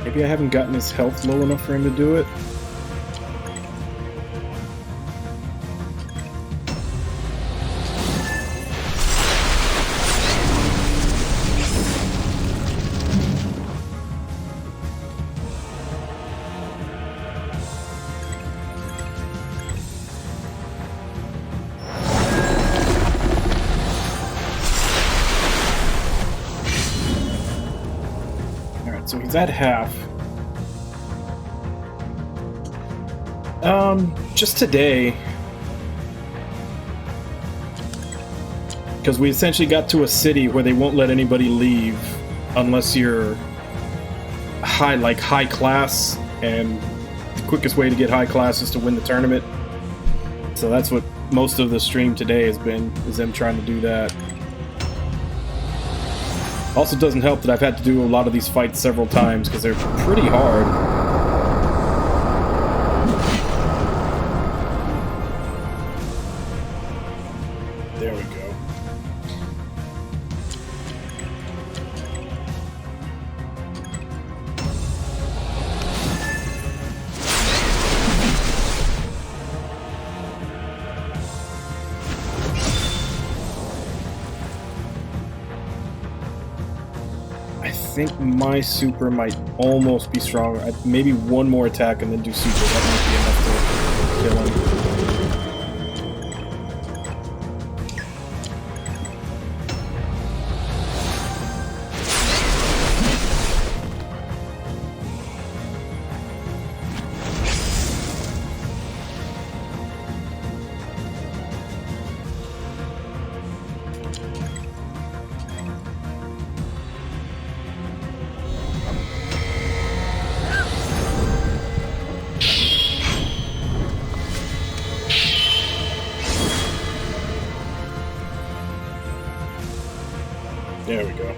Maybe I haven't gotten his health low enough for him to do it. So he's at half. Just today. Because we essentially got to a city where they won't let anybody leave unless you're high class, and the quickest way to get high class is to win the tournament. So that's what most of the stream today has been, is them trying to do that. Also doesn't help that I've had to do a lot of these fights several times because they're pretty hard. There we go. I think my super might almost be stronger. Maybe one more attack and then do super. That might be enough to kill him. There we go.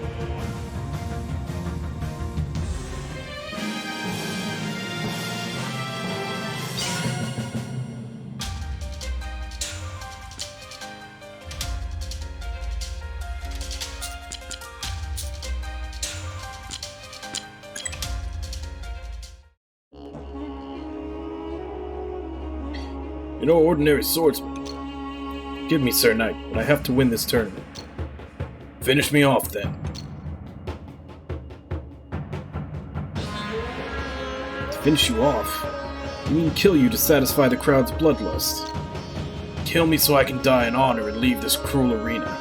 You're no ordinary swordsman. Give me, Sir Knight, but I have to win this tournament. Finish me off, then. To finish you off? You mean kill you to satisfy the crowd's bloodlust? Kill me so I can die in honor and leave this cruel arena.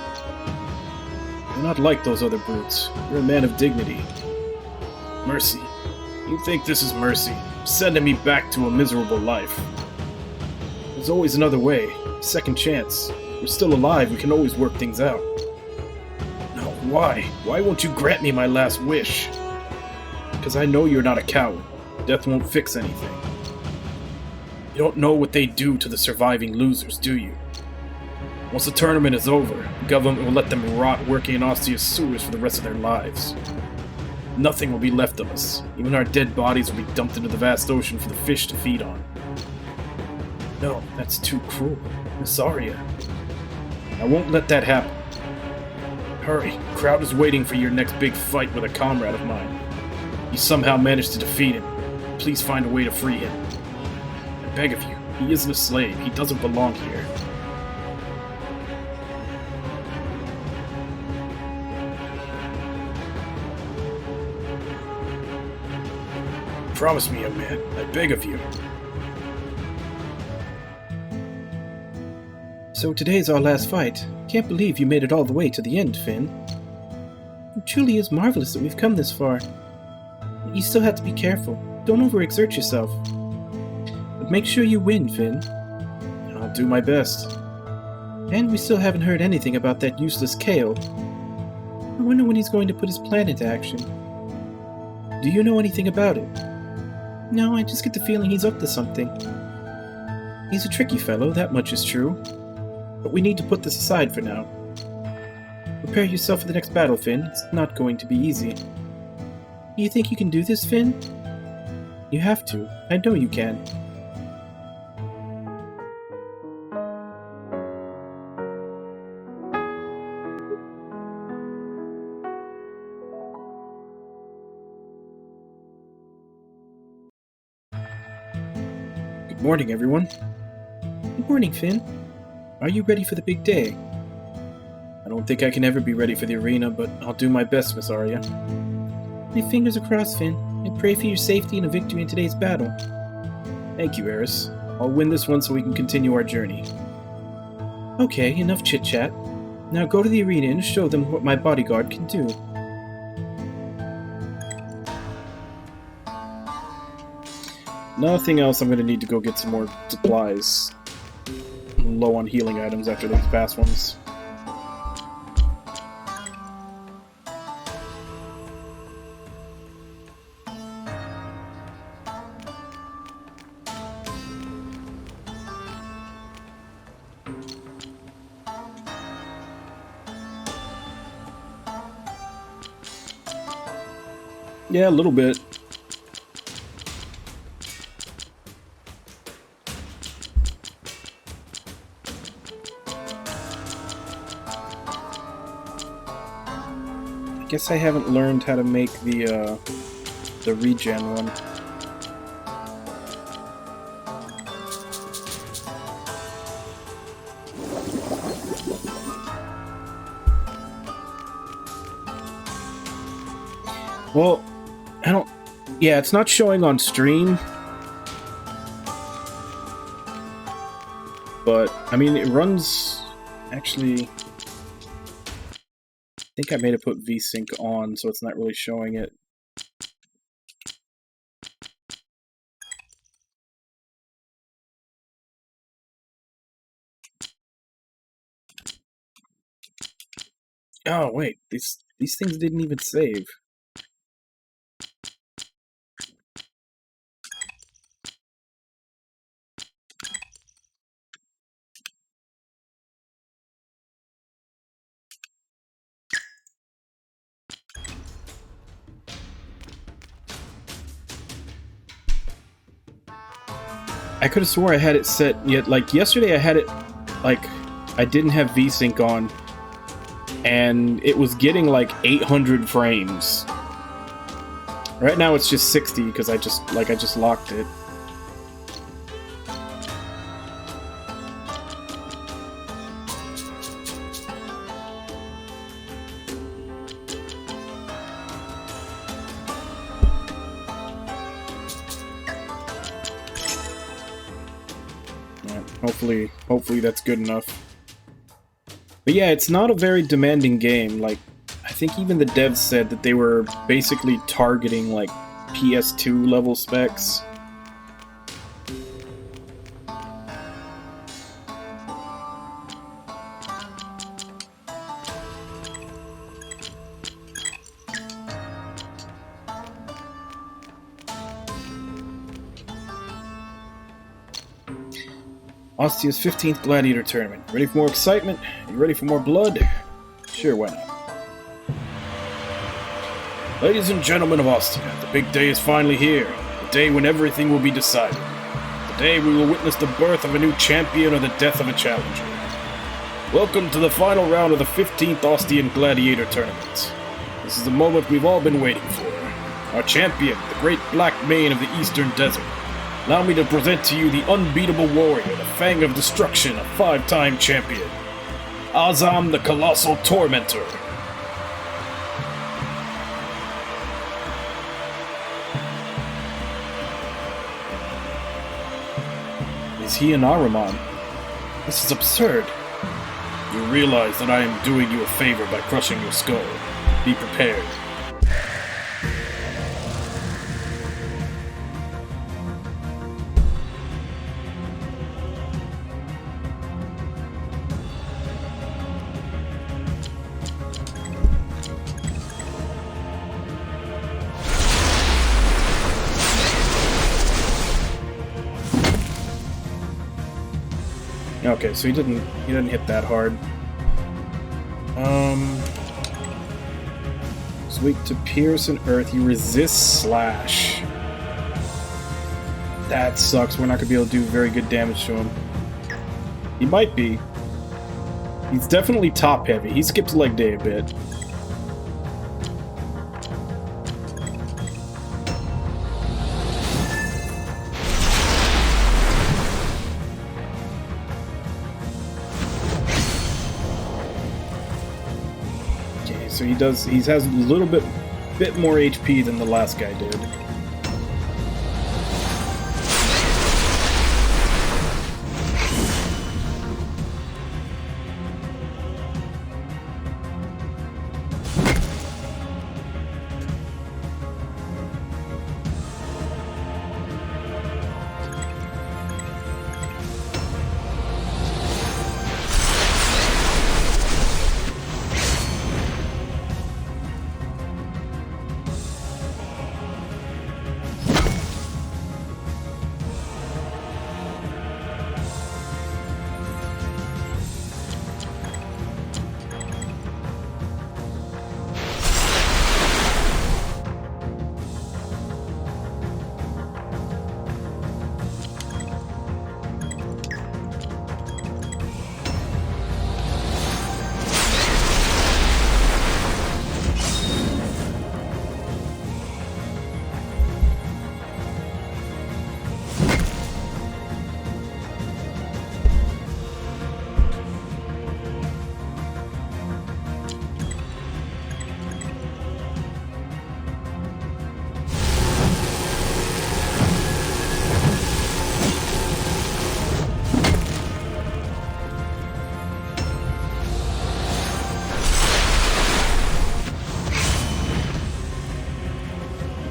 You're not like those other brutes. You're a man of dignity. Mercy. You think this is mercy? Sending me back to a miserable life. There's always another way. Second chance. We're still alive, we can always work things out. Why? Why won't you grant me my last wish? Because I know you're not a coward. Death won't fix anything. You don't know what they do to the surviving losers, do you? Once the tournament is over, the government will let them rot working in Ostia's sewers for the rest of their lives. Nothing will be left of us. Even our dead bodies will be dumped into the vast ocean for the fish to feed on. No, that's too cruel. Miss Arya. I won't let that happen. Hurry, the crowd is waiting for your next big fight with a comrade of mine. You somehow managed to defeat him. Please find a way to free him. I beg of you, he isn't a slave. He doesn't belong here. Promise me, young man. I beg of you. So today's our last fight. Can't believe you made it all the way to the end, Finn. It truly is marvelous that we've come this far. But you still have to be careful. Don't overexert yourself. But make sure you win, Finn. I'll do my best. And we still haven't heard anything about that useless Kale. I wonder when he's going to put his plan into action. Do you know anything about it? No, I just get the feeling he's up to something. He's a tricky fellow, that much is true. But we need to put this aside for now. Prepare yourself for the next battle, Finn. It's not going to be easy. You think you can do this, Finn? You have to. I know you can. Good morning, everyone. Good morning, Finn. Are you ready for the big day? I don't think I can ever be ready for the arena, but I'll do my best, Miss Arya. My fingers are crossed, Finn. I pray for your safety and a victory in today's battle. Thank you, Eris. I'll win this one so we can continue our journey. Okay, enough chit-chat. Now go to the arena and show them what my bodyguard can do. Nothing else. I'm gonna need to go get some more supplies. I'm low on healing items after those past ones. Yeah, a little bit. I guess I haven't learned how to make the regen one. Well, I don't... Yeah, it's not showing on stream. But, I mean, it runs... Actually... I think I made it put VSync on, so it's not really showing it. Oh, wait. These things didn't even save. I could have swore I had it set yet. Like yesterday, I had it like I didn't have VSync on, and it was getting like 800 frames. Right now, it's just 60 because I just locked it. Hopefully that's good enough. But yeah, it's not a very demanding game. Like, I think even the devs said that they were basically targeting, like, PS2 level specs. Ostia's 15th Gladiator Tournament. Ready for more excitement? You ready for more blood? Sure, why not? Ladies and gentlemen of Ostia, the big day is finally here. The day when everything will be decided. The day we will witness the birth of a new champion or the death of a challenger. Welcome to the final round of the 15th Ostian Gladiator Tournament. This is the moment we've all been waiting for. Our champion, the great Black Mane of the Eastern Desert. Allow me to present to you the unbeatable warrior, the Fang of Destruction, a 5-time champion. Azam the Colossal Tormentor. Is he an Ahriman? This is absurd. You realize that I am doing you a favor by crushing your skull. Be prepared. Okay, so he didn't hit that hard. He's weak to Pierce and Earth. He resists Slash. That sucks. We're not gonna be able to do very good damage to him. He might be. He's definitely top heavy. He skips leg day a bit. So he has a little bit more HP than the last guy did.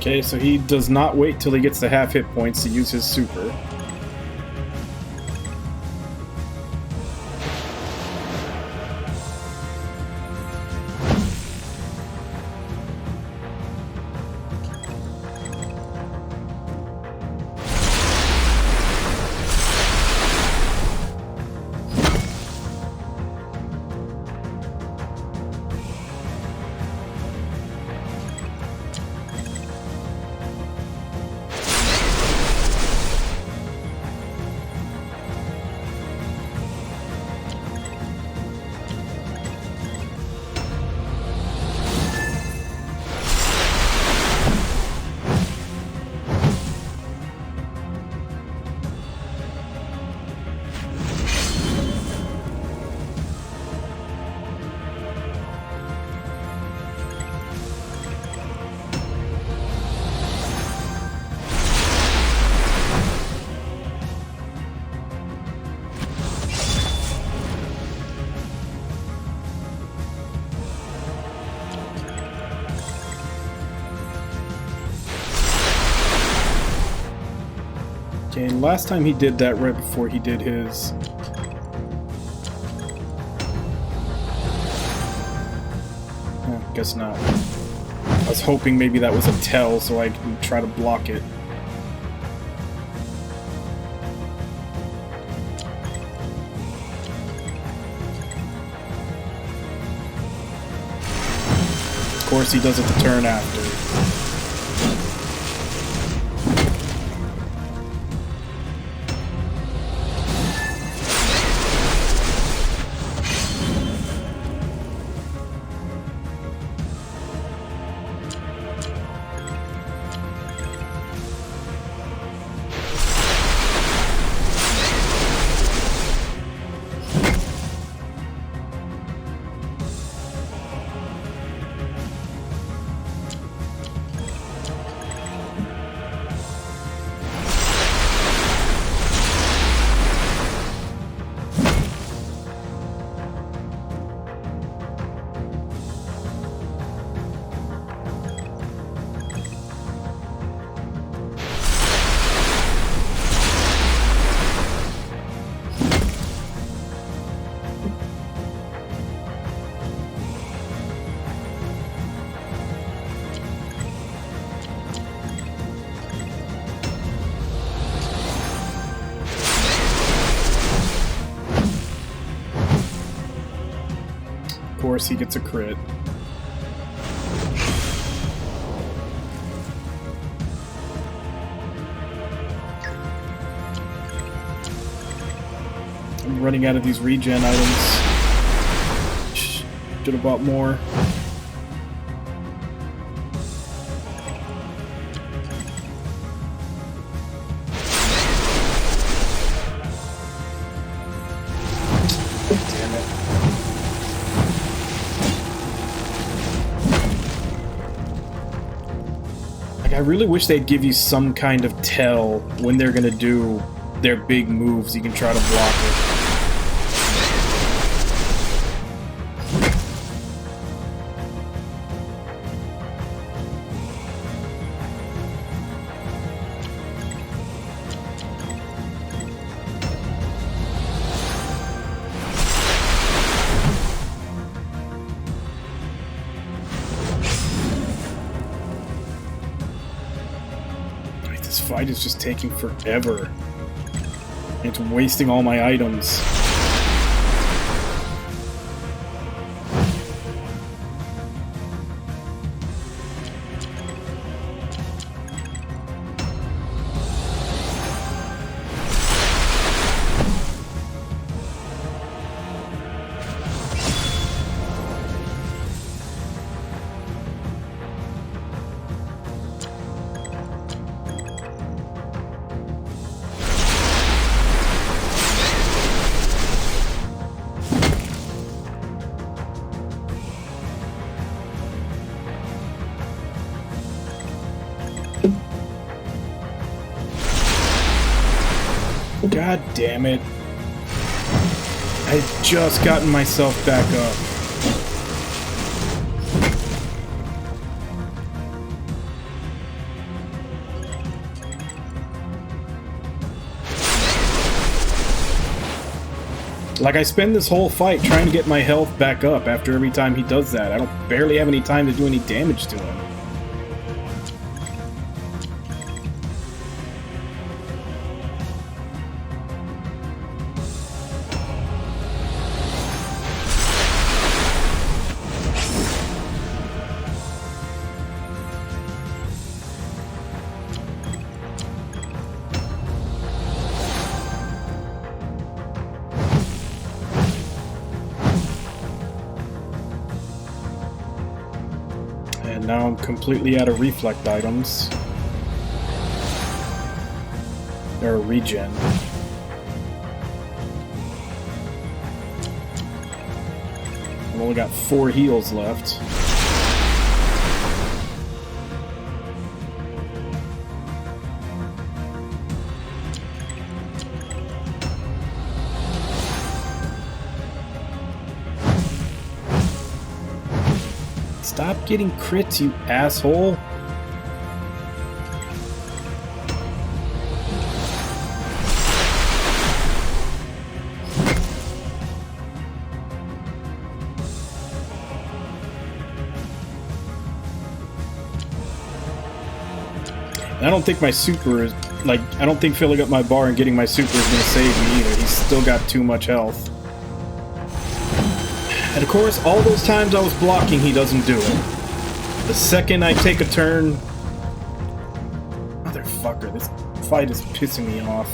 Okay, so he does not wait till he gets to half hit points to use his super. Okay, and last time he did that right before he did his... guess not. I was hoping maybe that was a tell so I can try to block it. Of course he does it the turn after. Of course he gets a crit. I'm running out of these regen items. Should have bought more. Damn it. Like, I really wish they'd give you some kind of tell when they're gonna do their big moves. You can try to block it. This fight is just taking forever. It's wasting all my items. God damn it. I've just gotten myself back up. Like, I spend this whole fight trying to get my health back up after every time he does that. I don't barely have any time to do any damage to him. And now I'm completely out of reflect items. Or regen. I've only got 4 heals left. Stop getting crits, you asshole. I don't think my super is, like, I don't think filling up my bar and getting my super is going to save me either. He's still got too much health. And of course, all those times I was blocking, he doesn't do it. The second I take a turn... Motherfucker, this fight is pissing me off.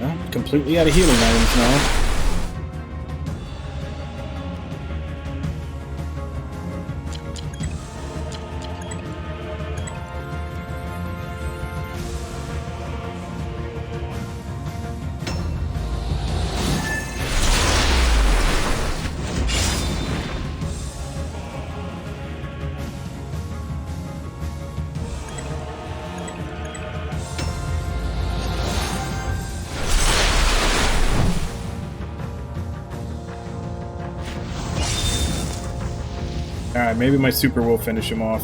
Well, completely out of healing items now. Alright, maybe my super will finish him off.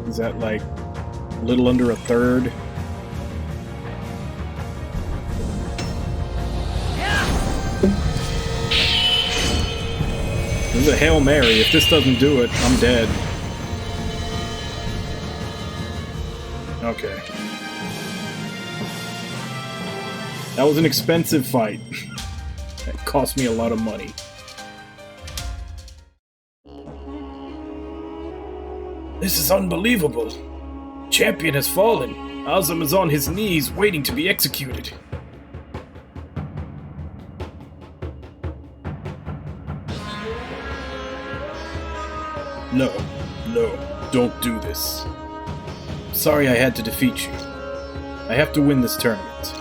Is that like a little under a third? This is a Hail Mary. If this doesn't do it, I'm dead. Okay. That was an expensive fight. That cost me a lot of money. This is unbelievable. Champion has fallen. Azam is on his knees, waiting to be executed. No, don't do this. Sorry I had to defeat you. I have to win this tournament.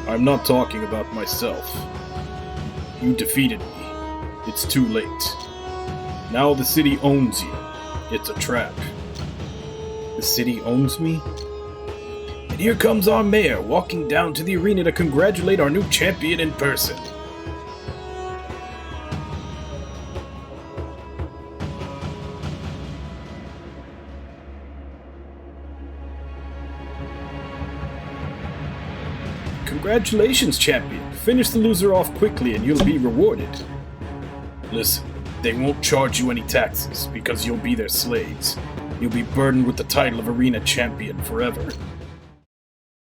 I'm not talking about myself. You defeated me. It's too late. Now the city owns you. It's a trap. The city owns me? And here comes our mayor walking down to the arena to congratulate our new champion in person. Congratulations, champion. Finish the loser off quickly and you'll be rewarded. Listen. They won't charge you any taxes, because you'll be their slaves. You'll be burdened with the title of Arena Champion forever.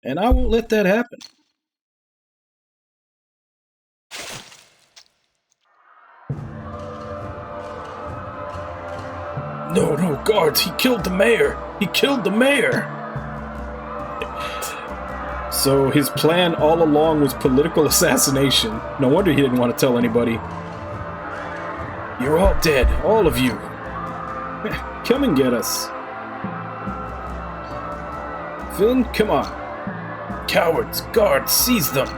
And I won't let that happen. No, guards, he killed the mayor! He killed the mayor! So his plan all along was political assassination. No wonder he didn't want to tell anybody. You're all dead, all of you. Come and get us. Finn, come on. Cowards, guards, seize them.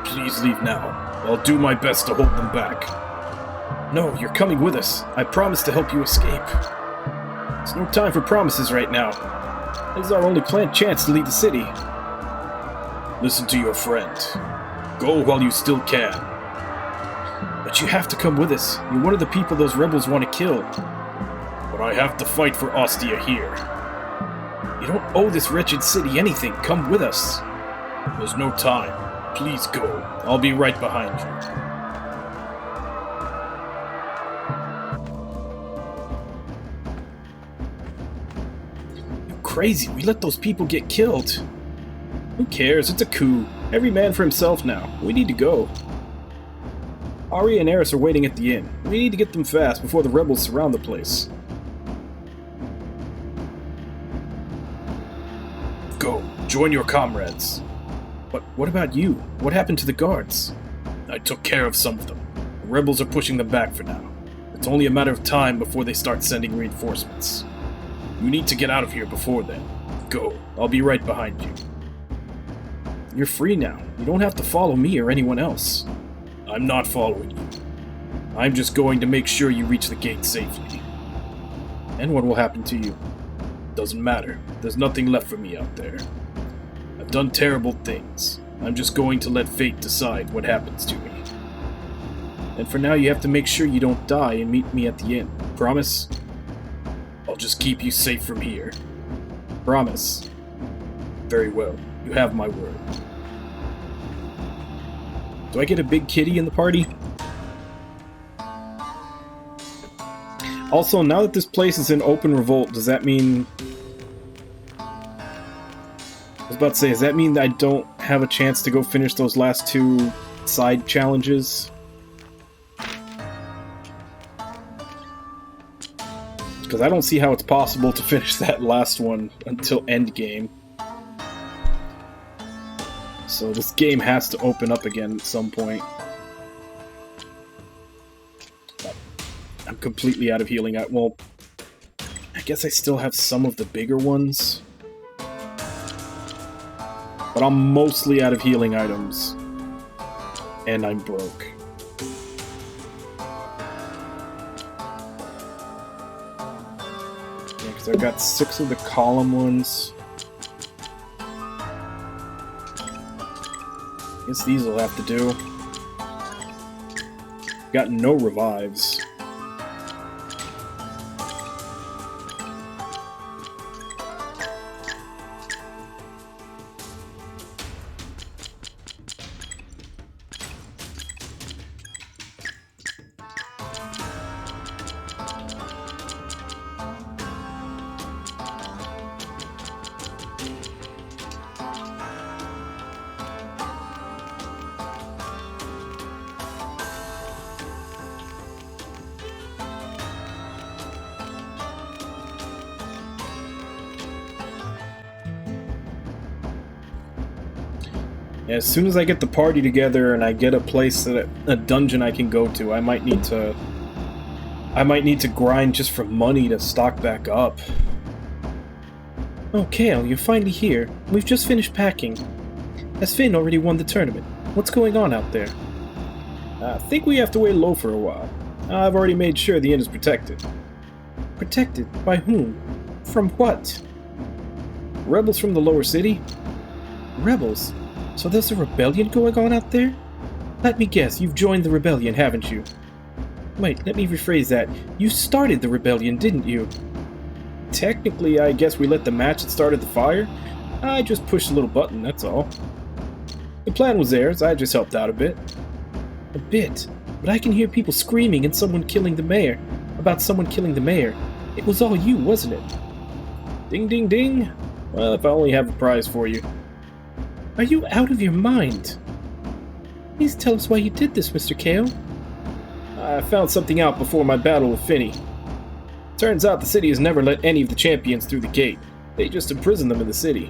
Please leave now. I'll do my best to hold them back. No, you're coming with us. I promise to help you escape. It's no time for promises right now. This is our only chance to lead the city. Listen to your friend. Go while you still can. But you have to come with us. You're one of the people those rebels want to kill. But I have to fight for Ostia here. You don't owe this wretched city anything. Come with us. There's no time. Please go. I'll be right behind you. Crazy, we let those people get killed. Who cares? It's a coup. Every man for himself now. We need to go. Ari and Eris are waiting at the inn. We need to get them fast before the rebels surround the place. Go. Join your comrades. But what about you? What happened to the guards? I took care of some of them. The rebels are pushing them back for now. It's only a matter of time before they start sending reinforcements. You need to get out of here before then. Go. I'll be right behind you. You're free now. You don't have to follow me or anyone else. I'm not following you. I'm just going to make sure you reach the gate safely. And what will happen to you? Doesn't matter. There's nothing left for me out there. I've done terrible things. I'm just going to let fate decide what happens to me. And for now you have to make sure you don't die and meet me at the inn. Promise? I'll just keep you safe from here. Promise. Very well. You have my word. Do I get a big kitty in the party? Also, now that this place is in open revolt, does that mean... I was about to say, does that mean that I don't have a chance to go finish those last two side challenges? Because I don't see how it's possible to finish that last one until endgame. So this game has to open up again at some point. I'm completely out of healing. Well, I guess I still have some of the bigger ones. But I'm mostly out of healing items. And I'm broke. Because I've got 6 of the column ones. I guess these will have to do. Got no revives. As soon as I get the party together and I get a place a dungeon I can go to, I might need to grind just for money to stock back up. Oh, Kale, you're finally here. We've just finished packing. Has Finn already won the tournament? What's going on out there? I think we have to wait low for a while. I've already made sure the inn is protected. Protected? By whom? From what? Rebels from the lower city? Rebels? So there's a rebellion going on out there? Let me guess, you've joined the rebellion, haven't you? Wait, let me rephrase that. You started the rebellion, didn't you? Technically, I guess we let the match that started the fire. I just pushed a little button, that's all. The plan was theirs, I just helped out a bit. A bit? But I can hear people screaming and someone killing the mayor. About someone killing the mayor. It was all you, wasn't it? Ding ding ding. Well, if I only have a prize for you. Are you out of your mind? Please tell us why you did this, Mr. Kale. I found something out before my battle with Finny. Turns out the city has never let any of the champions through the gate. They just imprison them in the city.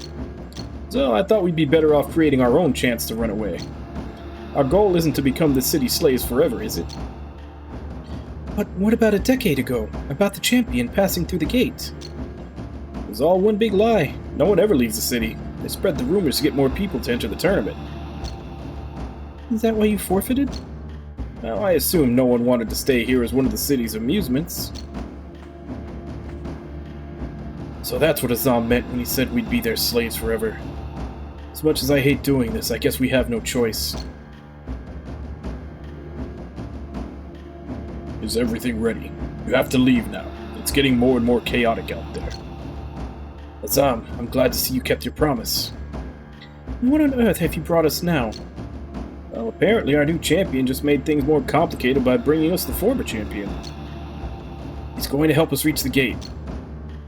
So I thought we'd be better off creating our own chance to run away. Our goal isn't to become the city's slaves forever, is it? But what about a decade ago? About the champion passing through the gate? It was all one big lie. No one ever leaves the city. They spread the rumors to get more people to enter the tournament. Is that why you forfeited? Well, I assume no one wanted to stay here as one of the city's amusements. So that's what Azam meant when he said we'd be their slaves forever. As much as I hate doing this, I guess we have no choice. Is everything ready? You have to leave now. It's getting more and more chaotic out there. Azam, I'm glad to see you kept your promise. What on earth have you brought us now? Well, apparently our new champion just made things more complicated by bringing us the former champion. He's going to help us reach the gate.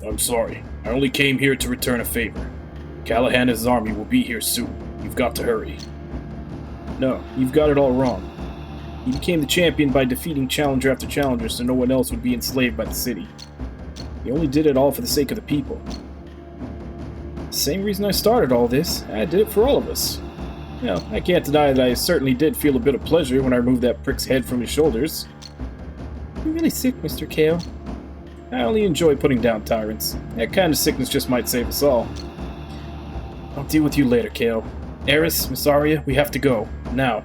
I'm sorry. I only came here to return a favor. Callahan and his army will be here soon. You've got to hurry. No, you've got it all wrong. He became the champion by defeating challenger after challenger so no one else would be enslaved by the city. He only did it all for the sake of the people. Same reason I started all this. I did it for all of us. Now, I can't deny that I certainly did feel a bit of pleasure when I removed that prick's head from his shoulders. You're really sick, Mr. Kale. I only enjoy putting down tyrants. That kind of sickness just might save us all. I'll deal with you later, Kale. Eris, Miss Arya, we have to go. Now.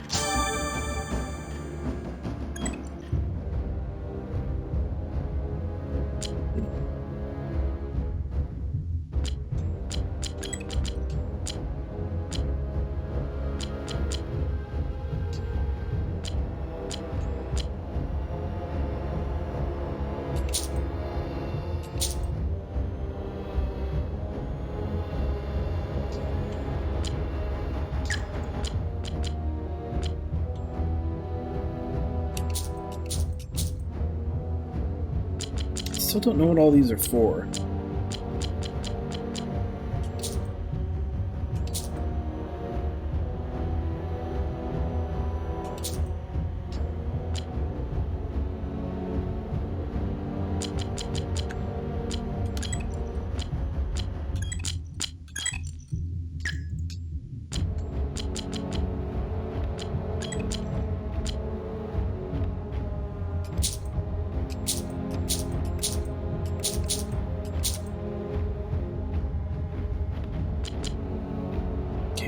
Still don't know what all these are for.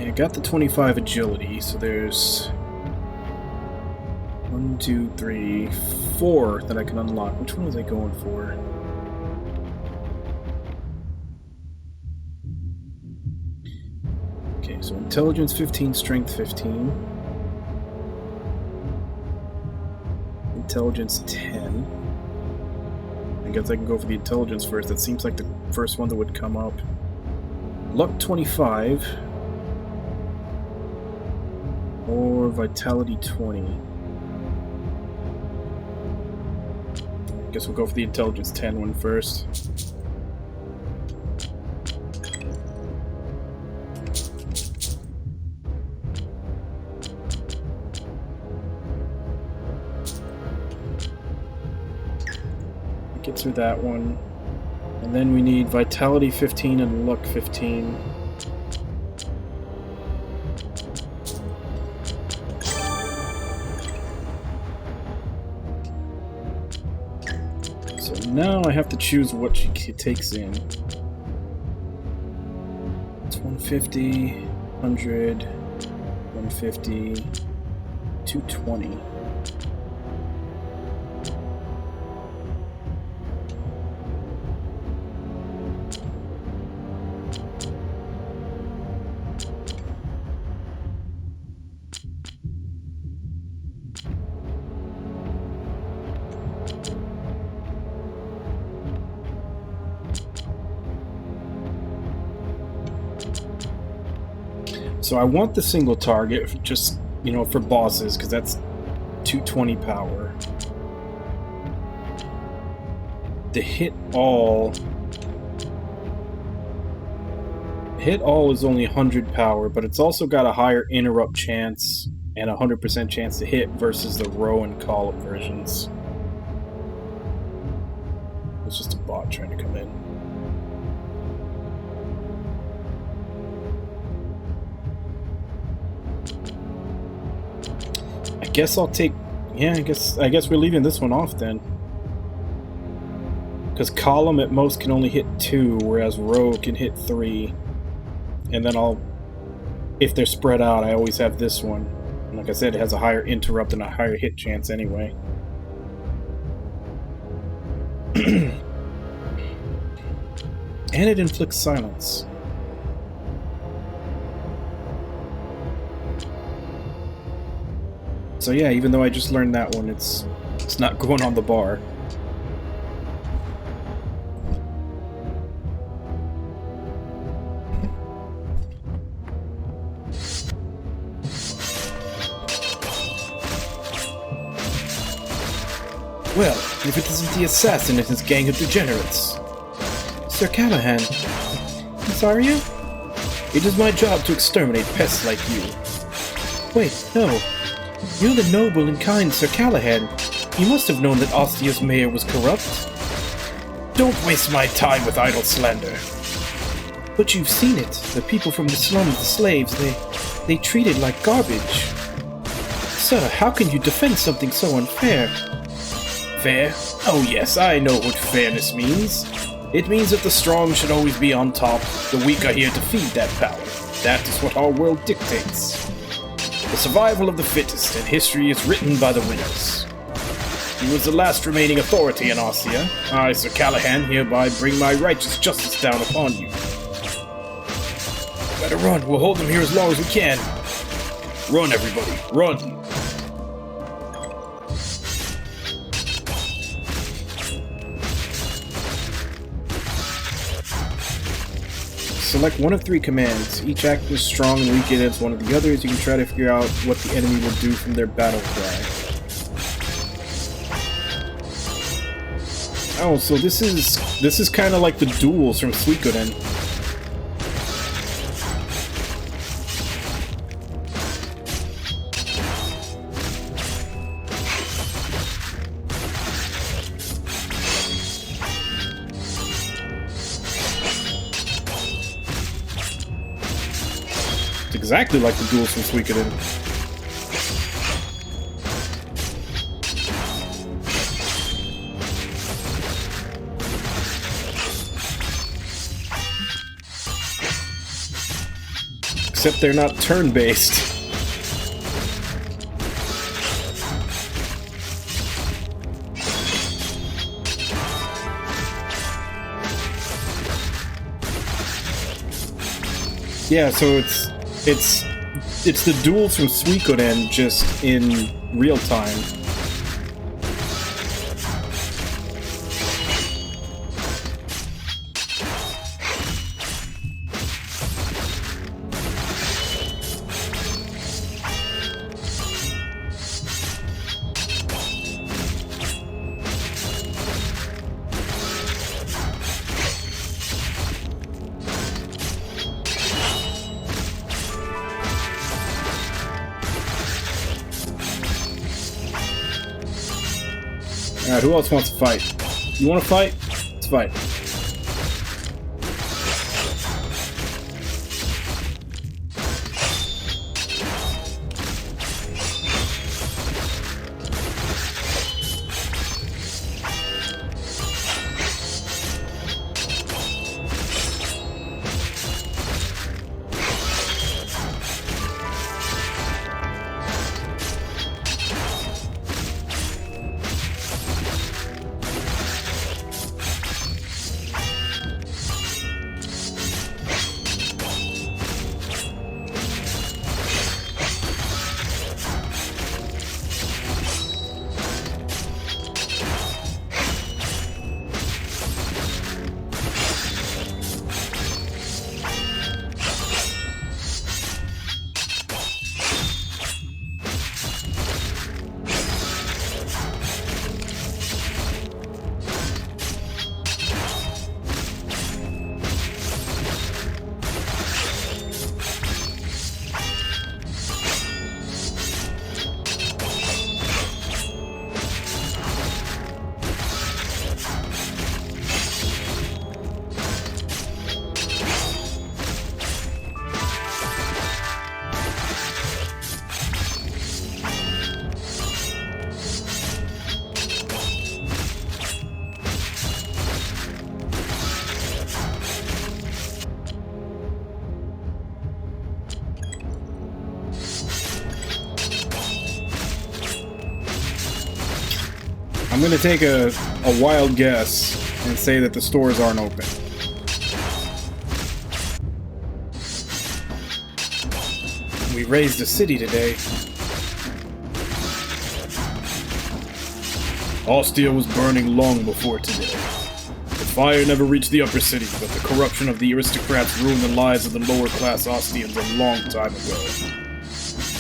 I got the 25 agility, so there's 1, 2, 3, 4 that I can unlock. Which one was I going for? Okay, so intelligence 15, strength 15. Intelligence 10. I guess I can go for the intelligence first. That seems like the first one that would come up. Luck 25. Or Vitality 20. I guess we'll go for the Intelligence 10 one first. Get through that one. And then we need Vitality 15 and Luck 15. Now I have to choose what she takes in. It's 150, 100, 150, 220. So I want the single target, just, you know, for bosses, because that's 220 power. The hit all is only 100 power, but it's also got a higher interrupt chance and a 100% chance to hit versus the row and column versions. It's just a bot trying to come in. I guess I'll take... Yeah, I guess we're leaving this one off then. Because column at most can only hit 2, whereas row can hit 3. And then if they're spread out, I always have this one. And like I said, it has a higher interrupt and a higher hit chance anyway. And it inflicts silence. So yeah, even though I just learned that one, it's not going on the bar. Well, if it isn't the assassin and his gang of degenerates. Sir Callahan. Sorry? It is my job to exterminate pests like you. Wait, no. You're the noble and kind Sir Callahan. You must have known that Ostia's mayor was corrupt. Don't waste my time with idle slander. But you've seen it. The people from the slums, the slaves, they treat it like garbage. Sir, how can you defend something so unfair? Fair? Oh yes, I know what fairness means. It means that the strong should always be on top, the weak are here to feed that power. That is what our world dictates. The survival of the fittest, and history is written by the winners. He was the last remaining authority in Ostia. I, Sir Callahan, hereby bring my righteous justice down upon you. Better run, we'll hold them here as long as we can. Run, everybody, run! Select one of 3 commands. Each act is strong and weak against one of the others. You can try to figure out what the enemy will do from their battle cry. Oh, so this is kind of like the duels from Suikoden. Exactly like the duels from Suikoden. Except they're not turn-based. Yeah, so it's the duels from Suikoden just in real time. Alright, who else wants to fight? You want to fight? Let's fight. I'm gonna take a wild guess and say that the stores aren't open. We raised the city today. Ostia was burning long before today. The fire never reached the upper city, but the corruption of the aristocrats ruined the lives of the lower class Ostians a long time ago.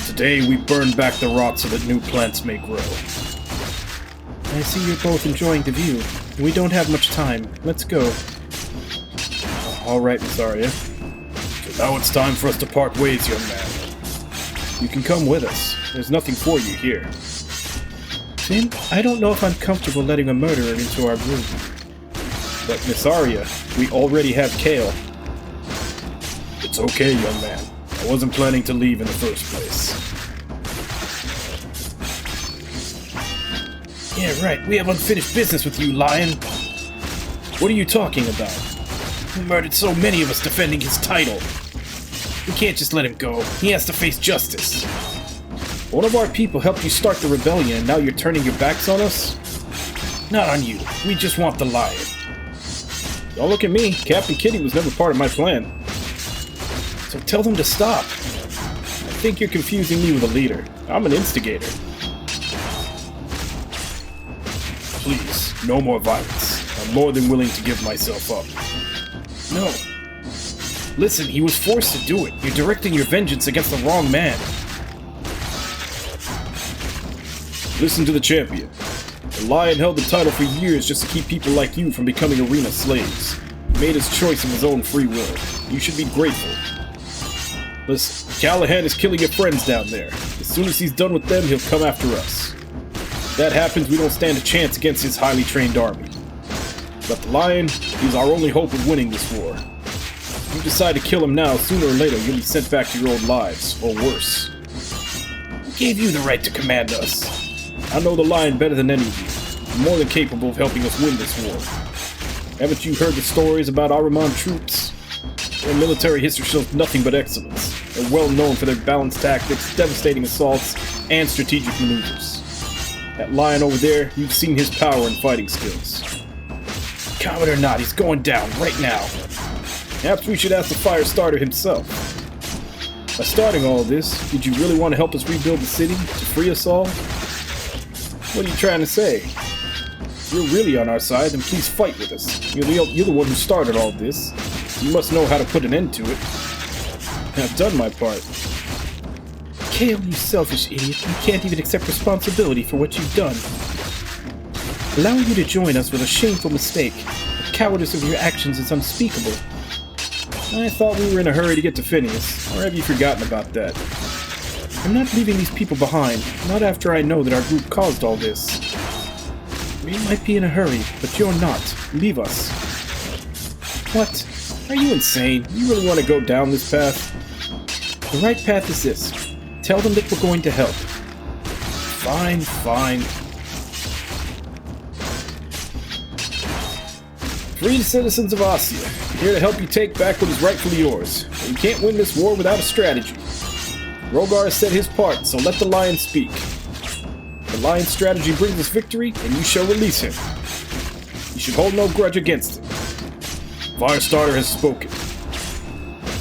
Today we burn back the rot so that new plants may grow. I see you're both enjoying the view. We don't have much time. Let's go. Alright, Miss Arya. So now it's time for us to part ways, young man. You can come with us. There's nothing for you here. Finn, I don't know if I'm comfortable letting a murderer into our group. But Miss Arya, we already have Kale. It's okay, young man. I wasn't planning to leave in the first place. Yeah, right. We have unfinished business with you, Lion. What are you talking about? He murdered so many of us defending his title. We can't just let him go. He has to face justice. One of our people helped you start the rebellion, and now you're turning your backs on us? Not on you. We just want the Lion. Don't look at me. Captain Kitty was never part of my plan. So tell them to stop. I think you're confusing me with a leader. I'm an instigator. Please, no more violence. I'm more than willing to give myself up. No. Listen, he was forced to do it. You're directing your vengeance against the wrong man. Listen to the champion. The Lion held the title for years just to keep people like you from becoming arena slaves. He made his choice of his own free will. You should be grateful. Listen, Callahan is killing your friends down there. As soon as he's done with them, he'll come after us. If that happens, we don't stand a chance against his highly trained army. But the Lion, he's our only hope of winning this war. If you decide to kill him now, sooner or later you'll be sent back to your old lives, or worse. Who gave you the right to command us? I know the Lion better than any of you. I'm more than capable of helping us win this war. Haven't you heard the stories about Ahriman troops? Their military history shows nothing but excellence. They're well known for their balanced tactics, devastating assaults, and strategic maneuvers. That Lion over there, you've seen his power and fighting skills. Comet or not, he's going down right now. Perhaps we should ask the fire starter himself. By starting all this, did you really want to help us rebuild the city, to free us all? What are you trying to say? If you're really on our side, then please fight with us. You're the one who started all this. You must know how to put an end to it. I've done my part. Kale, you selfish idiot. You can't even accept responsibility for what you've done. Allowing you to join us was a shameful mistake. The cowardice of your actions is unspeakable. I thought we were in a hurry to get to Phineas. Or have you forgotten about that? I'm not leaving these people behind, not after I know that our group caused all this. We might be in a hurry, but you're not. Leave us. What? Are you insane? You really want to go down this path? The right path is this. Tell them that we're going to help. Fine, fine. Free citizens of Ostia, here to help you take back what is rightfully yours. You can't win this war without a strategy. Rogar has said his part, so let the Lion speak. The Lion's strategy brings us victory, and you shall release him. You should hold no grudge against him. Firestarter has spoken.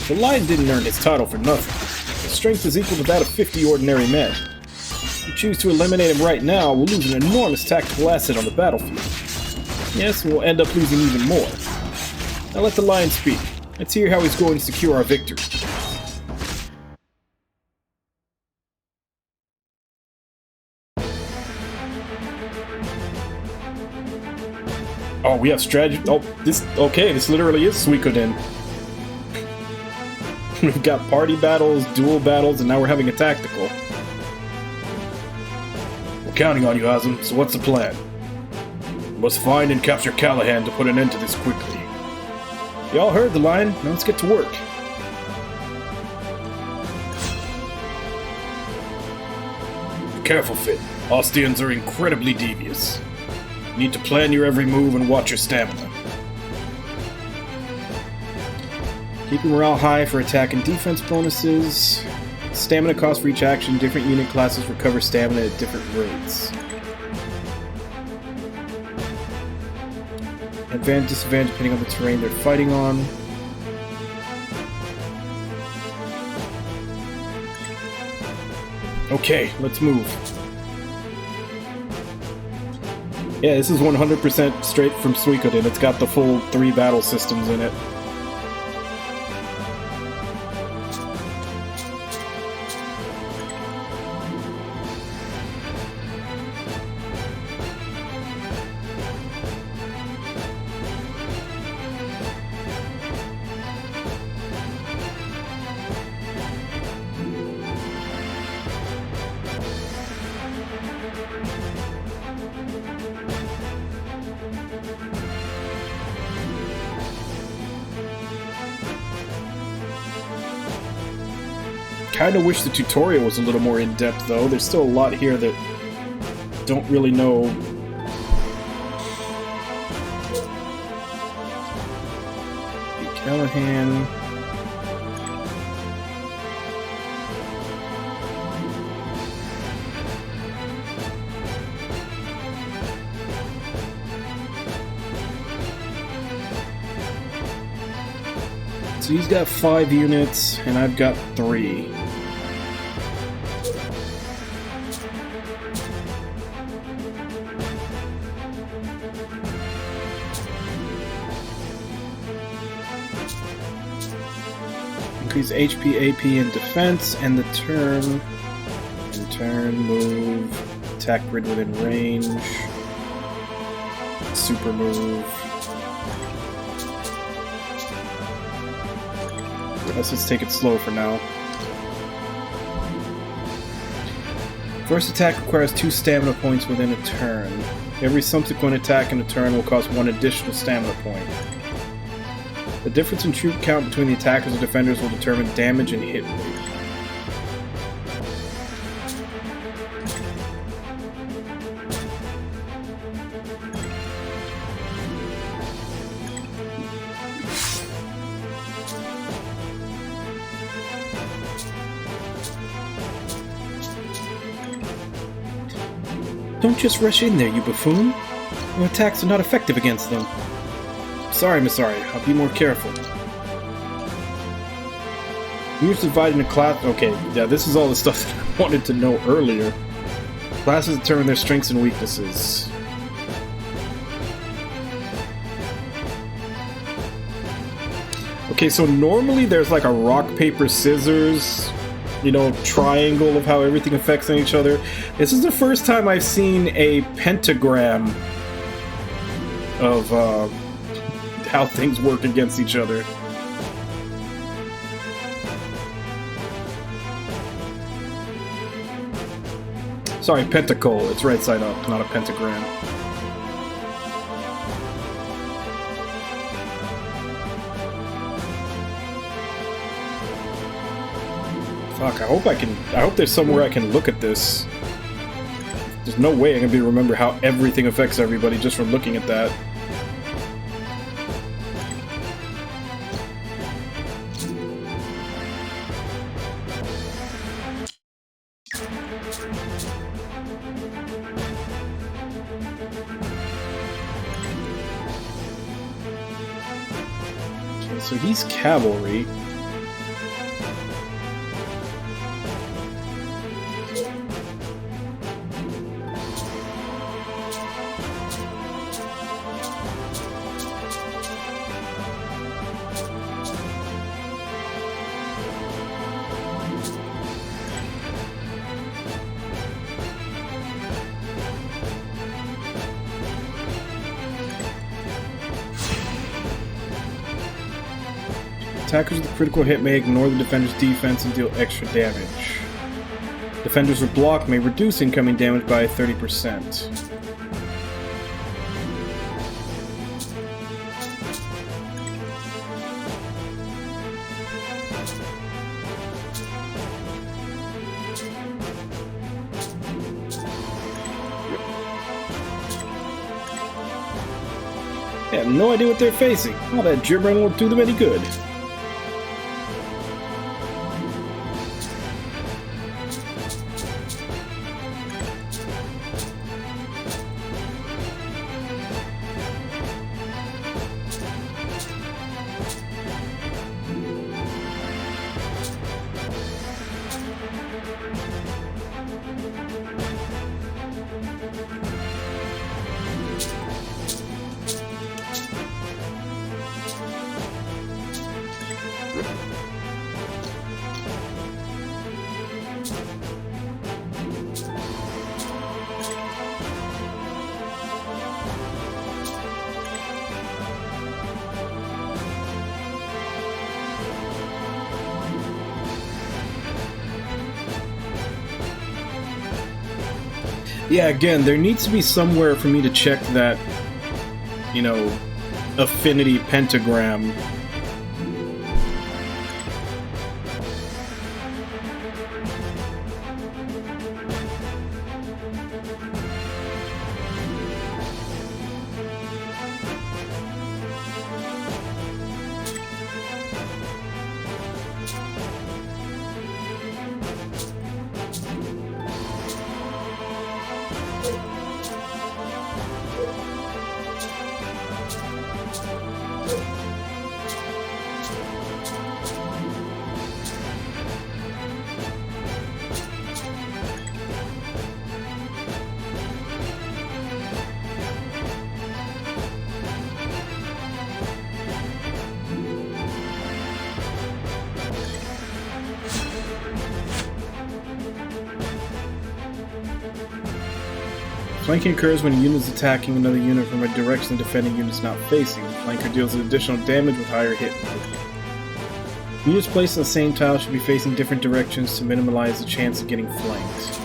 The Lion didn't earn his title for nothing. His strength is equal to that of 50 ordinary men. If you choose to eliminate him right now, we'll lose an enormous tactical asset on the battlefield. Yes, and we'll end up losing even more. Now let the Lion speak. Let's hear how he's going to secure our victory. Oh, we have strategy. Oh, this literally is Suikoden. We've got party battles, duel battles, and now we're having a tactical. We're counting on you, Azum, so what's the plan? We must find and capture Callahan to put an end to this quickly. Y'all heard the Lion, now let's get to work. Be careful, Finn. Ostians are incredibly devious. You need to plan your every move and watch your stamina. Keeping morale high for attack and defense bonuses. Stamina cost for each action. Different unit classes recover stamina at different rates. Advantage, disadvantage depending on the terrain they're fighting on. Okay, let's move. Yeah, this is 100% straight from Suikoden. It's got the full 3 battle systems in it. Kind of wish the tutorial was a little more in-depth, though. There's still a lot here that don't really know. Callahan. So he's got 5 units, and I've got 3. Increase HP, AP, and defense, and the turn. And turn, move, attack grid within range, super move. Let's just take it slow for now. First attack requires 2 stamina points within a turn. Every subsequent attack in a turn will cost 1 additional stamina point. The difference in troop count between the attackers and defenders will determine damage and hit rate. Don't just rush in there, you buffoon. Your attacks are not effective against them. Sorry, Misari. I'll be more careful. Units divided into class. Okay, yeah, this is all the stuff that I wanted to know earlier. Classes determine their strengths and weaknesses. Okay, so normally there's like a rock, paper, scissors, you know, triangle of how everything affects on each other. This is the first time I've seen a pentagram of how things work against each other. Sorry, pentacle. It's right side up, not a pentagram. Fuck, I hope there's somewhere I can look at this. There's no way I'm gonna be able to remember how everything affects everybody just from looking at that. Okay, so he's cavalry. Attackers with a critical hit may ignore the defender's defense and deal extra damage. Defenders with block may reduce incoming damage by 30%. I have no idea what they're facing. All that gibbering won't do them any good. Yeah, again, there needs to be somewhere for me to check that, you know, affinity pentagram. Flanking occurs when a unit is attacking another unit from a direction the defending unit is not facing. The flanker deals additional damage with higher hit. Units placed on the same tile should be facing different directions to minimize the chance of getting flanked.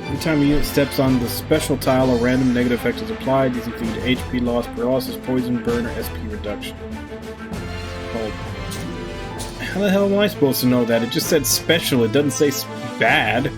Every time a unit steps on the special tile, a random negative effect is applied. These include HP loss, paralysis, poison, burn, or SP reduction. Oh. How the hell am I supposed to know that? It just said special, it doesn't say bad.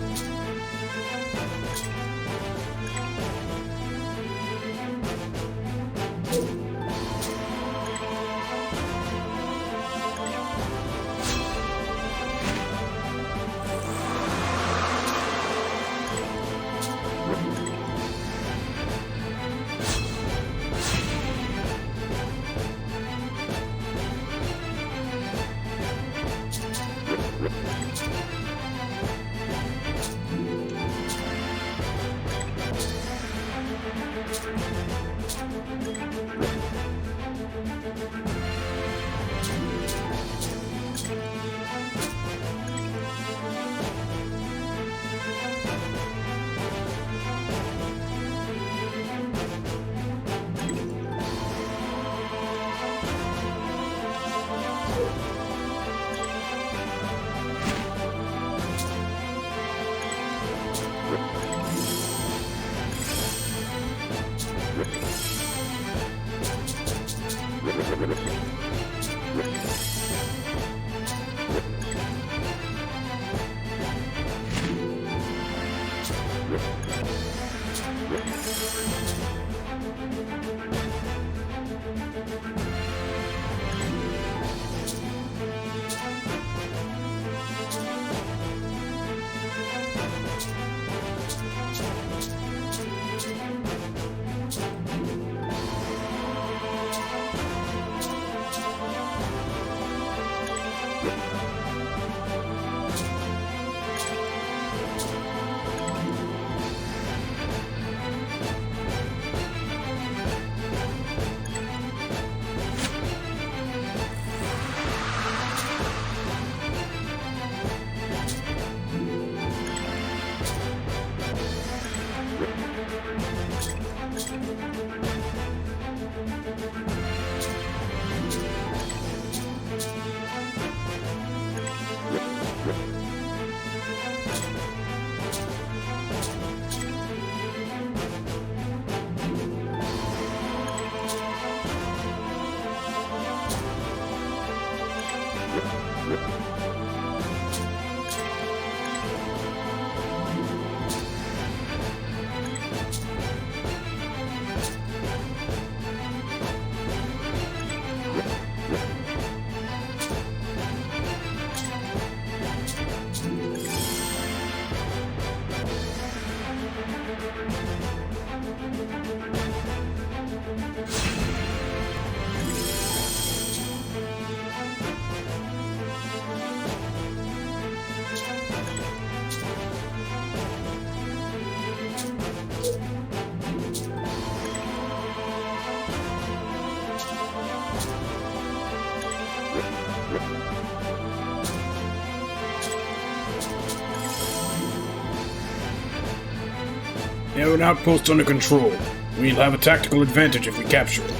We have an outpost under control. We'll have a tactical advantage if we capture it.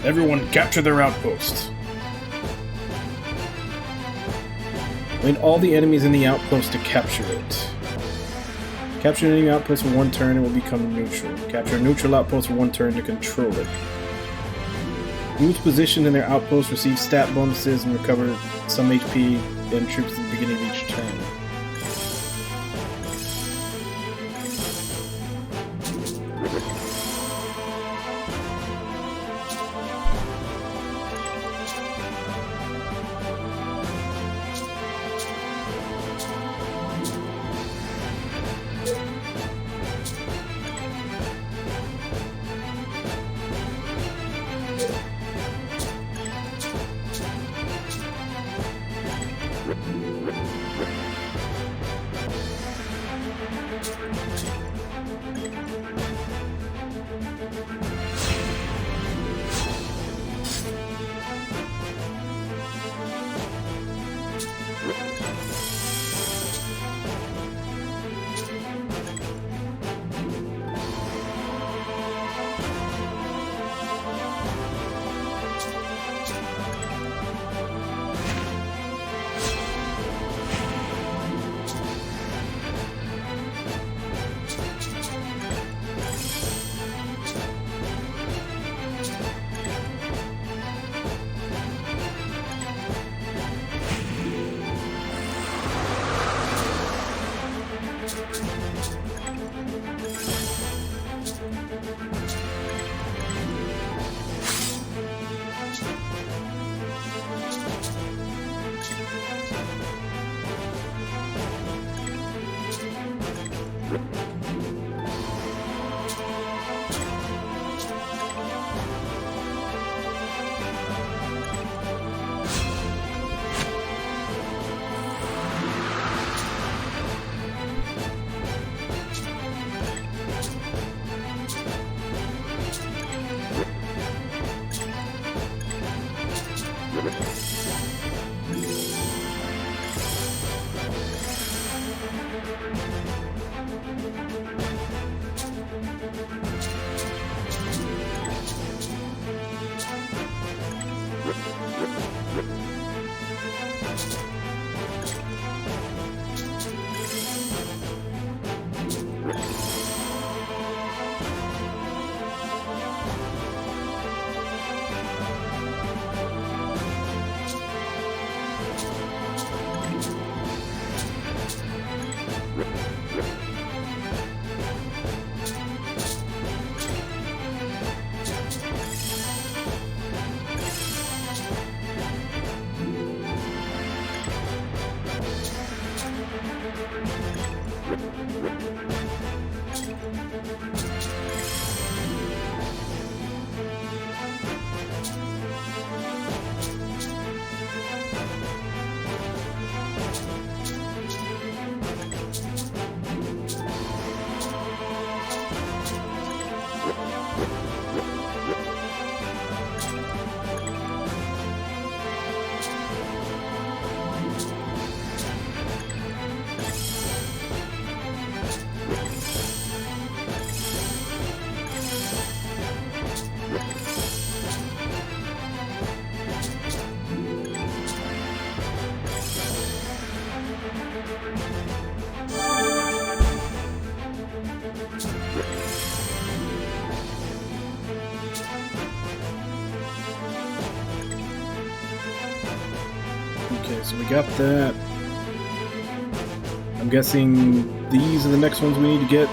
Everyone, capture their outposts. Win all the enemies in the outpost to capture it. Capture any outpost for 1 turn and will become neutral. Capture a neutral outpost for 1 turn to control it. Units positioned in their outpost receive stat bonuses and recover some HP and troops at the beginning of each turn. Okay, so we got that. I'm guessing these are the next ones we need to get.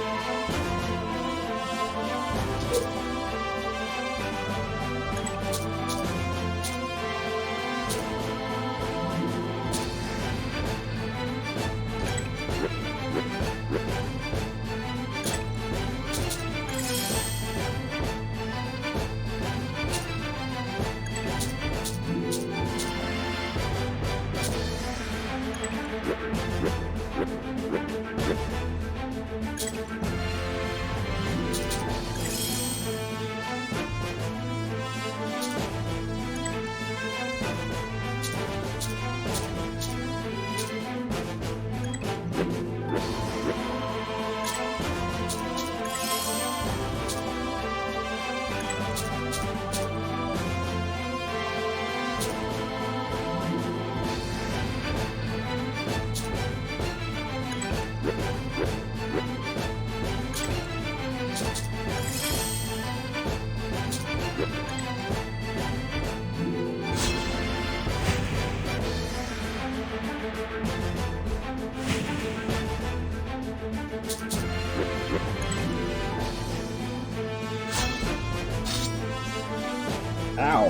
Ow.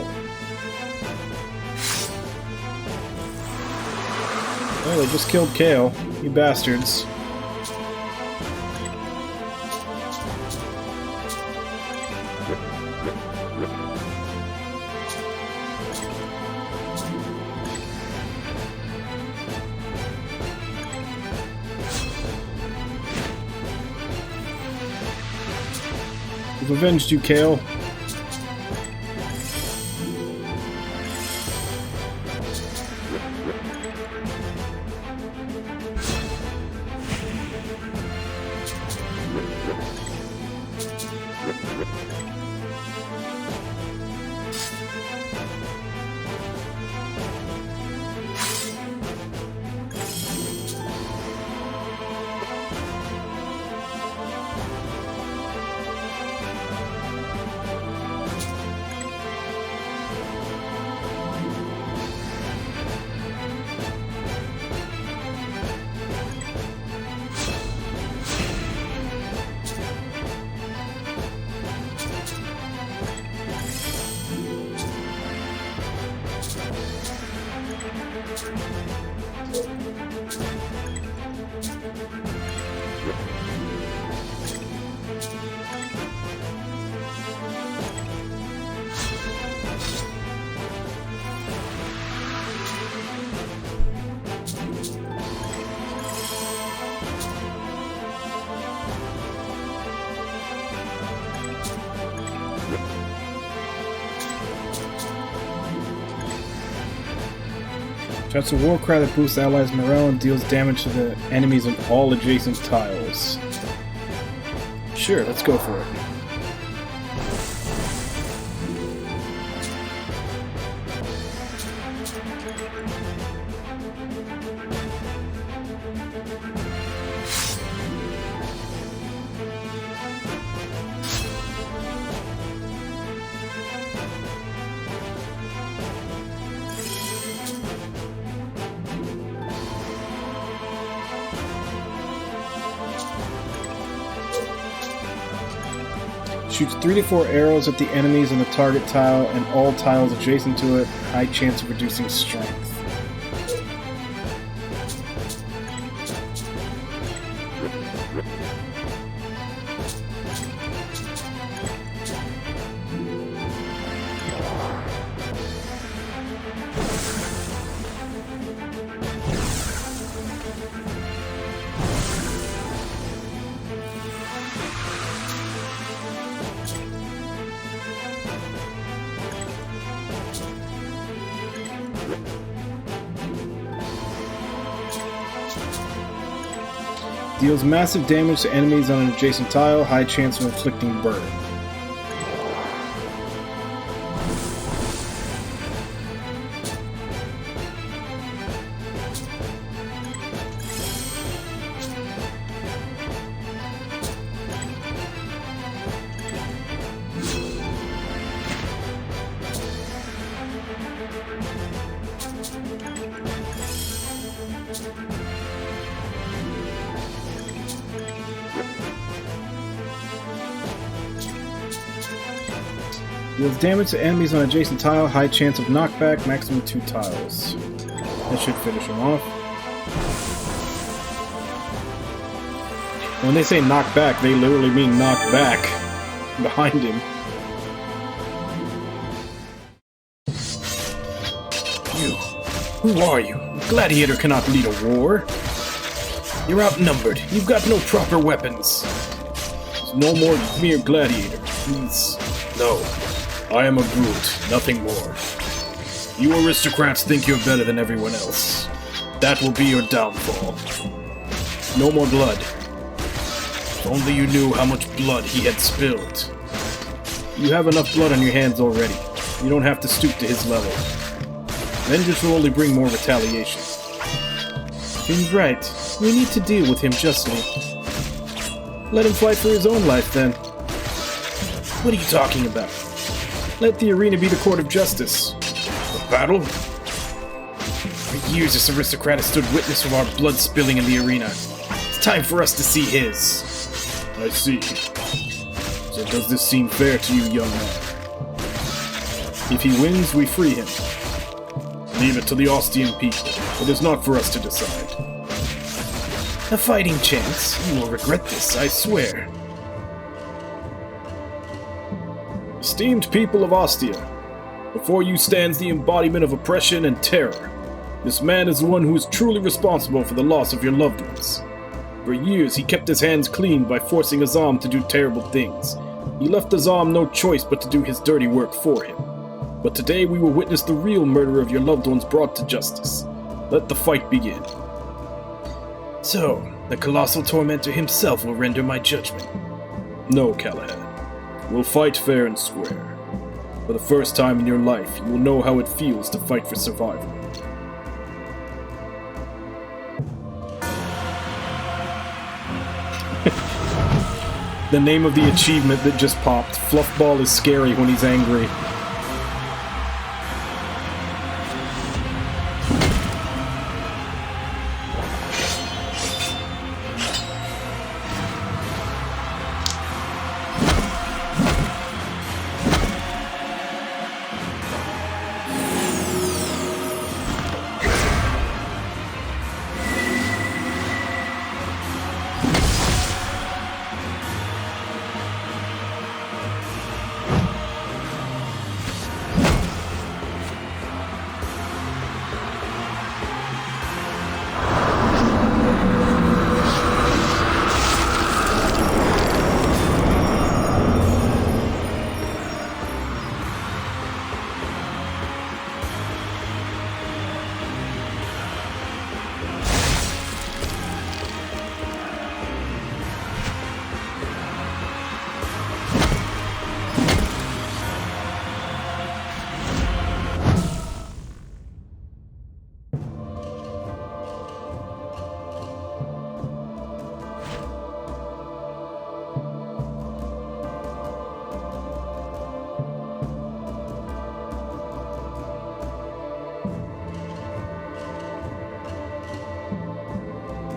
Well, they just killed Kale. You bastards. We've avenged you, Kale. Shouts a war cry that boosts allies' morale and deals damage to the enemies in all adjacent tiles. Sure, let's go for it. Shoots 3 to 4 arrows at the enemies on the target tile and all tiles adjacent to it. High chance of reducing strength. Deals massive damage to enemies on an adjacent tile, high chance of inflicting burn. Deals damage to enemies on adjacent tile, high chance of knockback, maximum 2 tiles. That should finish him off. When they say knock back, they literally mean knock back behind him. You. Who are you? A gladiator cannot lead a war. You're outnumbered. You've got no proper weapons. There's no more mere gladiator. Please. No. I am a brute, nothing more. You aristocrats think you're better than everyone else. That will be your downfall. No more blood. If only you knew how much blood he had spilled. You have enough blood on your hands already. You don't have to stoop to his level. Vengeance will only bring more retaliation. Seems right. We need to deal with him justly. Let him fight for his own life, then. What are you talking about? Let the arena be the court of justice. A battle? For years this aristocrat has stood witness of our blood spilling in the arena. It's time for us to see his. I see. So does this seem fair to you, young man? If he wins, we free him. Leave it to the Ostian people. It is not for us to decide. A fighting chance. You will regret this, I swear. Esteemed people of Ostia, before you stands the embodiment of oppression and terror. This man is the one who is truly responsible for the loss of your loved ones. For years, he kept his hands clean by forcing Azam to do terrible things. He left Azam no choice but to do his dirty work for him. But today we will witness the real murder of your loved ones brought to justice. Let the fight begin. So, the Colossal Tormentor himself will render my judgment. No, Callahan. We'll fight fair and square. For the first time in your life, you will know how it feels to fight for survival. The name of the achievement that just popped. Fluffball is scary when he's angry.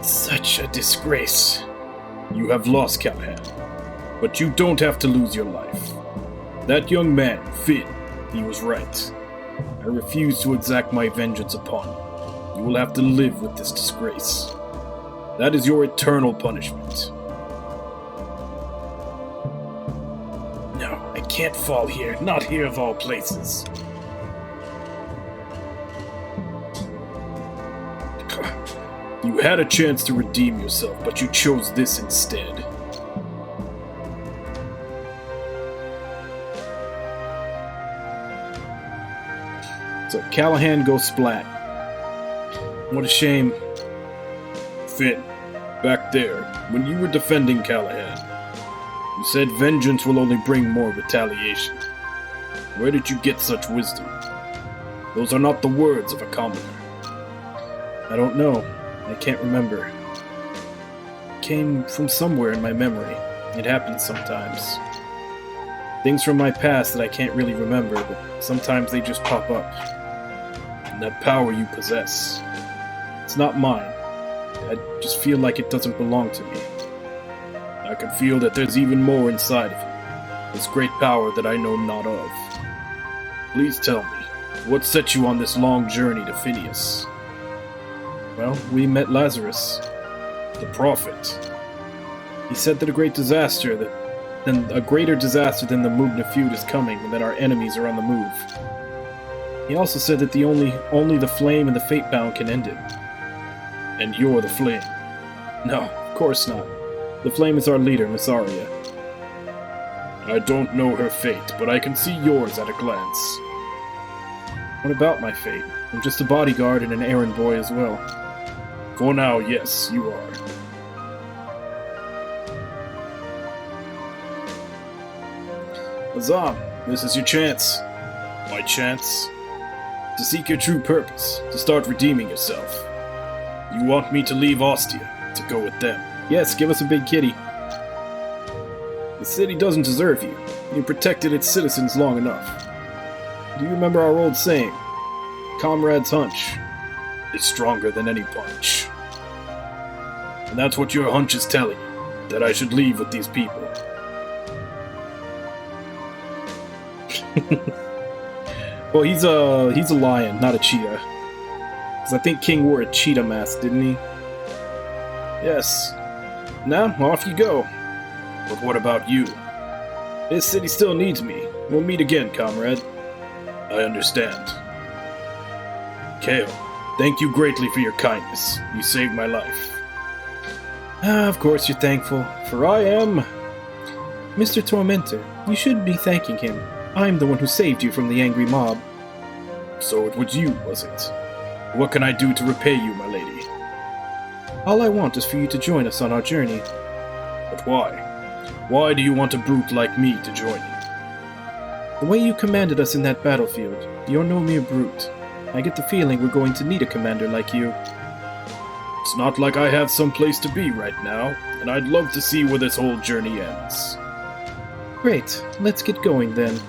Such a disgrace. You have lost, Callahan. But you don't have to lose your life. That young man, Finn, he was right. I refuse to exact my vengeance upon you. You will have to live with this disgrace. That is your eternal punishment. No, I can't fall here. Not here of all places. You had a chance to redeem yourself, but you chose this instead. So Callahan goes splat. What a shame. Finn, back there, when you were defending Callahan, you said vengeance will only bring more retaliation. Where did you get such wisdom? Those are not the words of a commoner. I don't know. I can't remember. It came from somewhere in my memory. It happens sometimes. Things from my past that I can't really remember, but sometimes they just pop up. And that power you possess, it's not mine. I just feel like it doesn't belong to me. I can feel that there's even more inside of you. This great power that I know not of. Please tell me, what set you on this long journey to Phineas? Well, we met Lazarus, the prophet. He said that a greater disaster than the Mugna feud is coming, and that our enemies are on the move. He also said that only the flame and the Fatebound can end it. And you're the flame? No, of course not. The flame is our leader, Miss Arya. I don't know her fate, but I can see yours at a glance. What about my fate? I'm just a bodyguard and an errand boy as well. For now, yes, you are. Azam, this is your chance. My chance? To seek your true purpose, to start redeeming yourself. You want me to leave Ostia, to go with them? Yes, give us a big kitty. The city doesn't deserve you. You protected its citizens long enough. Do you remember our old saying? Comrade's hunch is stronger than any punch. And that's what your hunch is telling you, that I should leave with these people. Well, he's a lion, not a cheetah. Because I think King wore a cheetah mask, didn't he? Yes. Now, off you go. But what about you? This city still needs me. We'll meet again, comrade. I understand. Kale, thank you greatly for your kindness. You saved my life. Of course you're thankful, for I am... Mr. Tormentor, you should be thanking him. I'm the one who saved you from the angry mob. So it was you, was it? What can I do to repay you, my lady? All I want is for you to join us on our journey. But why? Why do you want a brute like me to join you? The way you commanded us in that battlefield, you're no mere brute. I get the feeling we're going to need a commander like you. It's not like I have some place to be right now, and I'd love to see where this whole journey ends. Great, let's get going then.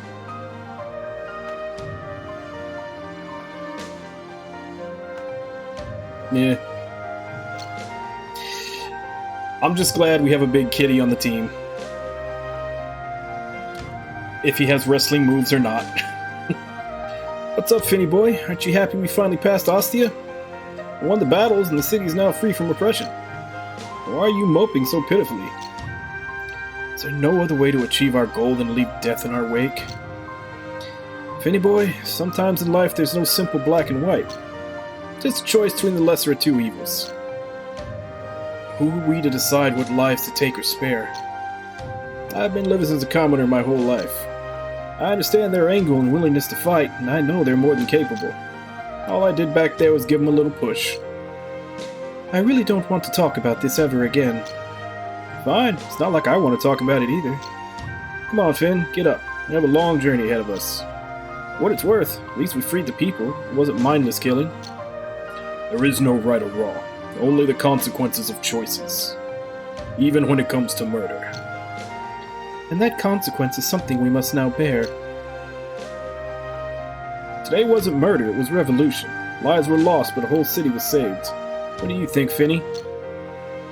Yeah. I'm just glad we have a big kitty on the team. If he has wrestling moves or not. What's up, Finny boy? Aren't you happy we finally passed Ostia? We won the battles and the city is now free from oppression. Why are you moping so pitifully? Is there no other way to achieve our goal than leave death in our wake? Finny boy, sometimes in life there's no simple black and white. Just a choice between the lesser of two evils. Who are we to decide what lives to take or spare? I've been living as a commoner my whole life. I understand their anger and willingness to fight, and I know they're more than capable. All I did back there was give them a little push. I really don't want to talk about this ever again. Fine, it's not like I want to talk about it either. Come on, Finn, get up. We have a long journey ahead of us. For what it's worth, at least we freed the people. It wasn't mindless killing. There is no right or wrong, only the consequences of choices. Even when it comes to murder. And that consequence is something we must now bear. Today wasn't murder, it was revolution. Lives were lost, but a whole city was saved. What do you think, Finny?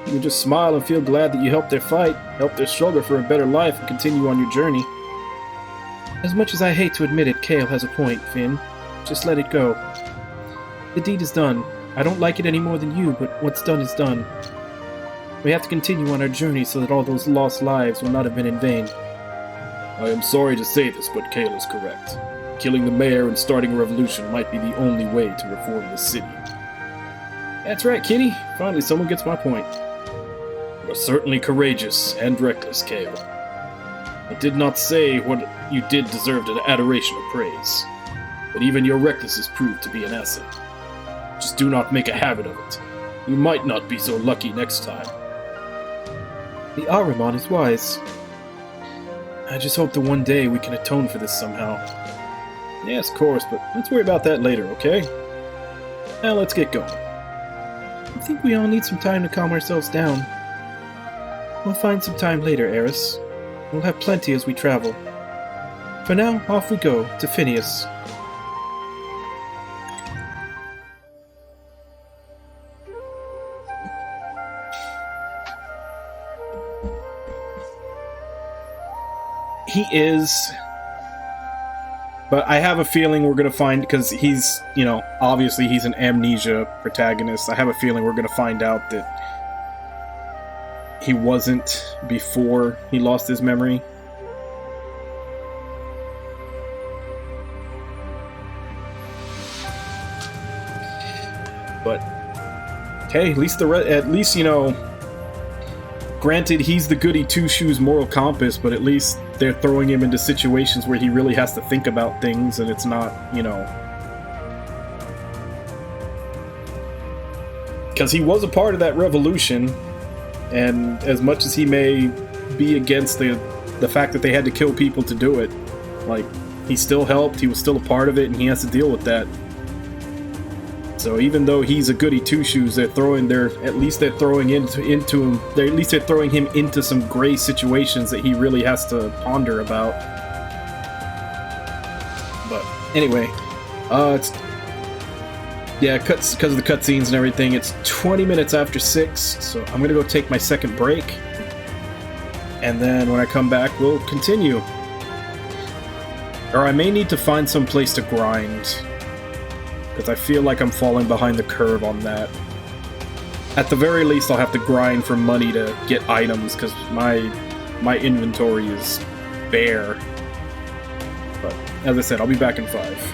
You can just smile and feel glad that you helped their fight, helped their struggle for a better life, and continue on your journey. As much as I hate to admit it, Kale has a point, Finn. Just let it go. The deed is done. I don't like it any more than you, but what's done is done. We have to continue on our journey so that all those lost lives will not have been in vain. I am sorry to say this, but Kale is correct. Killing the mayor and starting a revolution might be the only way to reform the city. That's right, Kitty. Finally, someone gets my point. You are certainly courageous and reckless, Kale. I did not say what you did deserved an adoration or praise, but even your recklessness proved to be an asset. Just do not make a habit of it. You might not be so lucky next time. The Ahriman is wise. I just hope that one day we can atone for this somehow. Yes, of course, but let's worry about that later, okay? Now let's get going. I think we all need some time to calm ourselves down. We'll find some time later, Eris. We'll have plenty as we travel. For now, off we go, to Phineas. He is, but I have a feeling we're going to find, because he's, obviously he's an amnesia protagonist. I have a feeling we're going to find out that he wasn't before he lost his memory. But, hey, at least granted, he's the goody two-shoes moral compass, but at least they're throwing him into situations where he really has to think about things, and it's not, because he was a part of that revolution, and as much as he may be against the fact that they had to kill people to do it, he still helped, he was still a part of it, and he has to deal with that. So even though he's a goody two-shoes, they're throwing him into some gray situations that he really has to ponder about. But anyway, because of the cutscenes and everything, it's 20 minutes after 6, so I'm gonna go take my second break, and then when I come back, we'll continue. Or I may need to find some place to grind. Because I feel like I'm falling behind the curve on that. At the very least, I'll have to grind for money to get items, because my inventory is bare. But, as I said, I'll be back in 5.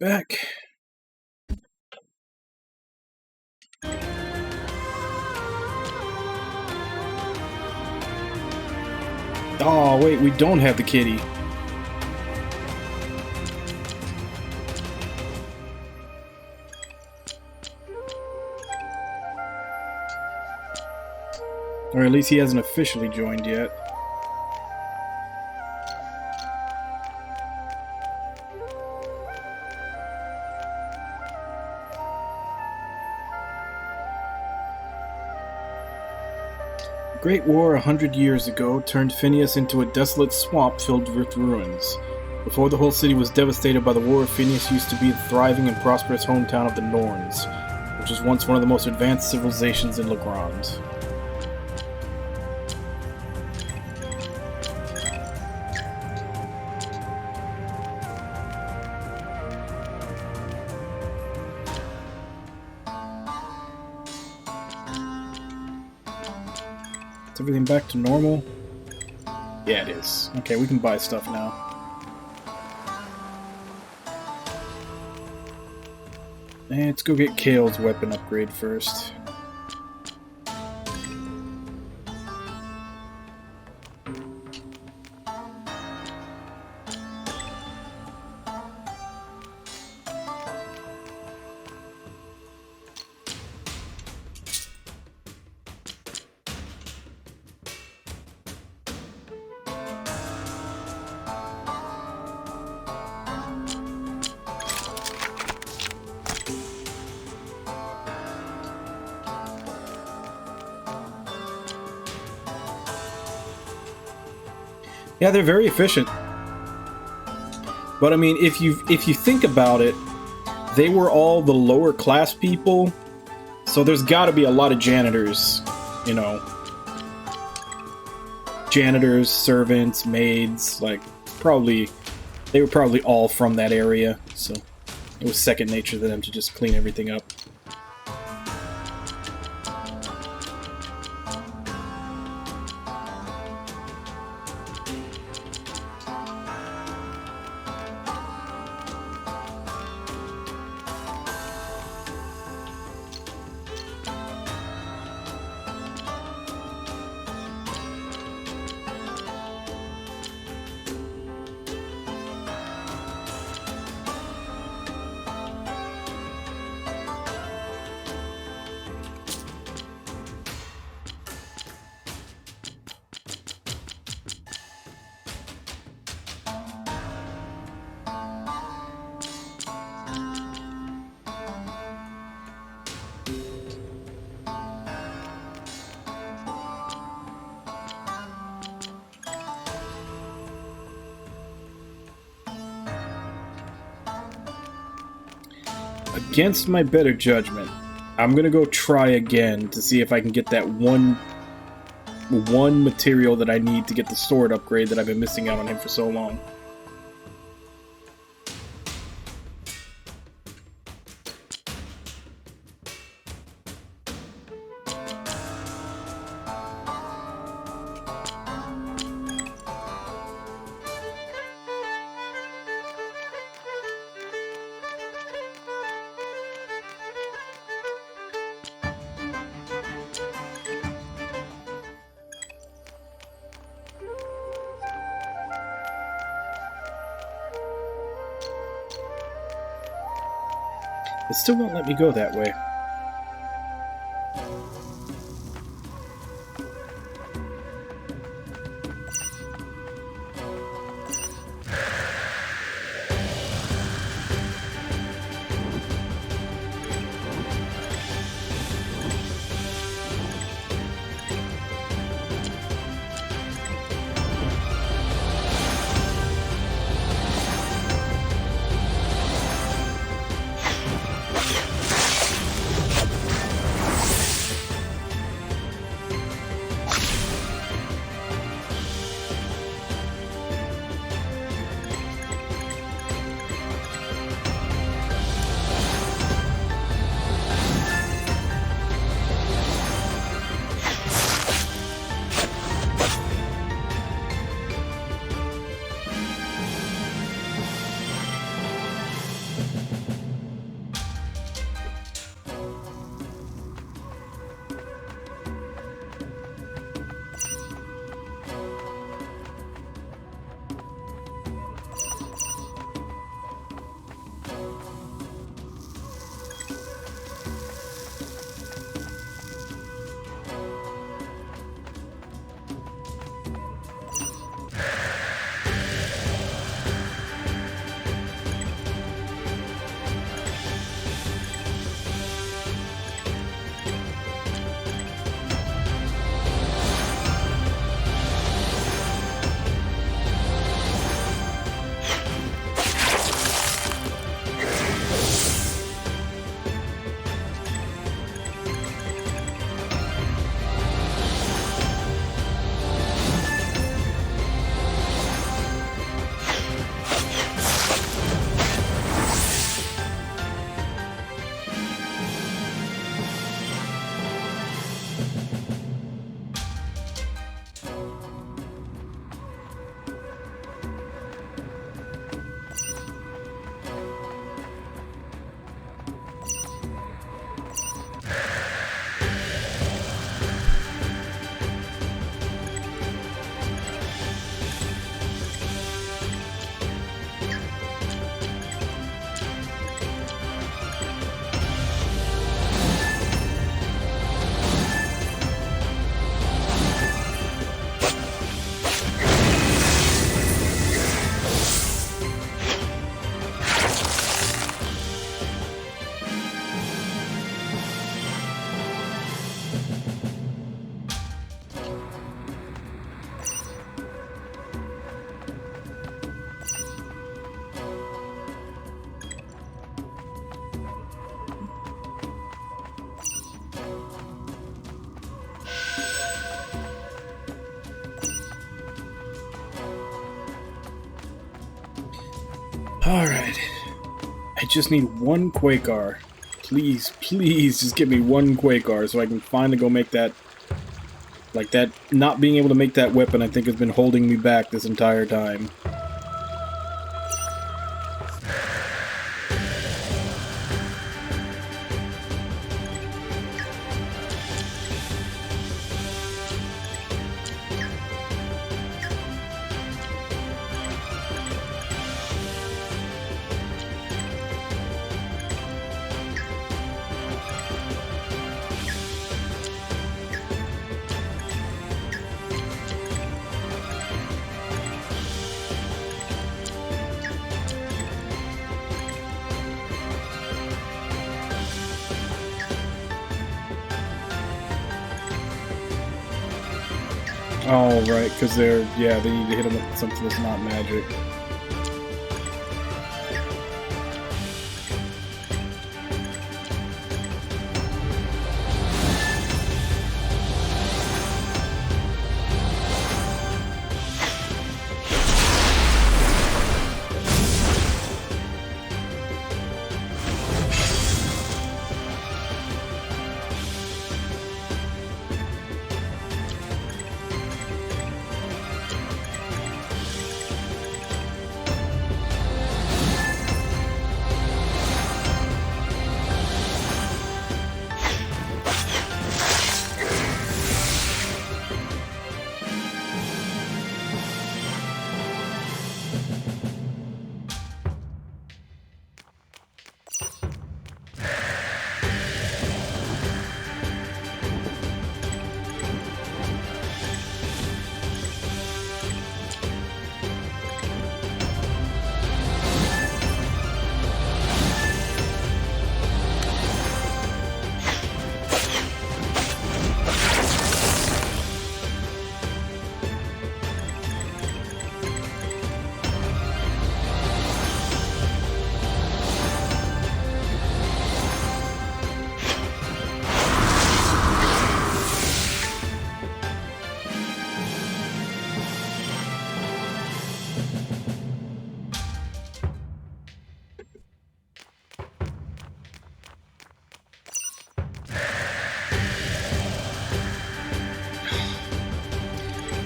back. Oh, wait, we don't have the kitty. Or at least he hasn't officially joined yet. The Great War 100 years ago turned Phineas into a desolate swamp filled with ruins. Before the whole city was devastated by the war, Phineas used to be the thriving and prosperous hometown of the Norns, which was once one of the most advanced civilizations in Legrand. Is everything back to normal? Yeah, it is. Okay, we can buy stuff now. And let's go get Kale's weapon upgrade first. Yeah, they're very efficient. But I mean, if you think about it, they were all the lower class people, so there's got to be a lot of janitors, you know. Janitors, servants, maids, like they were probably all from that area, so it was second nature to them to just clean everything up. Against my better judgment, I'm gonna go try again to see if I can get that one material that I need to get the sword upgrade that I've been missing out on him for so long. It still won't let me go that way. Alright. I just need one Quakar. Please, please, just give me one Quakar so I can finally go make that... Like, that not being able to make that weapon, I think, has been holding me back this entire time. Oh, right, because they're... Yeah, they need to hit them with something that's not magic.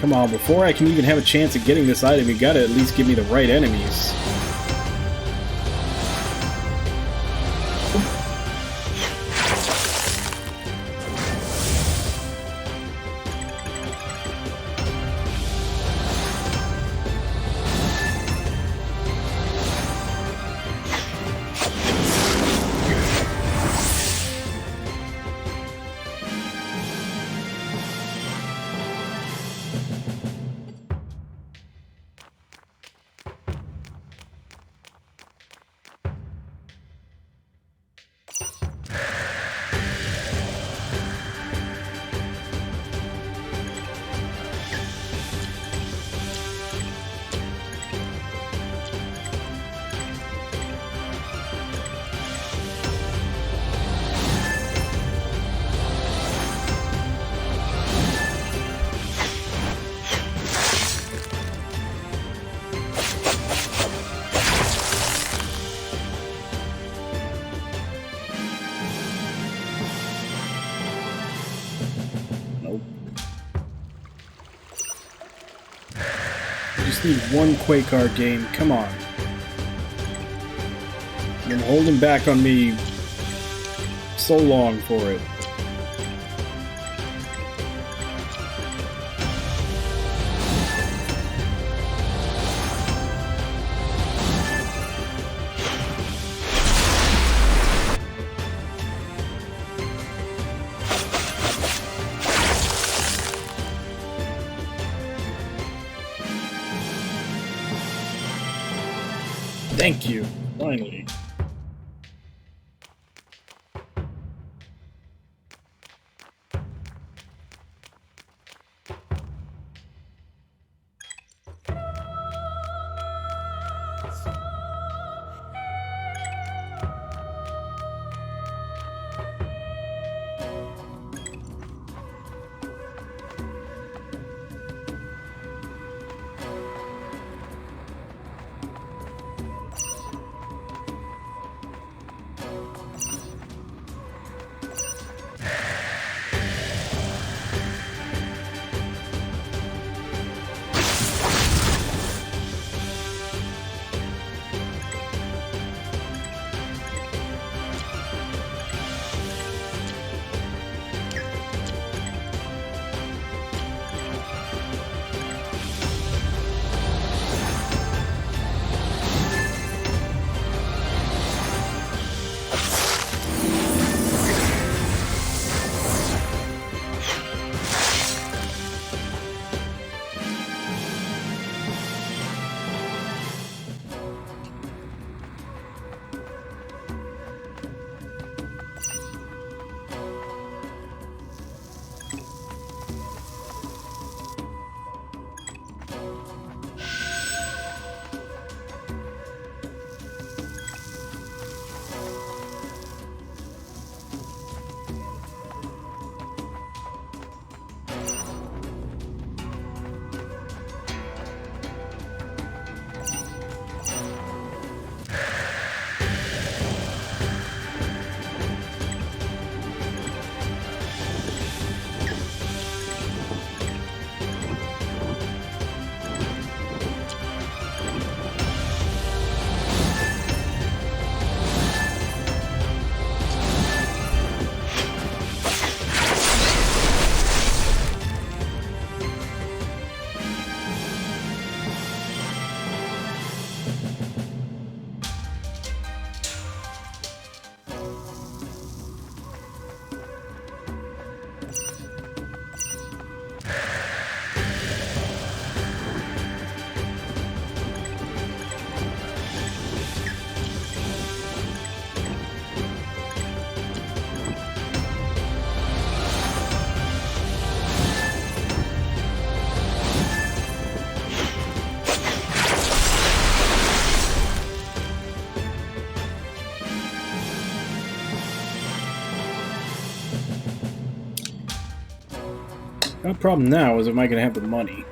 Come on, before I can even have a chance at getting this item, you gotta at least give me the right enemies. Need one Quakar game, come on. You've been holding back on me so long for it. Thank you, finally. My problem now is, am I going to have the money?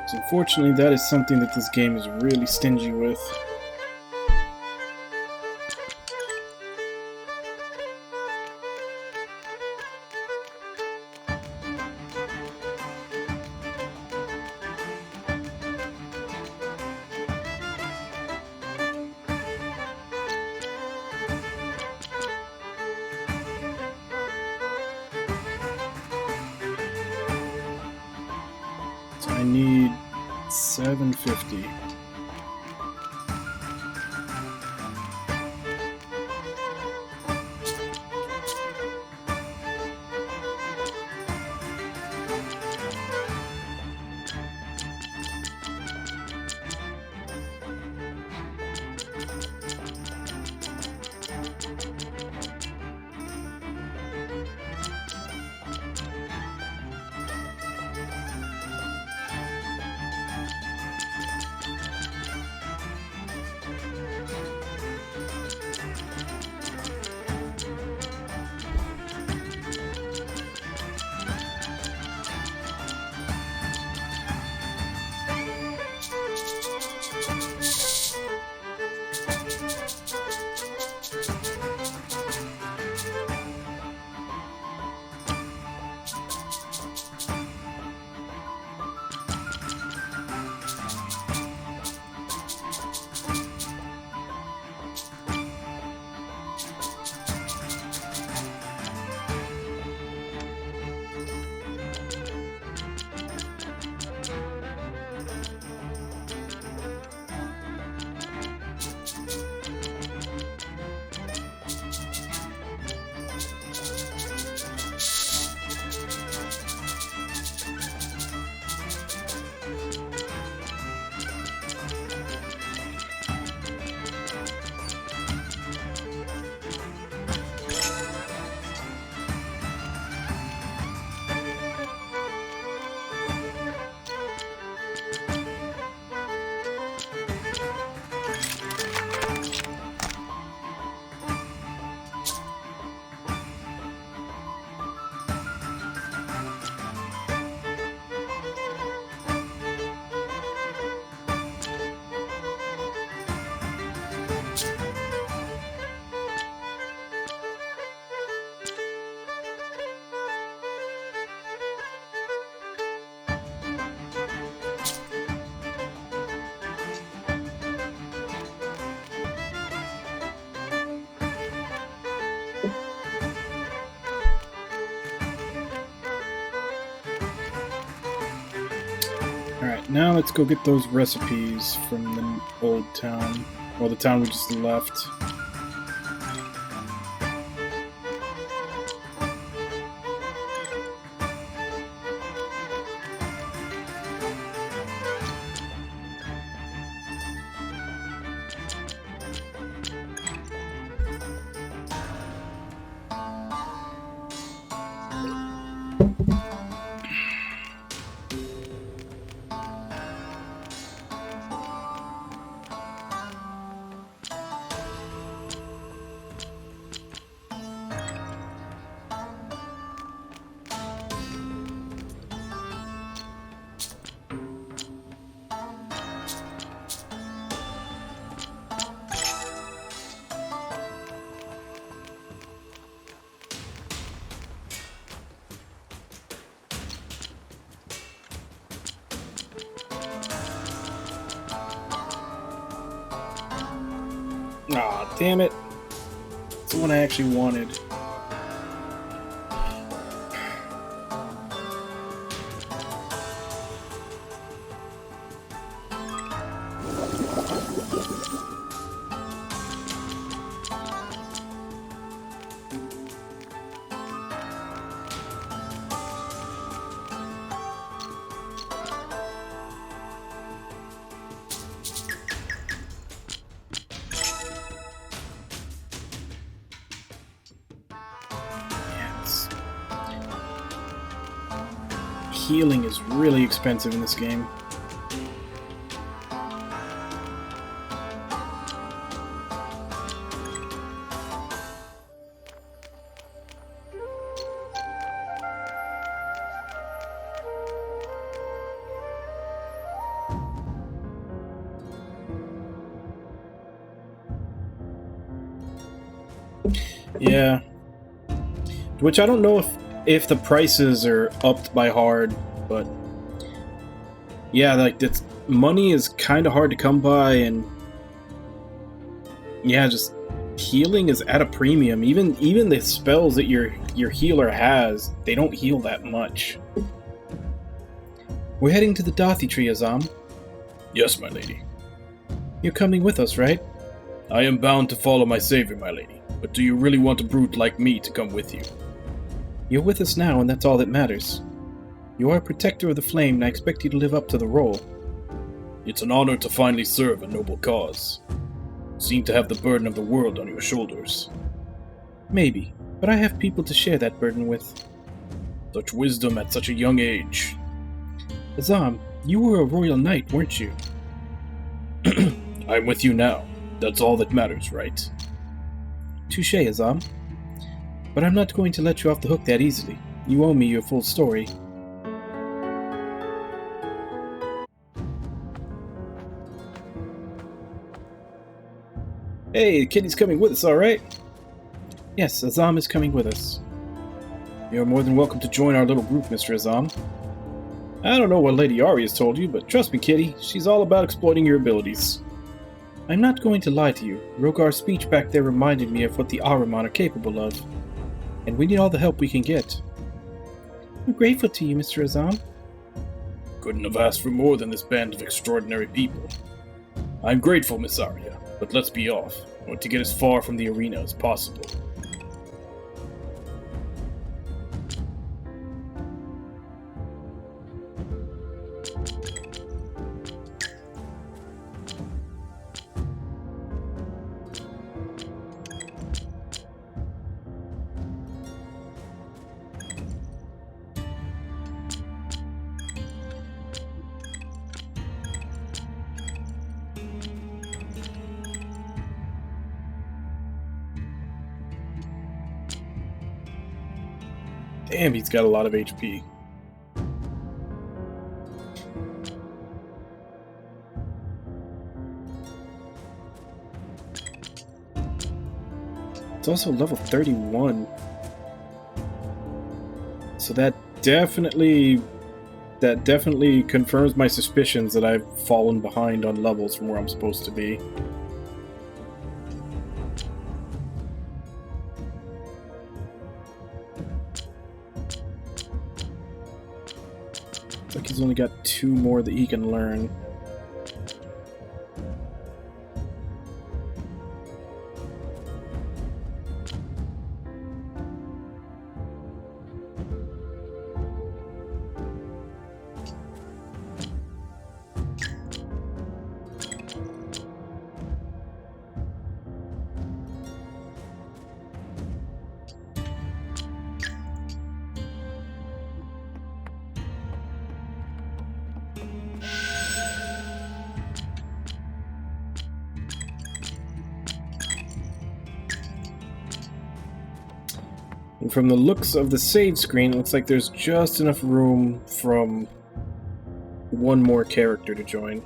So unfortunately, that is something that this game is really stingy with. So I need 750. Alright, now let's go get those recipes from the old town. Well, the town we just left. Aw, damn it. It's the one I actually wanted. Healing is really expensive in this game. Yeah. Which I don't know if the prices are upped by hard, but yeah, like it's money is kind of hard to come by, and yeah, just healing is at a premium. Even the spells that your healer has, they don't heal that much. We're heading to the Dathi tree, Azam. Yes, my lady. You're coming with us, right? I am bound to follow my savior, my lady. But do you really want a brute like me to come with you? You're with us now, and that's all that matters. You are a protector of the flame, and I expect you to live up to the role. It's an honor to finally serve a noble cause. You seem to have the burden of the world on your shoulders. Maybe, but I have people to share that burden with. Such wisdom at such a young age. Azam, you were a royal knight, weren't you? I'm with you now. That's all that matters, right? Touché, Azam. But I'm not going to let you off the hook that easily. You owe me your full story. Hey, the kitty's coming with us, alright? Yes, Azam is coming with us. You're more than welcome to join our little group, Mr. Azam. I don't know what Lady Aria's told you, but trust me, kitty, she's all about exploiting your abilities. I'm not going to lie to you. Rogar's speech back there reminded me of what the Ahriman are capable of. And we need all the help we can get. I'm grateful to you, Mr. Azam. Couldn't have asked for more than this band of extraordinary people. I'm grateful, Miss Aria, but let's be off. I want to get as far from the arena as possible. Damn, he's got a lot of HP. It's also level 31. So that definitely confirms my suspicions that I've fallen behind on levels from where I'm supposed to be. Like he's only got 2 more that he can learn. And from the looks of the save screen, it looks like there's just enough room from one more character to join.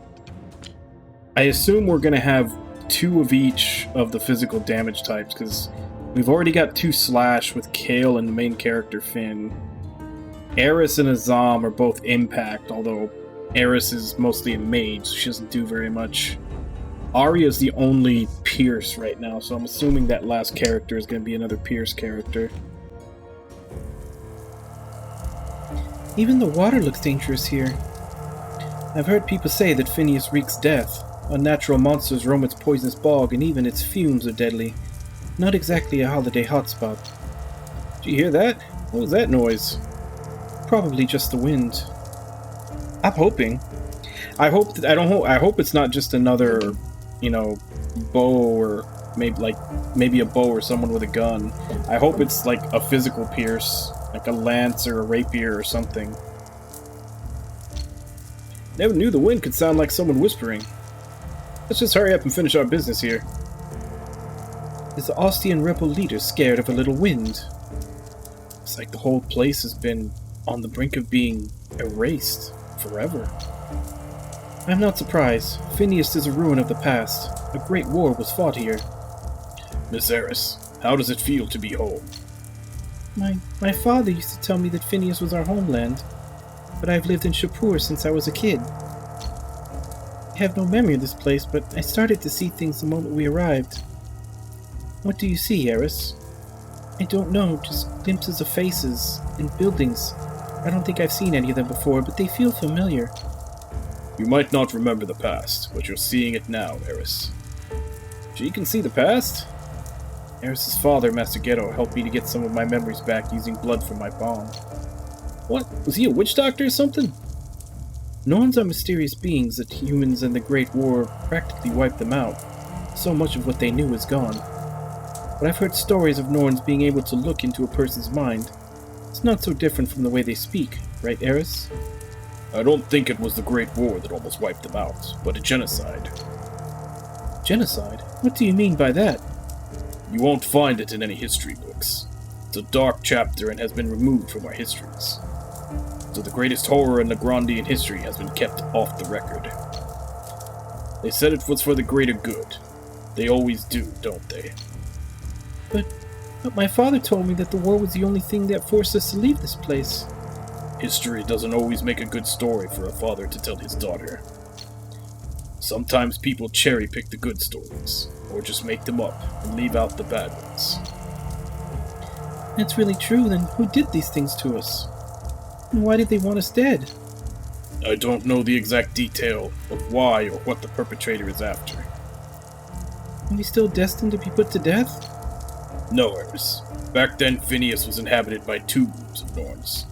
I assume we're going to have 2 of each of the physical damage types, because we've already got 2 slash with Kale and the main character Finn. Eris and Azam are both impact, although Eris is mostly a mage, so she doesn't do very much. Arya's the only Pierce right now, so I'm assuming that last character is going to be another Pierce character. Even the water looks dangerous here. I've heard people say that Phineas wreaks death. Unnatural monsters roam its poisonous bog, and even its fumes are deadly. Not exactly a holiday hotspot. Did you hear that? What was that noise? Probably just the wind. I'm hoping. I hope it's not just another, bow or maybe a bow or someone with a gun. I hope it's like a physical pierce, like a lance or a rapier or something. Never knew the wind could sound like someone whispering. Let's just hurry up and finish our business here. Is the Ostian rebel leader scared of a little wind? It's like the whole place has been on the brink of being erased forever. I'm not surprised. Phineas is a ruin of the past. A great war was fought here. Miss Eris, How does it feel to be home? My father used to tell me that Phineas was our homeland, but I've lived in Shapur since I was a kid. I have no memory of this place, but I started to see things the moment we arrived. What do you see, Eris? I don't know, just glimpses of faces and buildings. I don't think I've seen any of them before, but they feel familiar. You might not remember the past, but you're seeing it now, Eris. She can see the past? Eris's father, Master Ghetto, helped me to get some of my memories back using blood from my bomb. What? Was he a witch doctor or something? Norns are mysterious beings that humans and the Great War practically wiped them out. So much of what they knew is gone. But I've heard stories of Norns being able to look into a person's mind. It's not so different from the way they speak, right, Eris? I don't think it was the Great War that almost wiped them out, but a genocide. Genocide? What do you mean by that? You won't find it in any history books. It's a dark chapter and has been removed from our histories. So the greatest horror in Legrandian history has been kept off the record. They said it was for the greater good. They always do, don't they? But my father told me that the war was the only thing that forced us to leave this place. History doesn't always make a good story for a father to tell his daughter. Sometimes people cherry-pick the good stories, or just make them up and leave out the bad ones. That's really true, then who did these things to us? And why did they want us dead? I don't know the exact detail of why or what the perpetrator is after. Are we still destined to be put to death? No, Eris. Back then, Phineas was inhabited by two groups of Norns.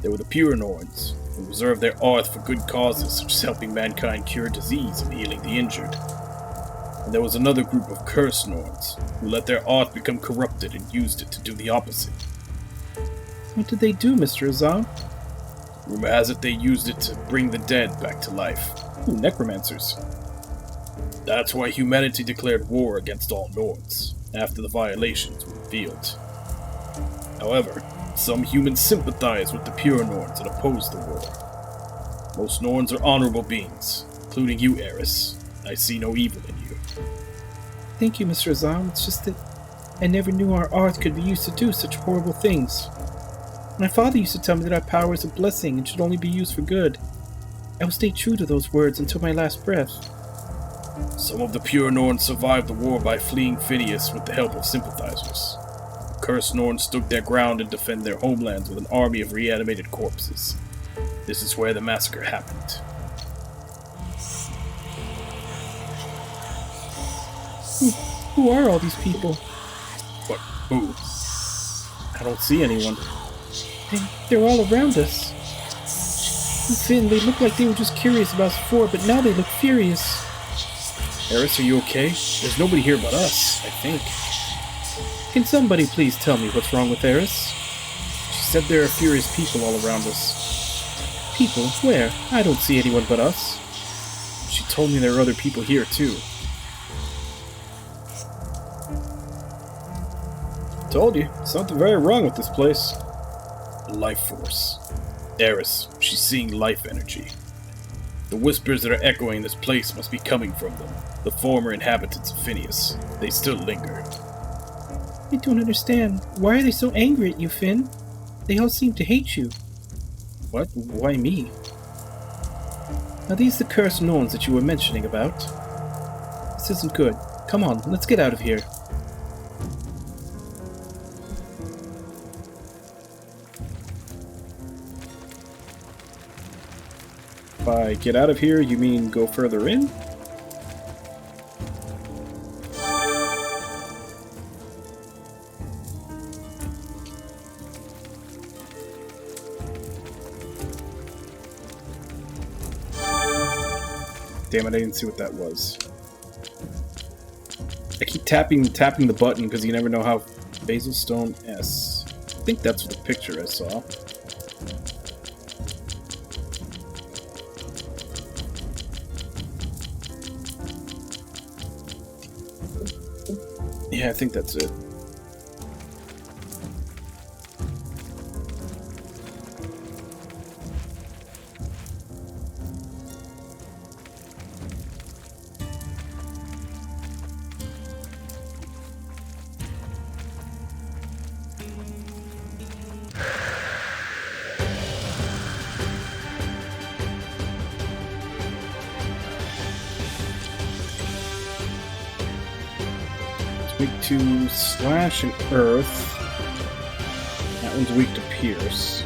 There were the pure Norns, who reserved their art for good causes such as helping mankind cure disease and healing the injured. And there was another group of cursed Norns, who let their art become corrupted and used it to do the opposite. What did they do, Mr. Azam? Rumor has it they used it to bring the dead back to life. Ooh, necromancers. That's why humanity declared war against all Norns, after the violations were revealed. However, some humans sympathize with the pure Norns and oppose the war. Most Norns are honorable beings, including you, Eris. I see no evil in you. Thank you, Mr. Azam. It's just that I never knew our art could be used to do such horrible things. My father used to tell me that our power is a blessing and should only be used for good. I will stay true to those words until my last breath. Some of the pure Norns survived the war by fleeing Phineas with the help of sympathizers. The cursed Norns stood their ground and defended their homelands with an army of reanimated corpses. This is where the massacre happened. Who are all these people? What? Who? I don't see anyone. They're all around us. Finn, they look like they were just curious about us before, but now they look furious. Eris, are you okay? There's nobody here but us, I think. Can somebody please tell me what's wrong with Eris? She said there are furious people all around us. People? Where? I don't see anyone but us. She told me there are other people here, too. Told you, something very wrong with this place. The life force. Eris, she's seeing life energy. The whispers that are echoing this place must be coming from them, the former inhabitants of Phineas. They still linger. I don't understand. Why are they so angry at you, Finn? They all seem to hate you. What? Why me? Are these the cursed Norns that you were mentioning about? This isn't good. Come on, let's get out of here. By get out of here, you mean go further in? Damn it, I didn't see what that was. I keep tapping the button because you never know how... Basil Stone S. I think that's the picture I saw. Yeah, I think that's it. Weak to slash and earth. That one's weak to pierce.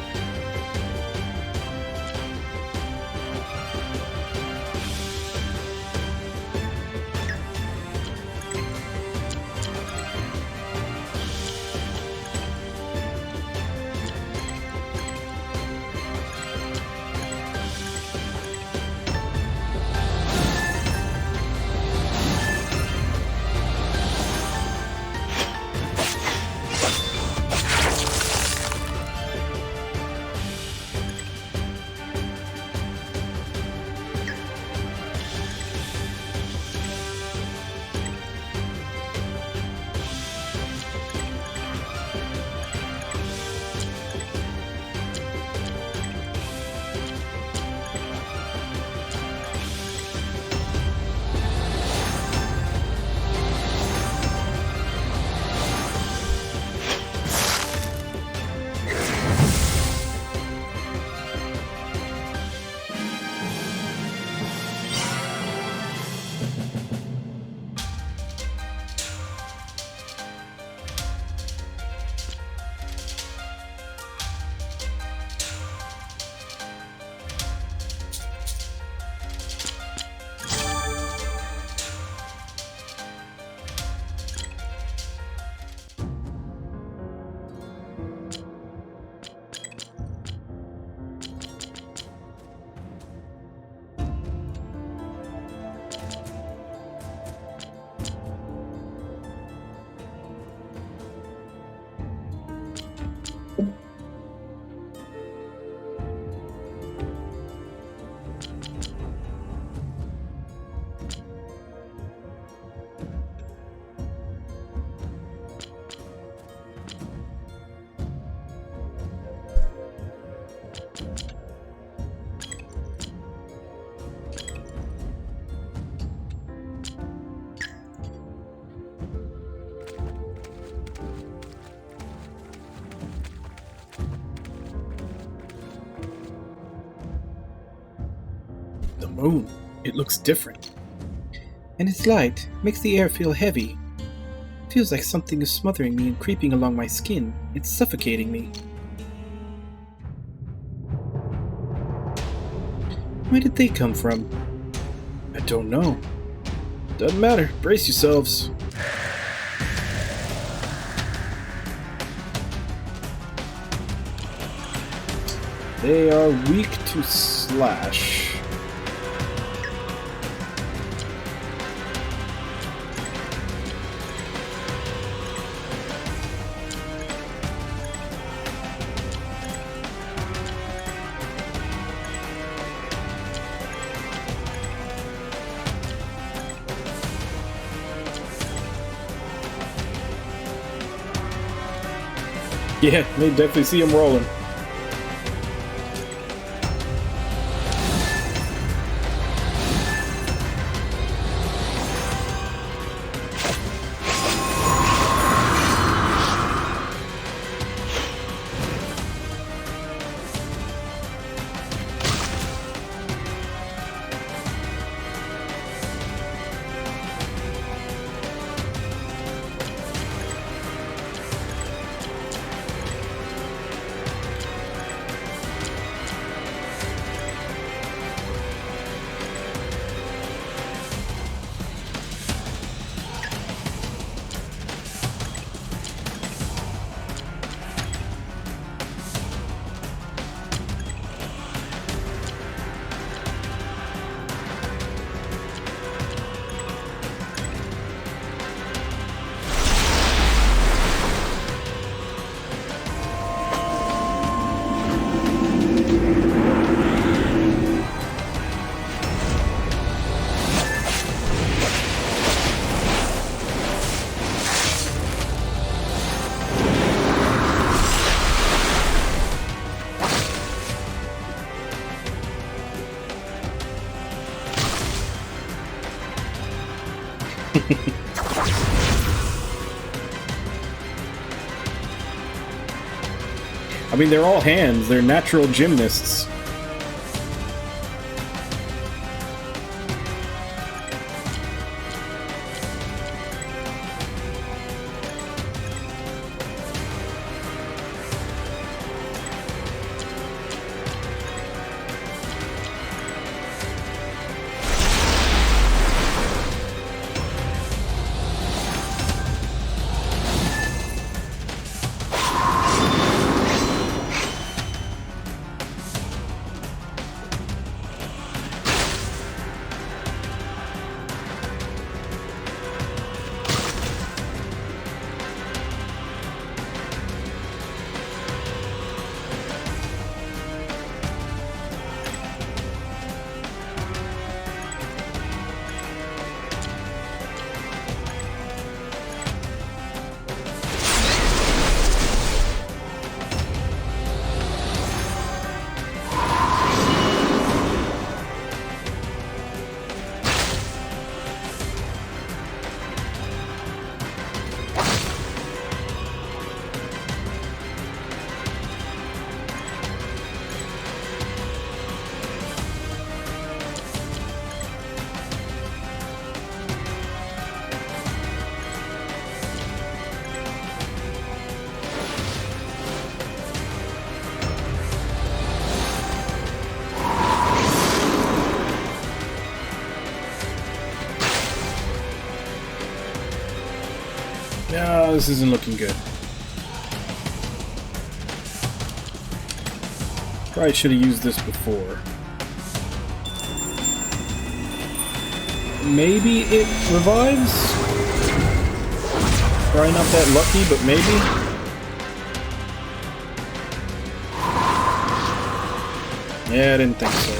The moon. It looks different. And its light makes the air feel heavy. Feels like something is smothering me and creeping along my skin. It's suffocating me. Where did they come from? I don't know. Doesn't matter. Brace yourselves. They are weak to slash. Yeah, they definitely see him rolling. I mean, they're all hands. They're natural gymnasts. This isn't looking good. Probably should have used this before. Maybe it revives? Probably not that lucky, but maybe. Yeah, I didn't think so.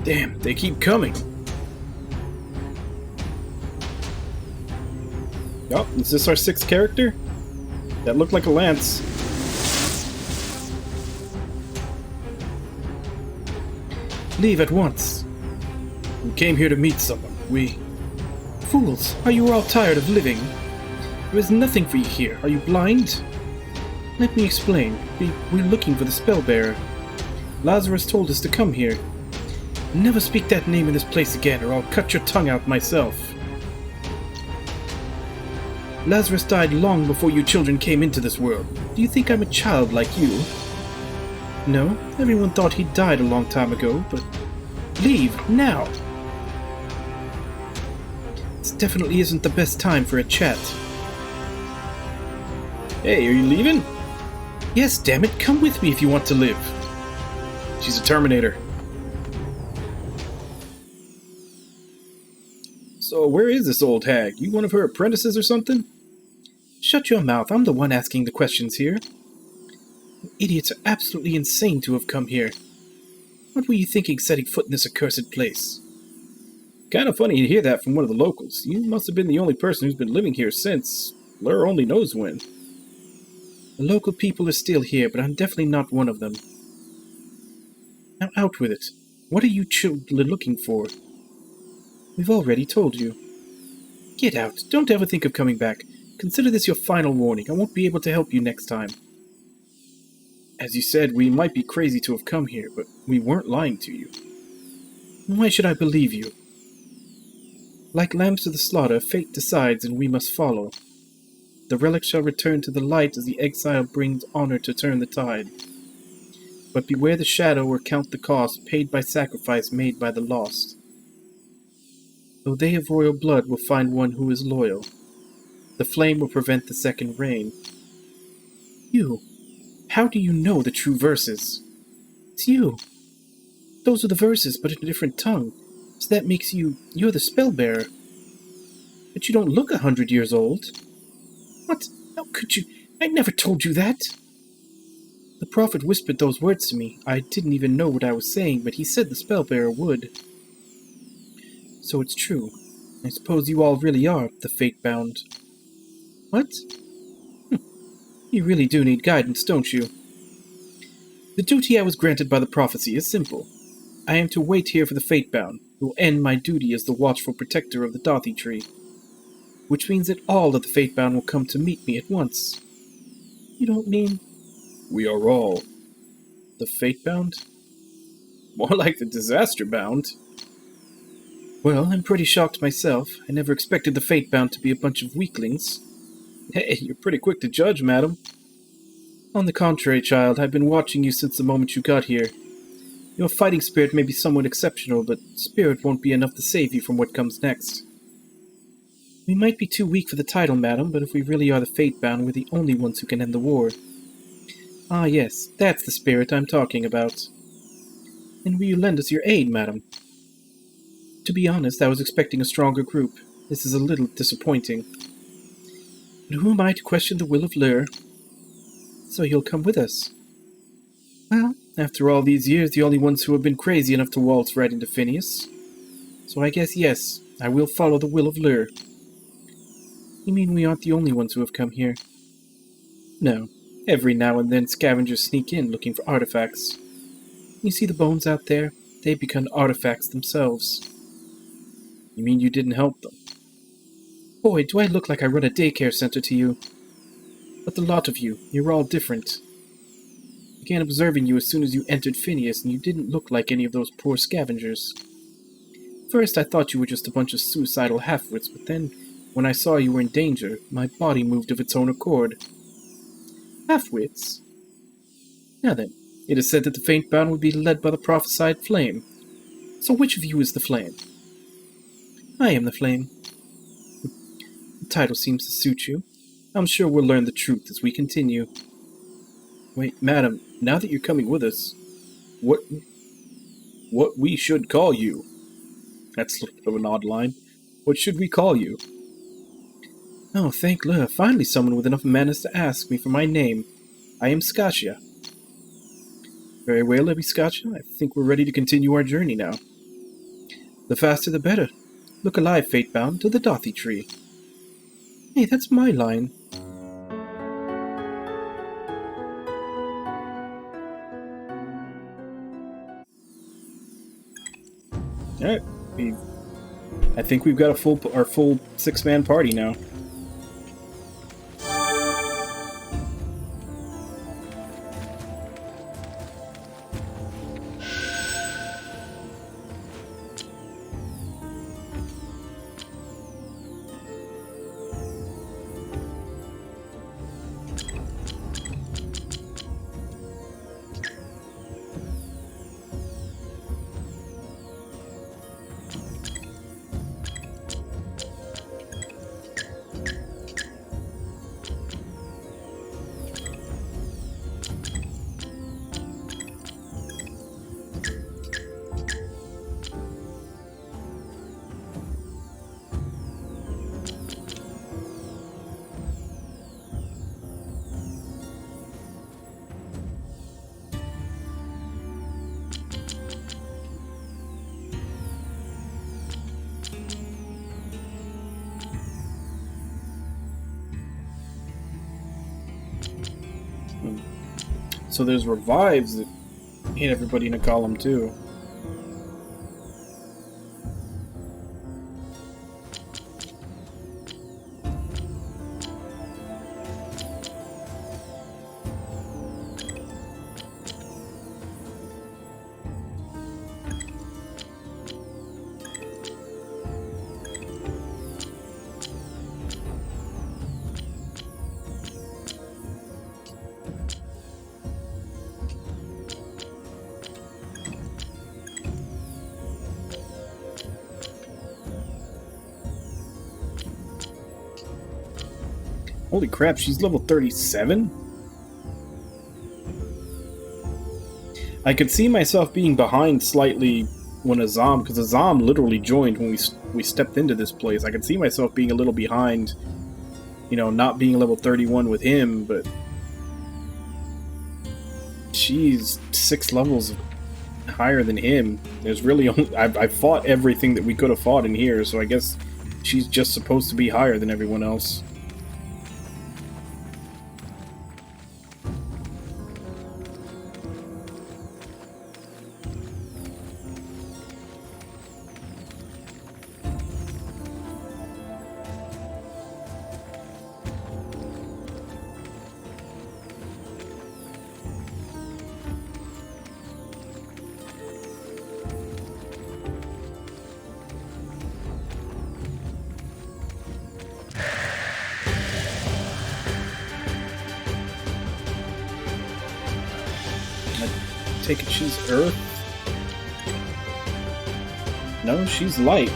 Damn, they keep coming. Oh, is this our 6th character? That looked like a lance. Leave at once. We came here to meet someone. We... Fools, are you all tired of living? There is nothing for you here. Are you blind? Let me explain. We're looking for the Spellbearer. Lazarus told us to come here. Never speak that name in this place again, or I'll cut your tongue out myself. Lazarus died long before you children came into this world. Do you think I'm a child like you? No, everyone thought he died a long time ago, but... Leave, now! This definitely isn't the best time for a chat. Hey, are you leaving? Yes, damn it, come with me if you want to live. She's a Terminator. So, where is this old hag? You one of her apprentices or something? Shut your mouth, I'm the one asking the questions here. You idiots are absolutely insane to have come here. What were you thinking setting foot in this accursed place? Kinda funny to hear that from one of the locals. You must have been the only person who's been living here since... Lur only knows when. The local people are still here, but I'm definitely not one of them. Now out with it. What are you children looking for? We've already told you. Get out. Don't ever think of coming back. Consider this your final warning. I won't be able to help you next time. As you said, we might be crazy to have come here, but we weren't lying to you. Why should I believe you? Like lambs to the slaughter, fate decides and we must follow. The relic shall return to the light as the exile brings honor to turn the tide. But beware the shadow or count the cost paid by sacrifice made by the lost. Though they of royal blood will find one who is loyal. The flame will prevent the second rain. You, how do you know the true verses? It's you. Those are the verses, but in a different tongue. So that makes you're the Spellbearer. But you don't look 100 years old. What? How could you? I never told you that. The prophet whispered those words to me. I didn't even know what I was saying, but he said the Spellbearer would. So it's true. I suppose you all really are the Fatebound. What? You really do need guidance, don't you? The duty I was granted by the prophecy is simple. I am to wait here for the Fatebound, who will end my duty as the watchful protector of the Dothy Tree. Which means that all of the Fatebound will come to meet me at once. You don't mean... We are all... The Fatebound? More like the Disaster Bound. Well, I'm pretty shocked myself. I never expected the Fatebound to be a bunch of weaklings. Hey, you're pretty quick to judge, madam. On the contrary, child, I've been watching you since the moment you got here. Your fighting spirit may be somewhat exceptional, but spirit won't be enough to save you from what comes next. We might be too weak for the title, madam, but if we really are the Fatebound, we're the only ones who can end the war. Ah, yes, that's the spirit I'm talking about. And will you lend us your aid, madam? To be honest, I was expecting a stronger group. This is a little disappointing. But who am I to question the will of Lur? So you'll come with us? Well, After all these years, the only ones who have been crazy enough to waltz right into Phineas. So I guess yes, I will follow the will of Lur. You mean we aren't the only ones who have come here? No. Every now and then scavengers sneak in looking for artifacts. You see the bones out there? They become artifacts themselves. You mean you didn't help them? Boy, do I look like I run a daycare center to you. But the lot of you, you're all different. I began observing you as soon as you entered Phineas, and you didn't look like any of those poor scavengers. First, I thought you were just a bunch of suicidal half-wits, but then, when I saw you were in danger, my body moved of its own accord. Half-wits? Now then, it is said that the Fatebound would be led by the prophesied flame. So which of you is the flame? I am the flame. The title seems to suit you. I'm sure we'll learn the truth as we continue. Wait, madam, now that you're coming with us, what we should call you? That's a little bit of an odd line. What should we call you? Oh, thank Lur, finally someone with enough manners to ask me for my name. I am Scotia. Very well, Lebby Scotia. I think we're ready to continue our journey now. The faster the better. Look alive, Fatebound, to the Dothy tree. Hey, that's my line. Alright, I think we've got our full six-man party now. So there's revives that hit everybody in a column too. Holy crap, she's level 37? I could see myself being behind slightly when Azam, because Azam literally joined when we stepped into this place. I could see myself being a little behind, you know, not being level 31 with him, but she's 6 levels higher than him. There's really only, I've fought everything that we could have fought in here, so I guess she's just supposed to be higher than everyone else. Take it she's Earth? No, she's Light.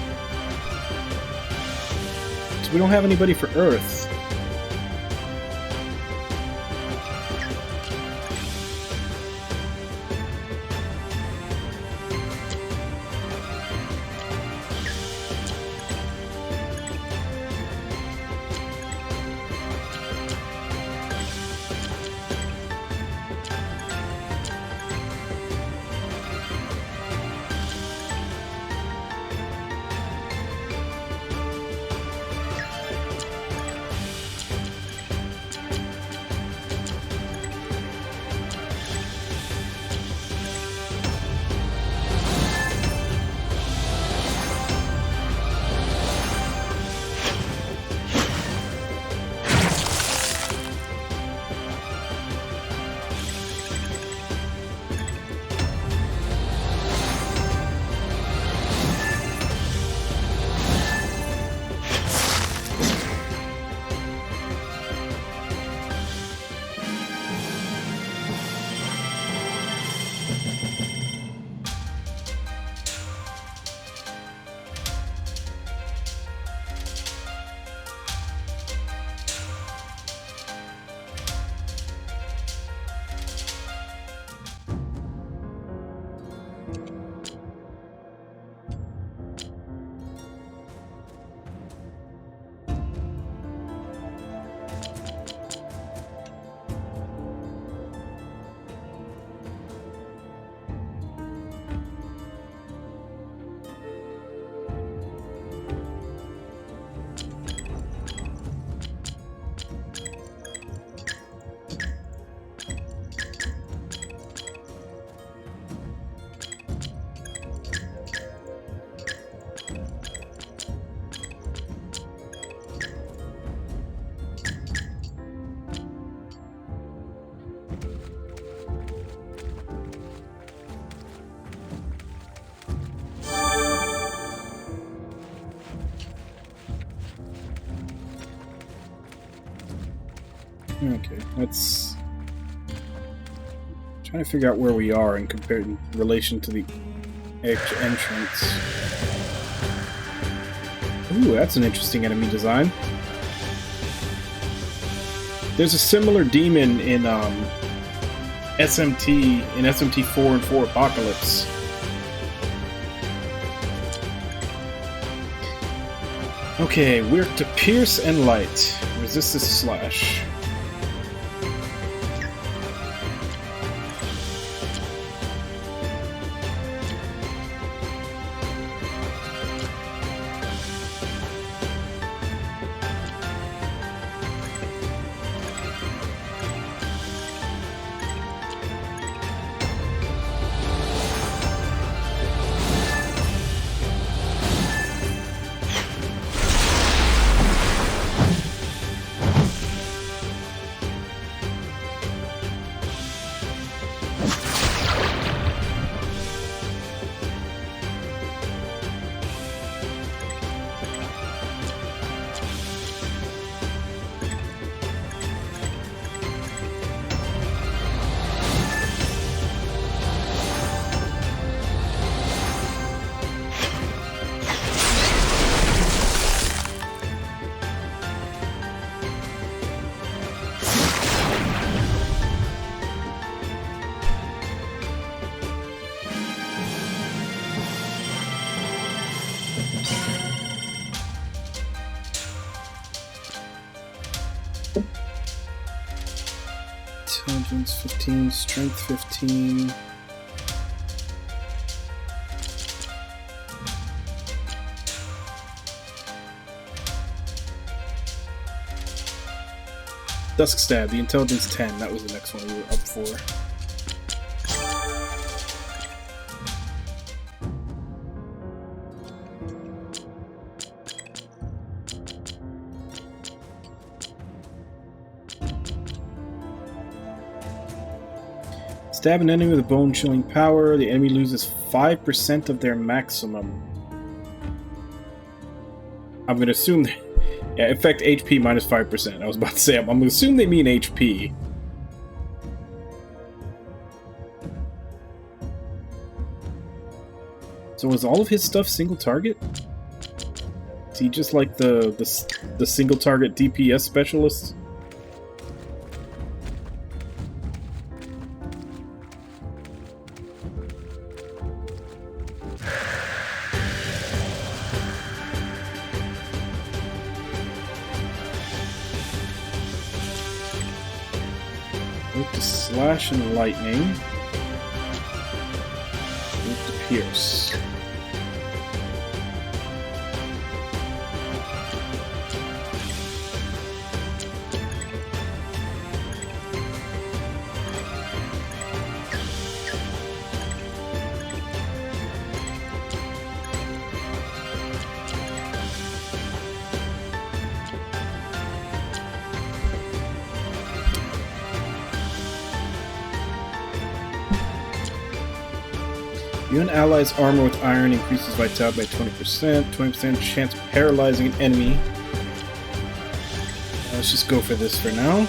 So we don't have anybody for Earth. Okay, let's trying to figure out where we are in relation to the edge entrance. Ooh, that's an interesting enemy design. There's a similar demon in SMT 4 and 4 Apocalypse. Okay, we're to Pierce and Light. Resist this slash. Intelligence 15, Strength 15. Dusk Stab, the Intelligence 10, that was the next one we were up for. Stab an enemy with a bone-chilling power. The enemy loses 5% of their maximum. I'm going to assume... Yeah, effect HP minus 5%. I was about to say, I'm going to assume they mean HP. So is all of his stuff single target? Is he just like the single target DPS specialist? Slash and lightning. Move to pierce. You and allies' armor with iron increases vitality by 20%. 20% chance of paralyzing an enemy. Let's just go for this for now.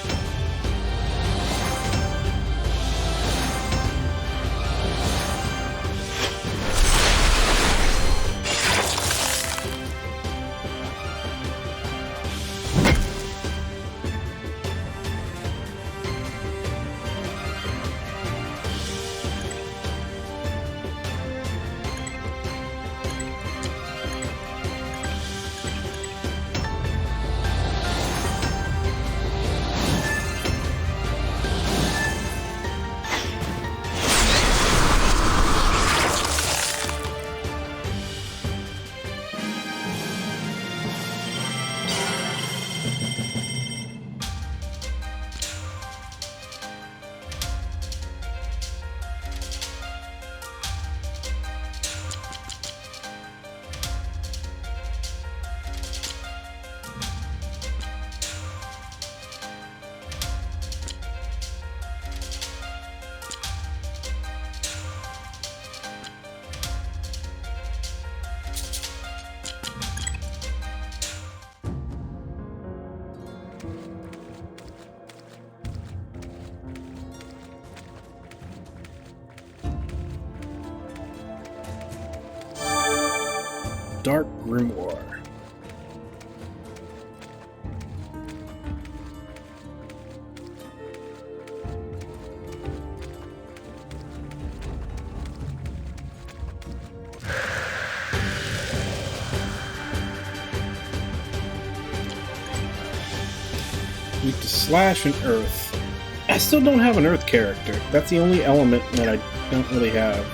Dark Grimoire. Need to slash and earth. I still don't have an earth character. That's the only element that I don't really have.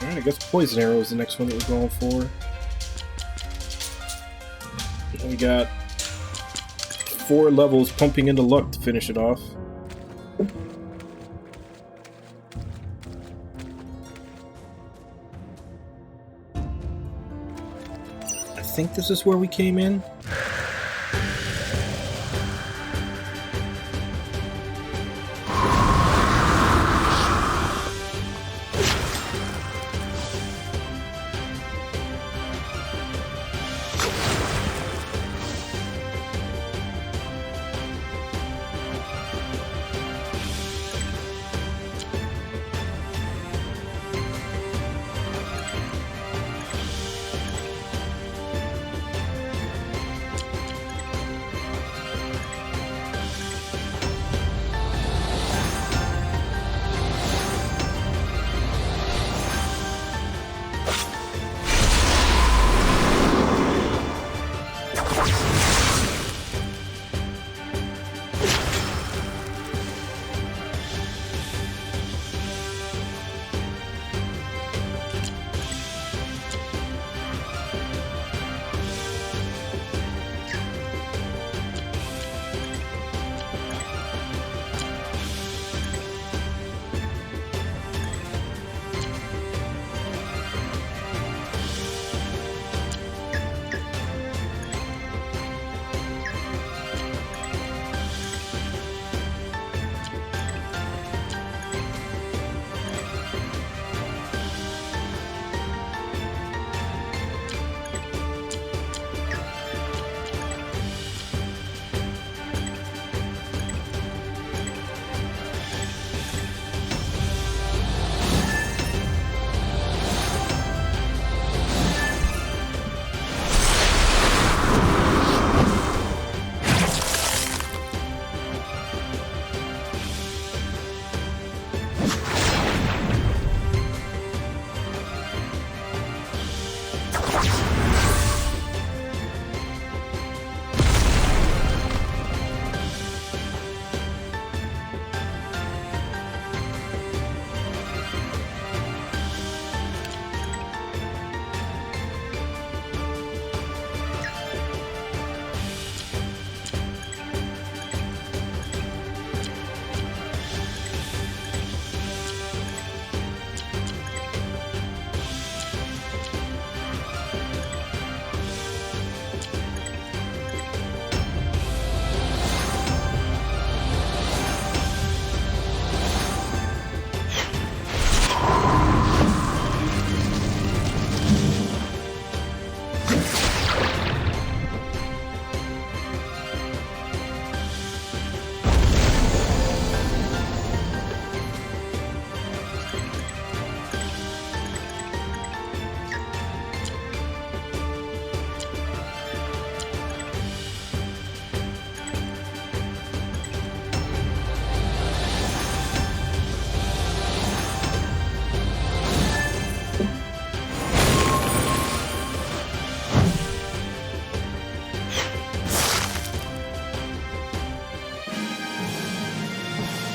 Alright, I guess Poison Arrow is the next one that we're going for. And we got 4 levels pumping into luck to finish it off. I think this is where we came in.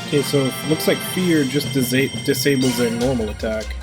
Okay, so it looks like fear just disables their normal attack.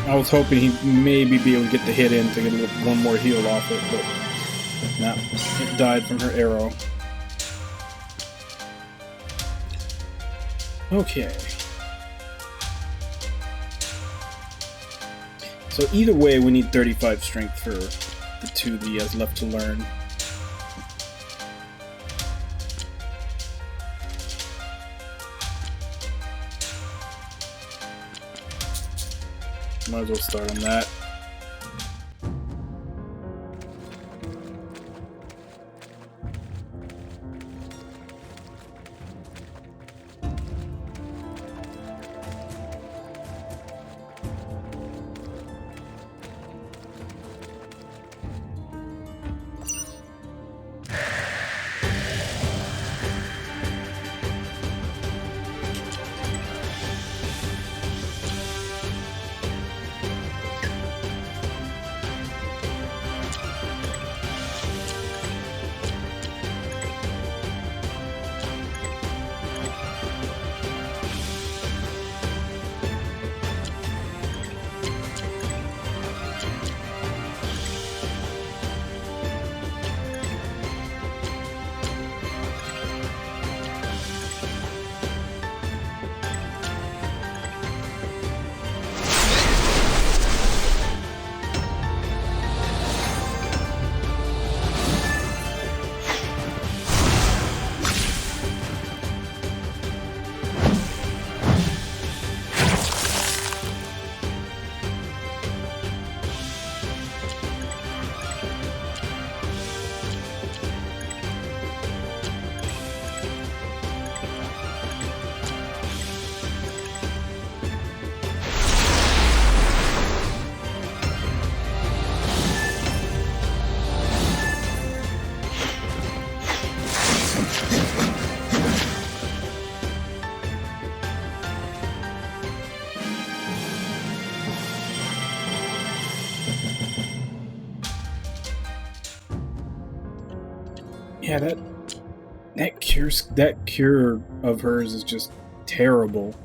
I was hoping he'd maybe be able to get the hit in to get one more heal off it, but no, it died from her arrow. Okay. So either way, we need 35 strength for the two that he has left to learn. Might as well start on that. Yeah, that cure of hers is just terrible.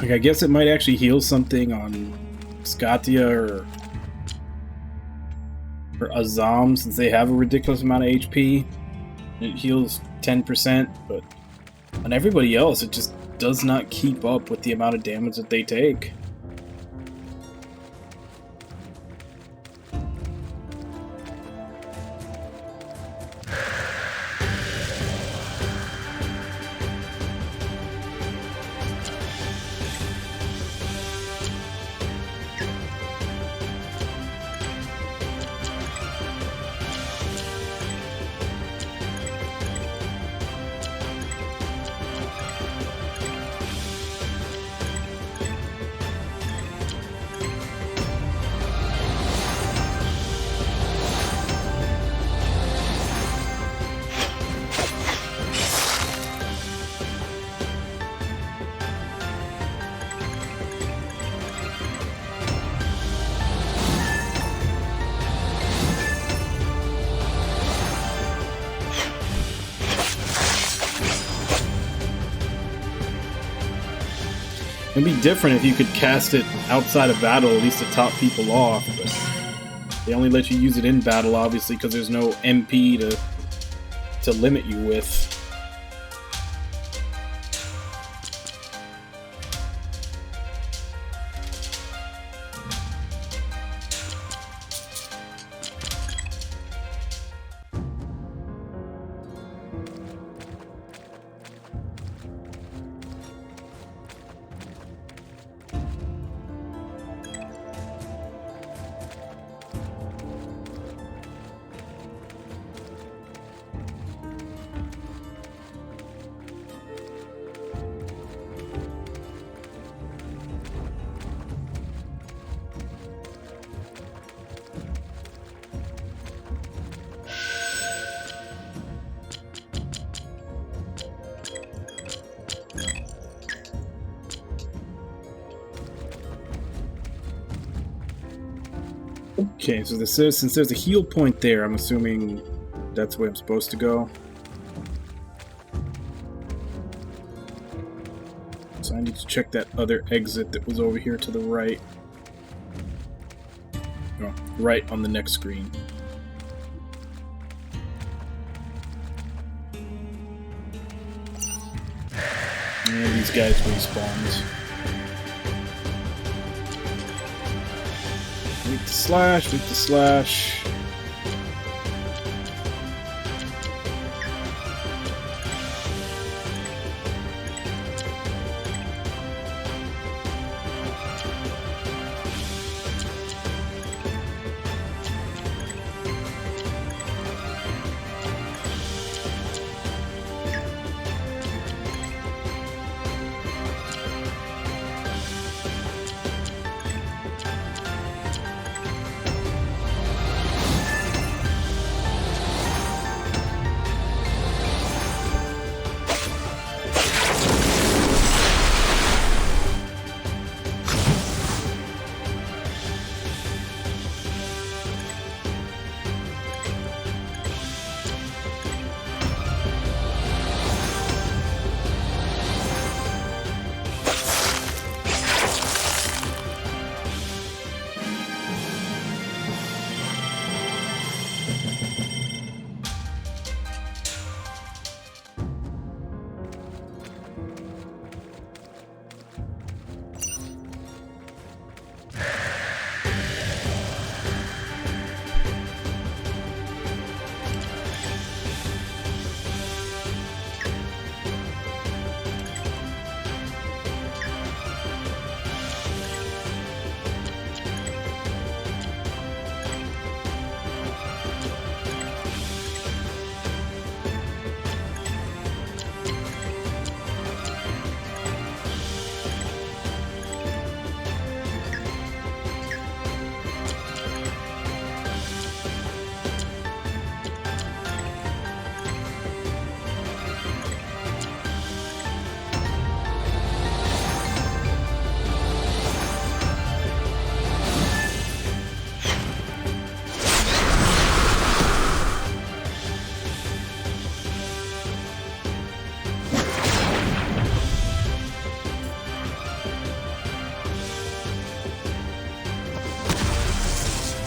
Like, I guess it might actually heal something on Scatia or Azam, since they have a ridiculous amount of HP. It heals 10%, but on everybody else, it just does not keep up with the amount of damage that they take. It'd be different if you could cast it outside of battle, at least to top people off, but they only let you use it in battle, obviously, because there's no MP to limit you with. Okay, so this is, since there's a heal point there, I'm assuming that's where I'm supposed to go. So I need to check that other exit that was over here to the right. Oh, right on the next screen. And these guys respawned. Weak to slash, weak to slash.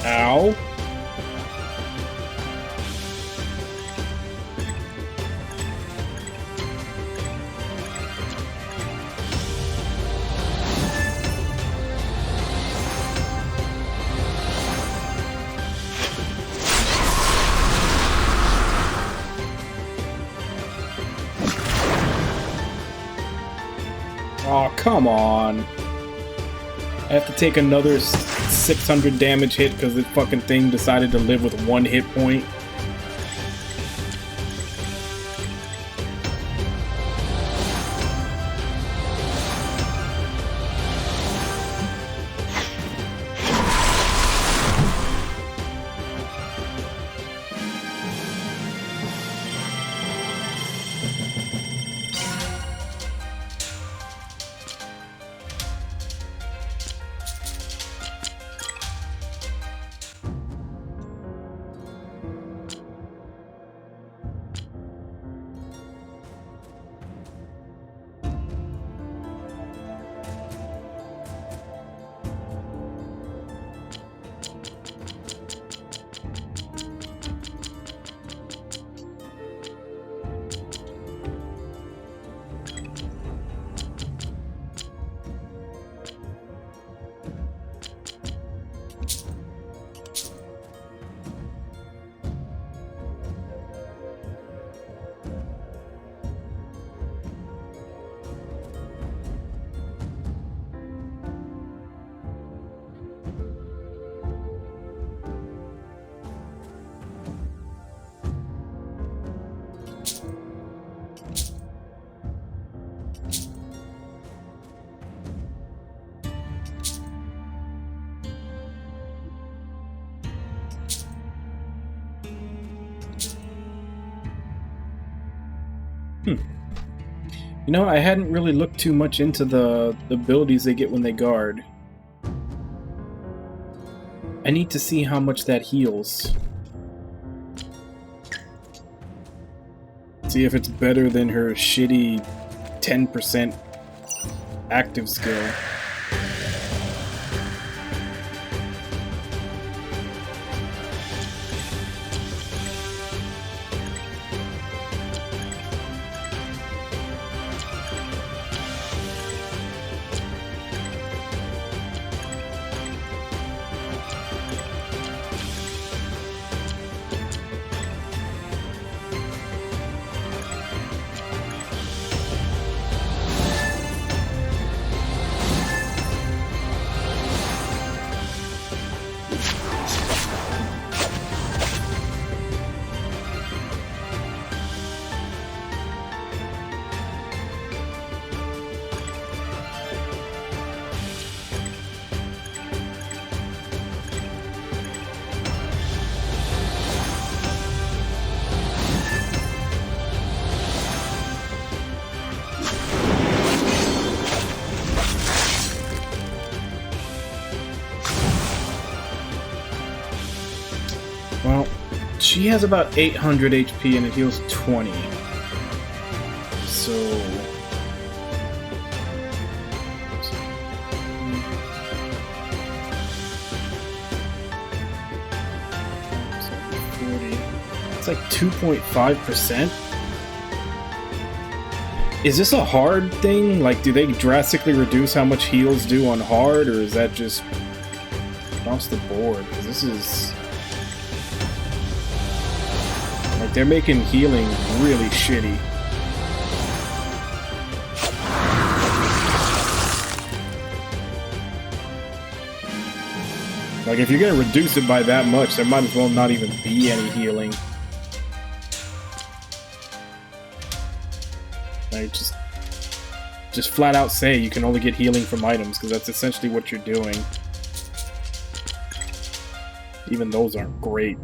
Ow. Oh, come on. I have to take another 600 damage hit because this fucking thing decided to live with 1 hit point. You know, I hadn't really looked too much into the abilities they get when they guard. I need to see how much that heals. See if it's better than her shitty 10% active skill. Well, she has about 800 HP and it heals 20. So... it's like 2.5%. Is this a hard thing? Like, do they drastically reduce how much heals do on hard, or is that just across the board? Because this is... like, they're making healing really shitty. Like, if you're gonna reduce it by that much, there might as well not even be any healing. Like, just flat out say you can only get healing from items, because that's essentially what you're doing. Even those aren't great.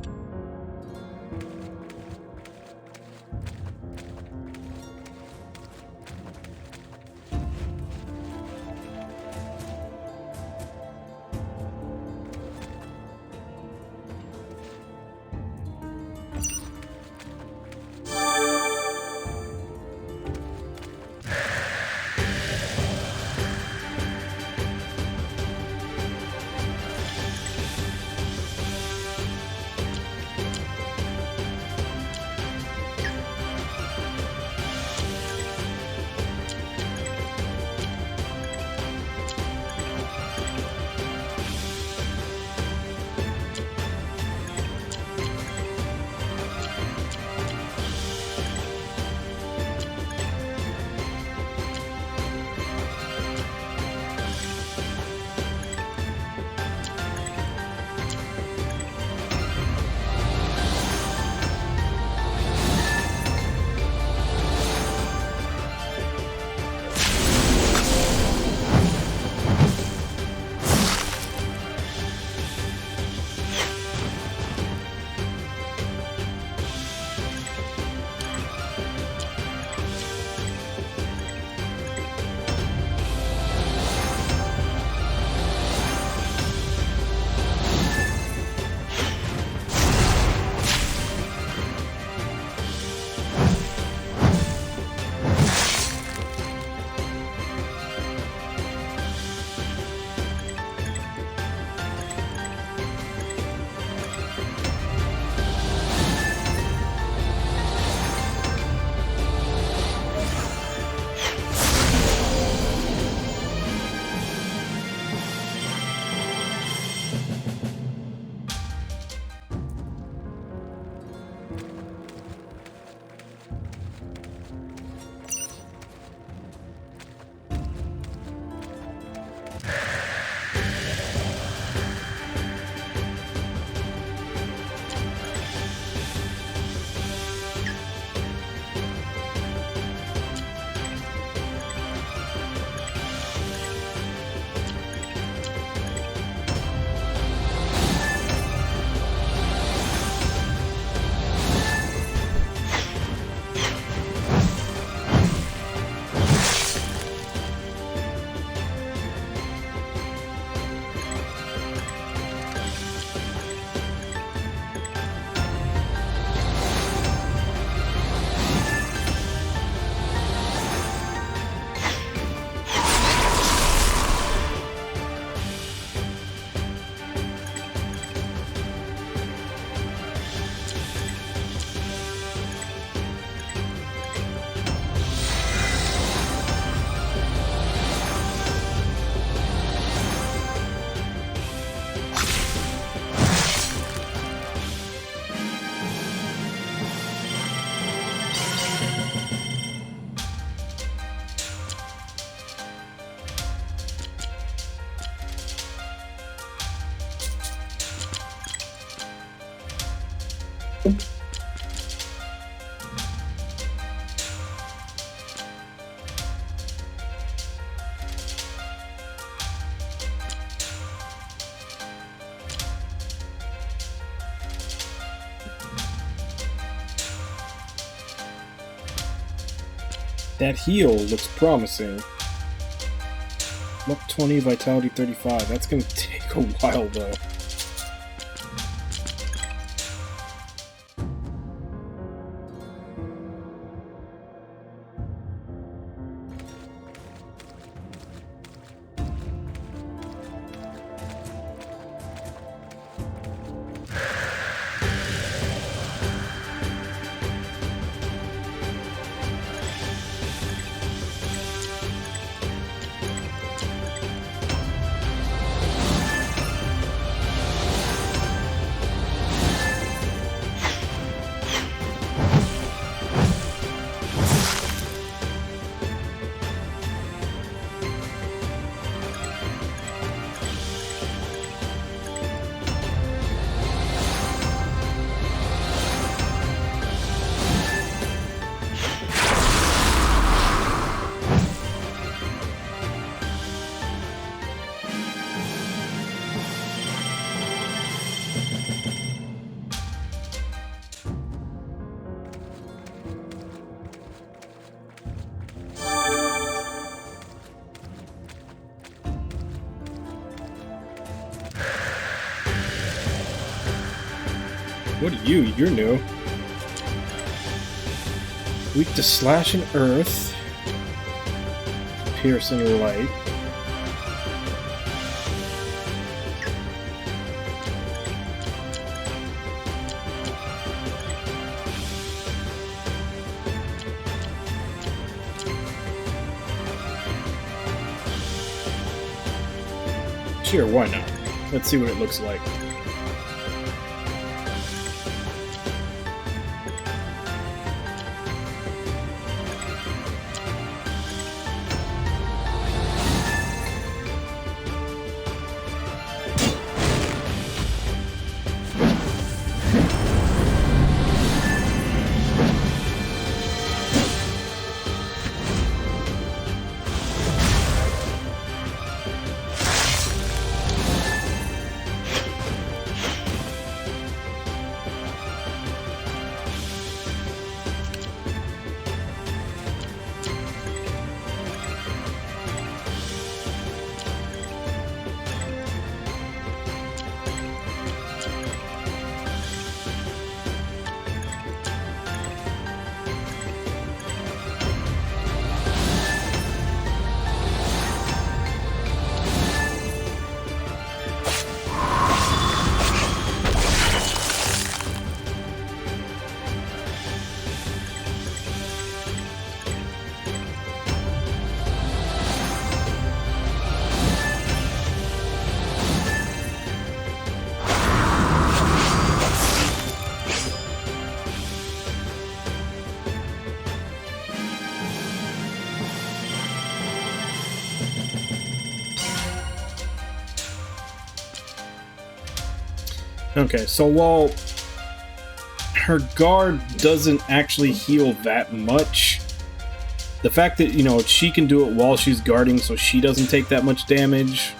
That heal looks promising. Luck 20, Vitality 35. That's gonna take a while, though. What are you? You're new. Weak to slash and earth. Piercing light. Sure, why not? Let's see what it looks like. Okay, so while her guard doesn't actually heal that much, the fact that, you know, she can do it while she's guarding so she doesn't take that much damage,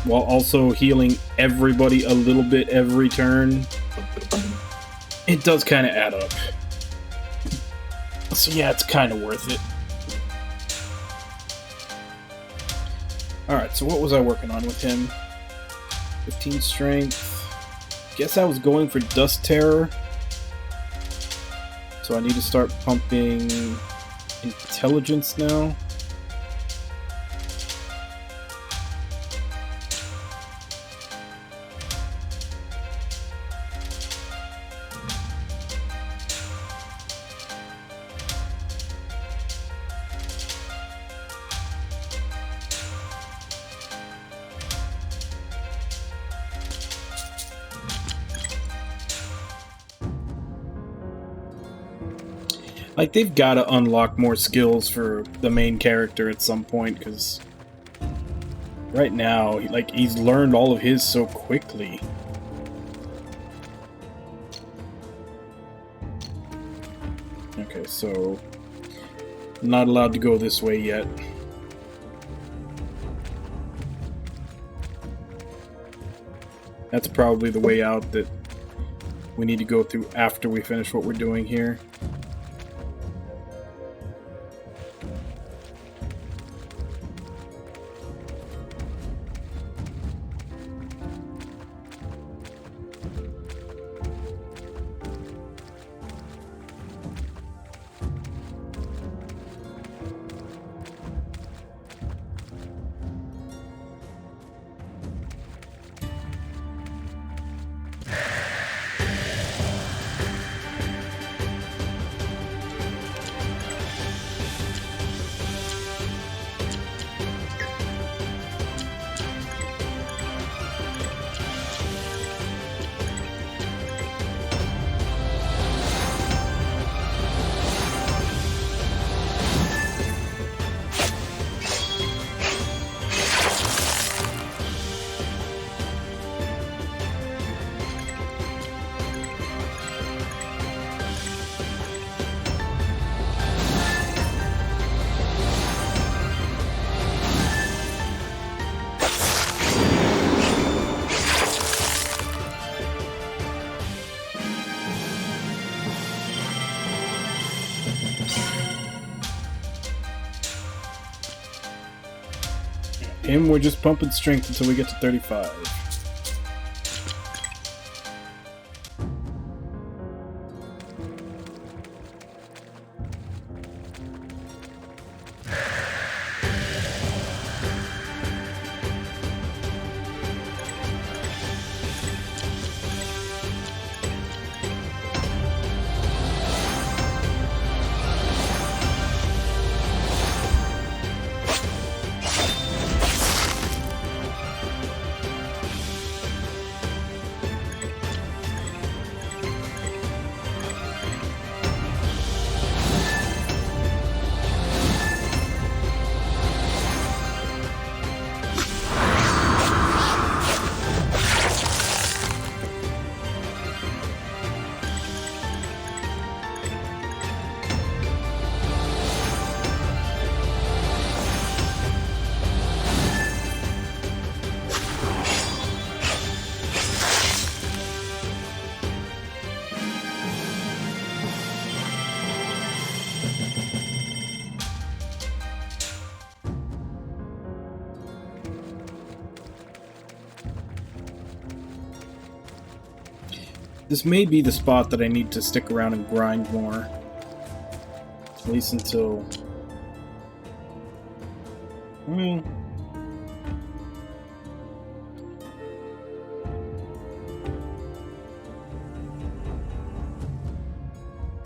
while also healing everybody a little bit every turn, it does kind of add up. So yeah, it's kind of worth it. Alright, so what was I working on with him? 15 strength. Guess I was going for Dust Terror. So I need to start pumping Intelligence now. Like, they've got to unlock more skills for the main character at some point, because right now, like, he's learned all of his so quickly. Okay, so I'm not allowed to go this way yet. That's probably the way out that we need to go through after we finish what we're doing here. Him, we're just pumping strength until we get to 35. This may be the spot that I need to stick around and grind more. At least until... Well...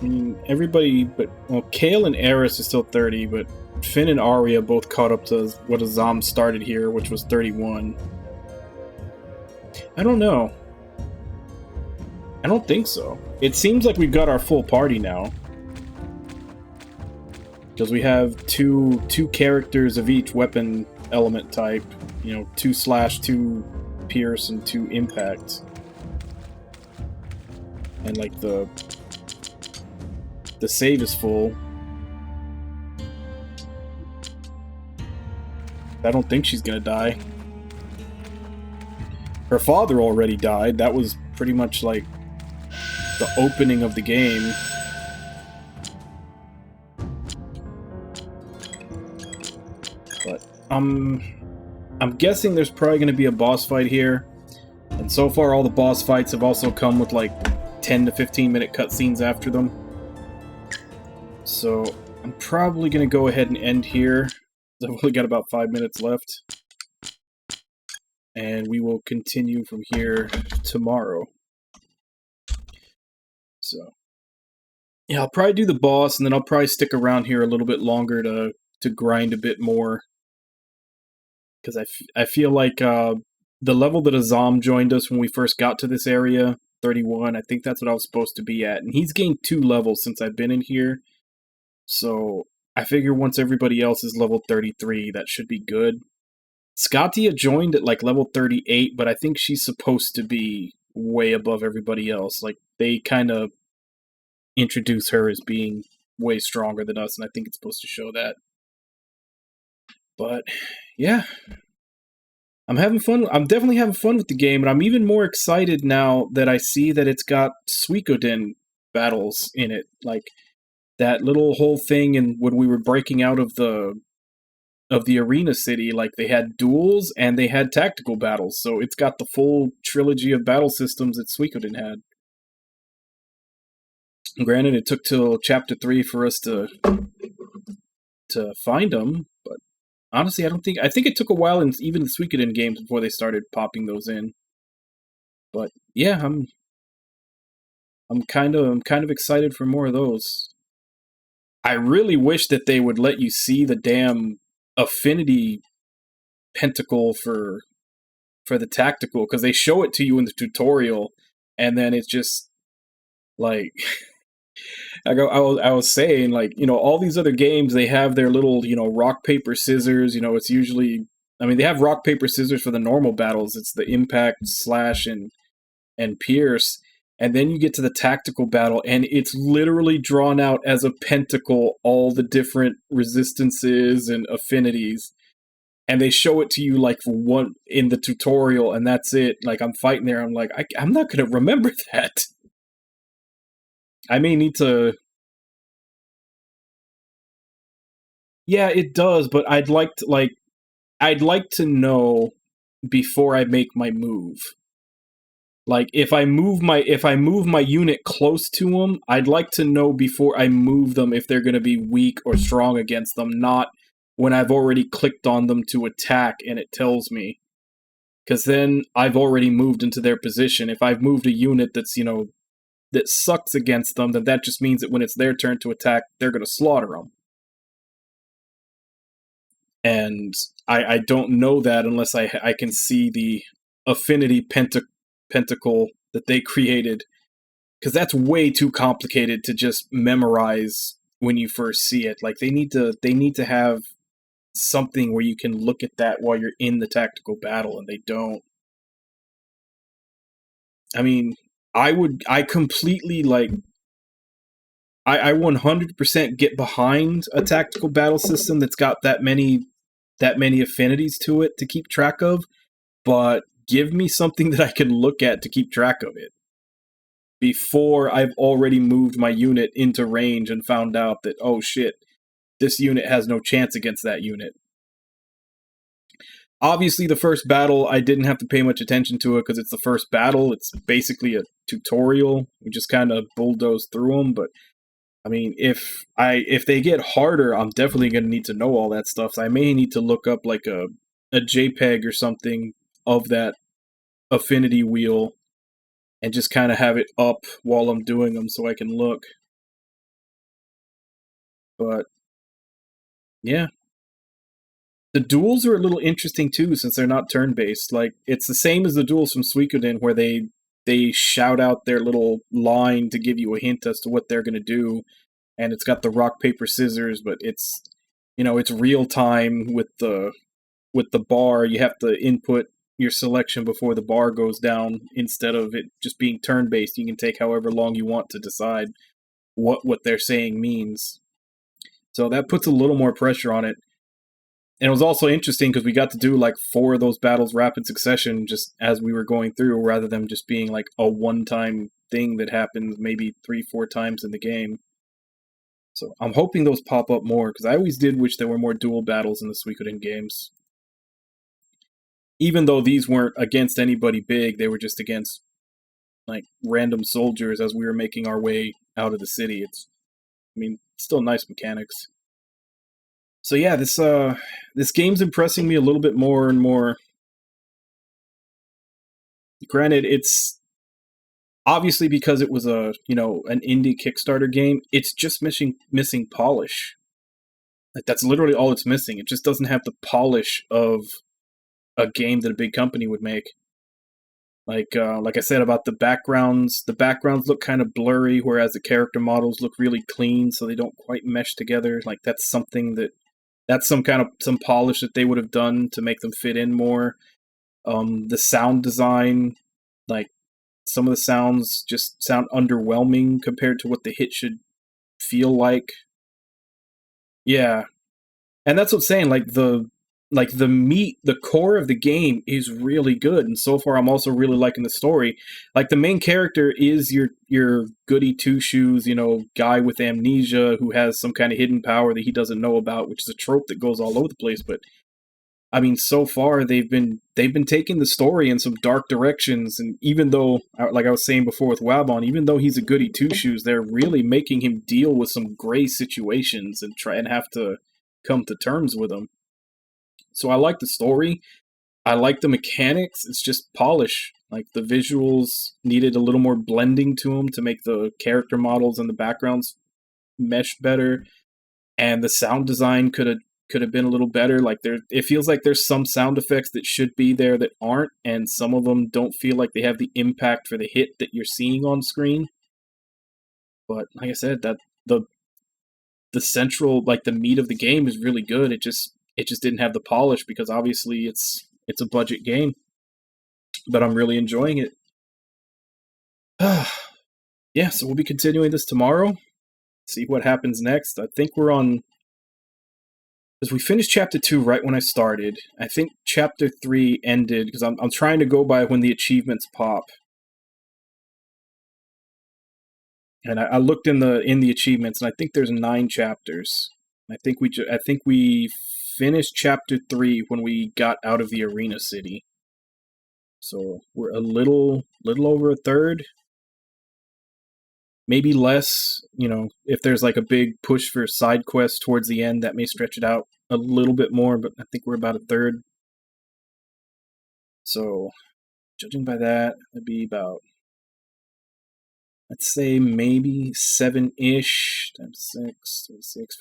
I mean, everybody but... Well, Kale and Eris is still 30, but Finn and Arya both caught up to what Azam started here, which was 31. I don't know. I don't think so. It seems like we've got our full party now. Because we have two characters of each weapon element type. You know, 2 slash, 2 pierce, and 2 impact. And like the save is full. I don't think she's gonna die. Her father already died. That was pretty much like the opening of the game. But I'm guessing there's probably going to be a boss fight here. And so far all the boss fights have also come with like 10 to 15 minute cutscenes after them. So I'm probably going to go ahead and end here. I've only got about 5 minutes left. And we will continue from here tomorrow. So, yeah, I'll probably do the boss, and then I'll probably stick around here a little bit longer to grind a bit more. Because I feel like the level that Azam joined us when we first got to this area, 31, I think that's what I was supposed to be at. And he's gained 2 levels since I've been in here. So, I figure once everybody else is level 33, that should be good. Scatia joined at like level 38, but I think she's supposed to be way above everybody else. Like, they kind of introduce her as being way stronger than us, and I think it's supposed to show that. But, yeah. I'm having fun. I'm definitely having fun with the game, and I'm even more excited now that I see that it's got Suikoden battles in it. Like, that little whole thing, and when we were breaking out of the arena city, like, they had duels and they had tactical battles, so it's got the full trilogy of battle systems that Suikoden had. Granted, it took till chapter 3 for us to find them, but honestly, I think it took a while in even the Suikoden games before they started popping those in. But yeah, I'm kind of excited for more of those. I really wish that they would let you see the damn affinity pentacle for the tactical, because they show it to you in the tutorial, and then it's just like I was saying, like, you know, all these other games, they have their little, you know, rock paper scissors. You know, it's usually, I mean, they have rock paper scissors for the normal battles. It's the impact, slash, and pierce. And then you get to the tactical battle, and it's literally drawn out as a pentacle, all the different resistances and affinities. And they show it to you, like, for one in the tutorial, and that's it. Like, I'm fighting there, I'm like, I'm not going to remember that. I may need to... Yeah, it does, but I'd like to, like... I'd like to know before I make my move. Like if I move my unit close to them, I'd like to know before I move them if they're going to be weak or strong against them, not when I've already clicked on them to attack and it tells me. Because then I've already moved into their position. If I've moved a unit that's, that sucks against them, then that just means that when it's their turn to attack, they're going to slaughter them. And I don't know that unless I can see the affinity pentacle that they created, because that's way too complicated to just memorize when you first see it. Like they need to have something where you can look at that while you're in the tactical battle, and they don't. I mean, I completely like I 100% get behind a tactical battle system that's got that many affinities to it to keep track of, but give me something that I can look at to keep track of it before I've already moved my unit into range and found out that, oh shit, this unit has no chance against that unit. Obviously, the first battle, I didn't have to pay much attention to it because it's the first battle. It's basically a tutorial. We just kind of bulldoze through them, but I mean, if they get harder, I'm definitely going to need to know all that stuff. So I may need to look up like a JPEG or something of that affinity wheel and just kind of have it up while I'm doing them so I can look. But yeah. The duels are a little interesting too, since they're not turn-based. Like, it's the same as the duels from Suikoden, where they shout out their little line to give you a hint as to what they're going to do, and it's got the rock, paper, scissors, but it's, it's real time with the bar. You have to input your selection before the bar goes down, instead of it just being turn-based. You can take however long you want to decide what they're saying means. So that puts a little more pressure on it. And it was also interesting because we got to do like 4 of those battles rapid succession just as we were going through, rather than just being like a one-time thing that happens maybe 3-4 times in the game. So I'm hoping those pop up more, because I always did wish there were more dual battles in the Suikoden games. Even though these weren't against anybody big, they were just against like random soldiers as we were making our way out of the city. Still nice mechanics. So yeah, this game's impressing me a little bit more and more. Granted, it's obviously because it was an indie Kickstarter game. It's just missing polish. Like, that's literally all it's missing. It just doesn't have the polish of a game that a big company would make. Like I said about the backgrounds look kind of blurry, whereas the character models look really clean, so they don't quite mesh together. Like, that's some polish that they would have done to make them fit in more. The sound design, like, some of the sounds just sound underwhelming compared to what the hit should feel like. Yeah. And that's what I'm saying, the core of the game is really good, and so far I'm also really liking the story. Like, the main character is your goody two-shoes, guy with amnesia who has some kind of hidden power that he doesn't know about, which is a trope that goes all over the place. But I mean, so far they've been taking the story in some dark directions, and even though, like I was saying before with Wabon, even though he's a goody two-shoes, they're really making him deal with some gray situations and try and have to come to terms with them. So I like the story. I like the mechanics. It's just polish. Like, the visuals needed a little more blending to them to make the character models and the backgrounds mesh better. And the sound design could have been a little better. Like, it feels like there's some sound effects that should be there that aren't, and some of them don't feel like they have the impact for the hit that you're seeing on screen. But like I said, that the central, like, the meat of the game is really good. It just didn't have the polish because obviously it's a budget game. But I'm really enjoying it. Yeah, so we'll be continuing this tomorrow. See what happens next. I think we're on... because we finished Chapter 2 right when I started. I think Chapter 3 ended, because I'm trying to go by when the achievements pop. And I looked in the achievements, and I think there's 9 chapters. I think we finished Chapter 3 when we got out of the Arena City. So we're a little over a third. Maybe less, you know, if there's like a big push for side quests towards the end, that may stretch it out a little bit more, but I think we're about a third. So, judging by that, it'd be about, let's say maybe 7-ish times 6, 36.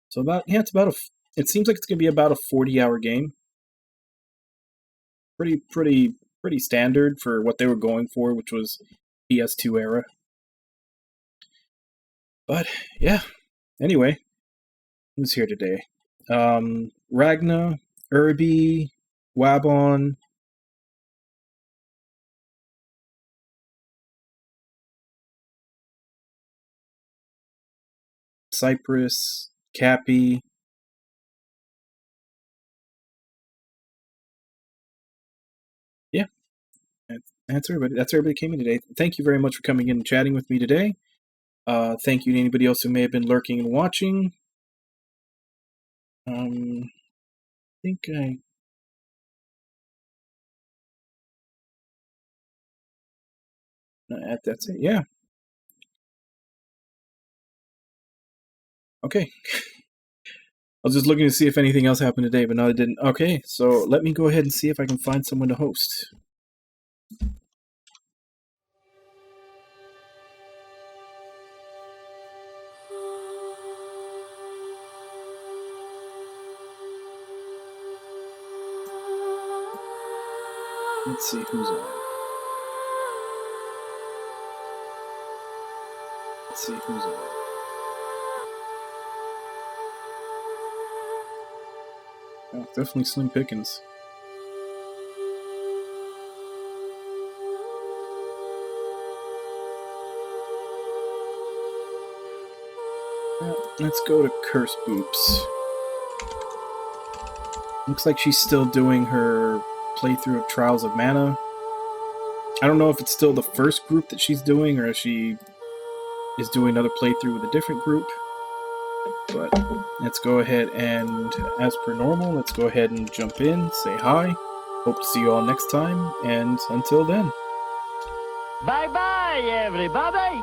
So about, yeah, it's about it seems like it's going to be about a 40-hour game. Pretty standard for what they were going for, which was PS2 era. But, yeah. Anyway, who's here today? Ragna, Irby, Wabon, Cypress, Cappy. Yeah. That's everybody. That's everybody who came in today. Thank you very much for coming in and chatting with me today. Thank you to anybody else who may have been lurking and watching. I think that's it. Yeah. Okay. I was just looking to see if anything else happened today, but no, it didn't. Okay, so let me go ahead and see if I can find someone to host. Let's see who's on. Let's see who's on. Oh, definitely slim pickings. Let's go to Curse Boops. Looks like she's still doing her playthrough of Trials of Mana. I don't know if it's still the first group that she's doing, or if she is doing another playthrough with a different group. But let's go ahead and, as per normal, let's go ahead and jump in, say hi. Hope to see you all next time, and until then. Bye-bye, everybody!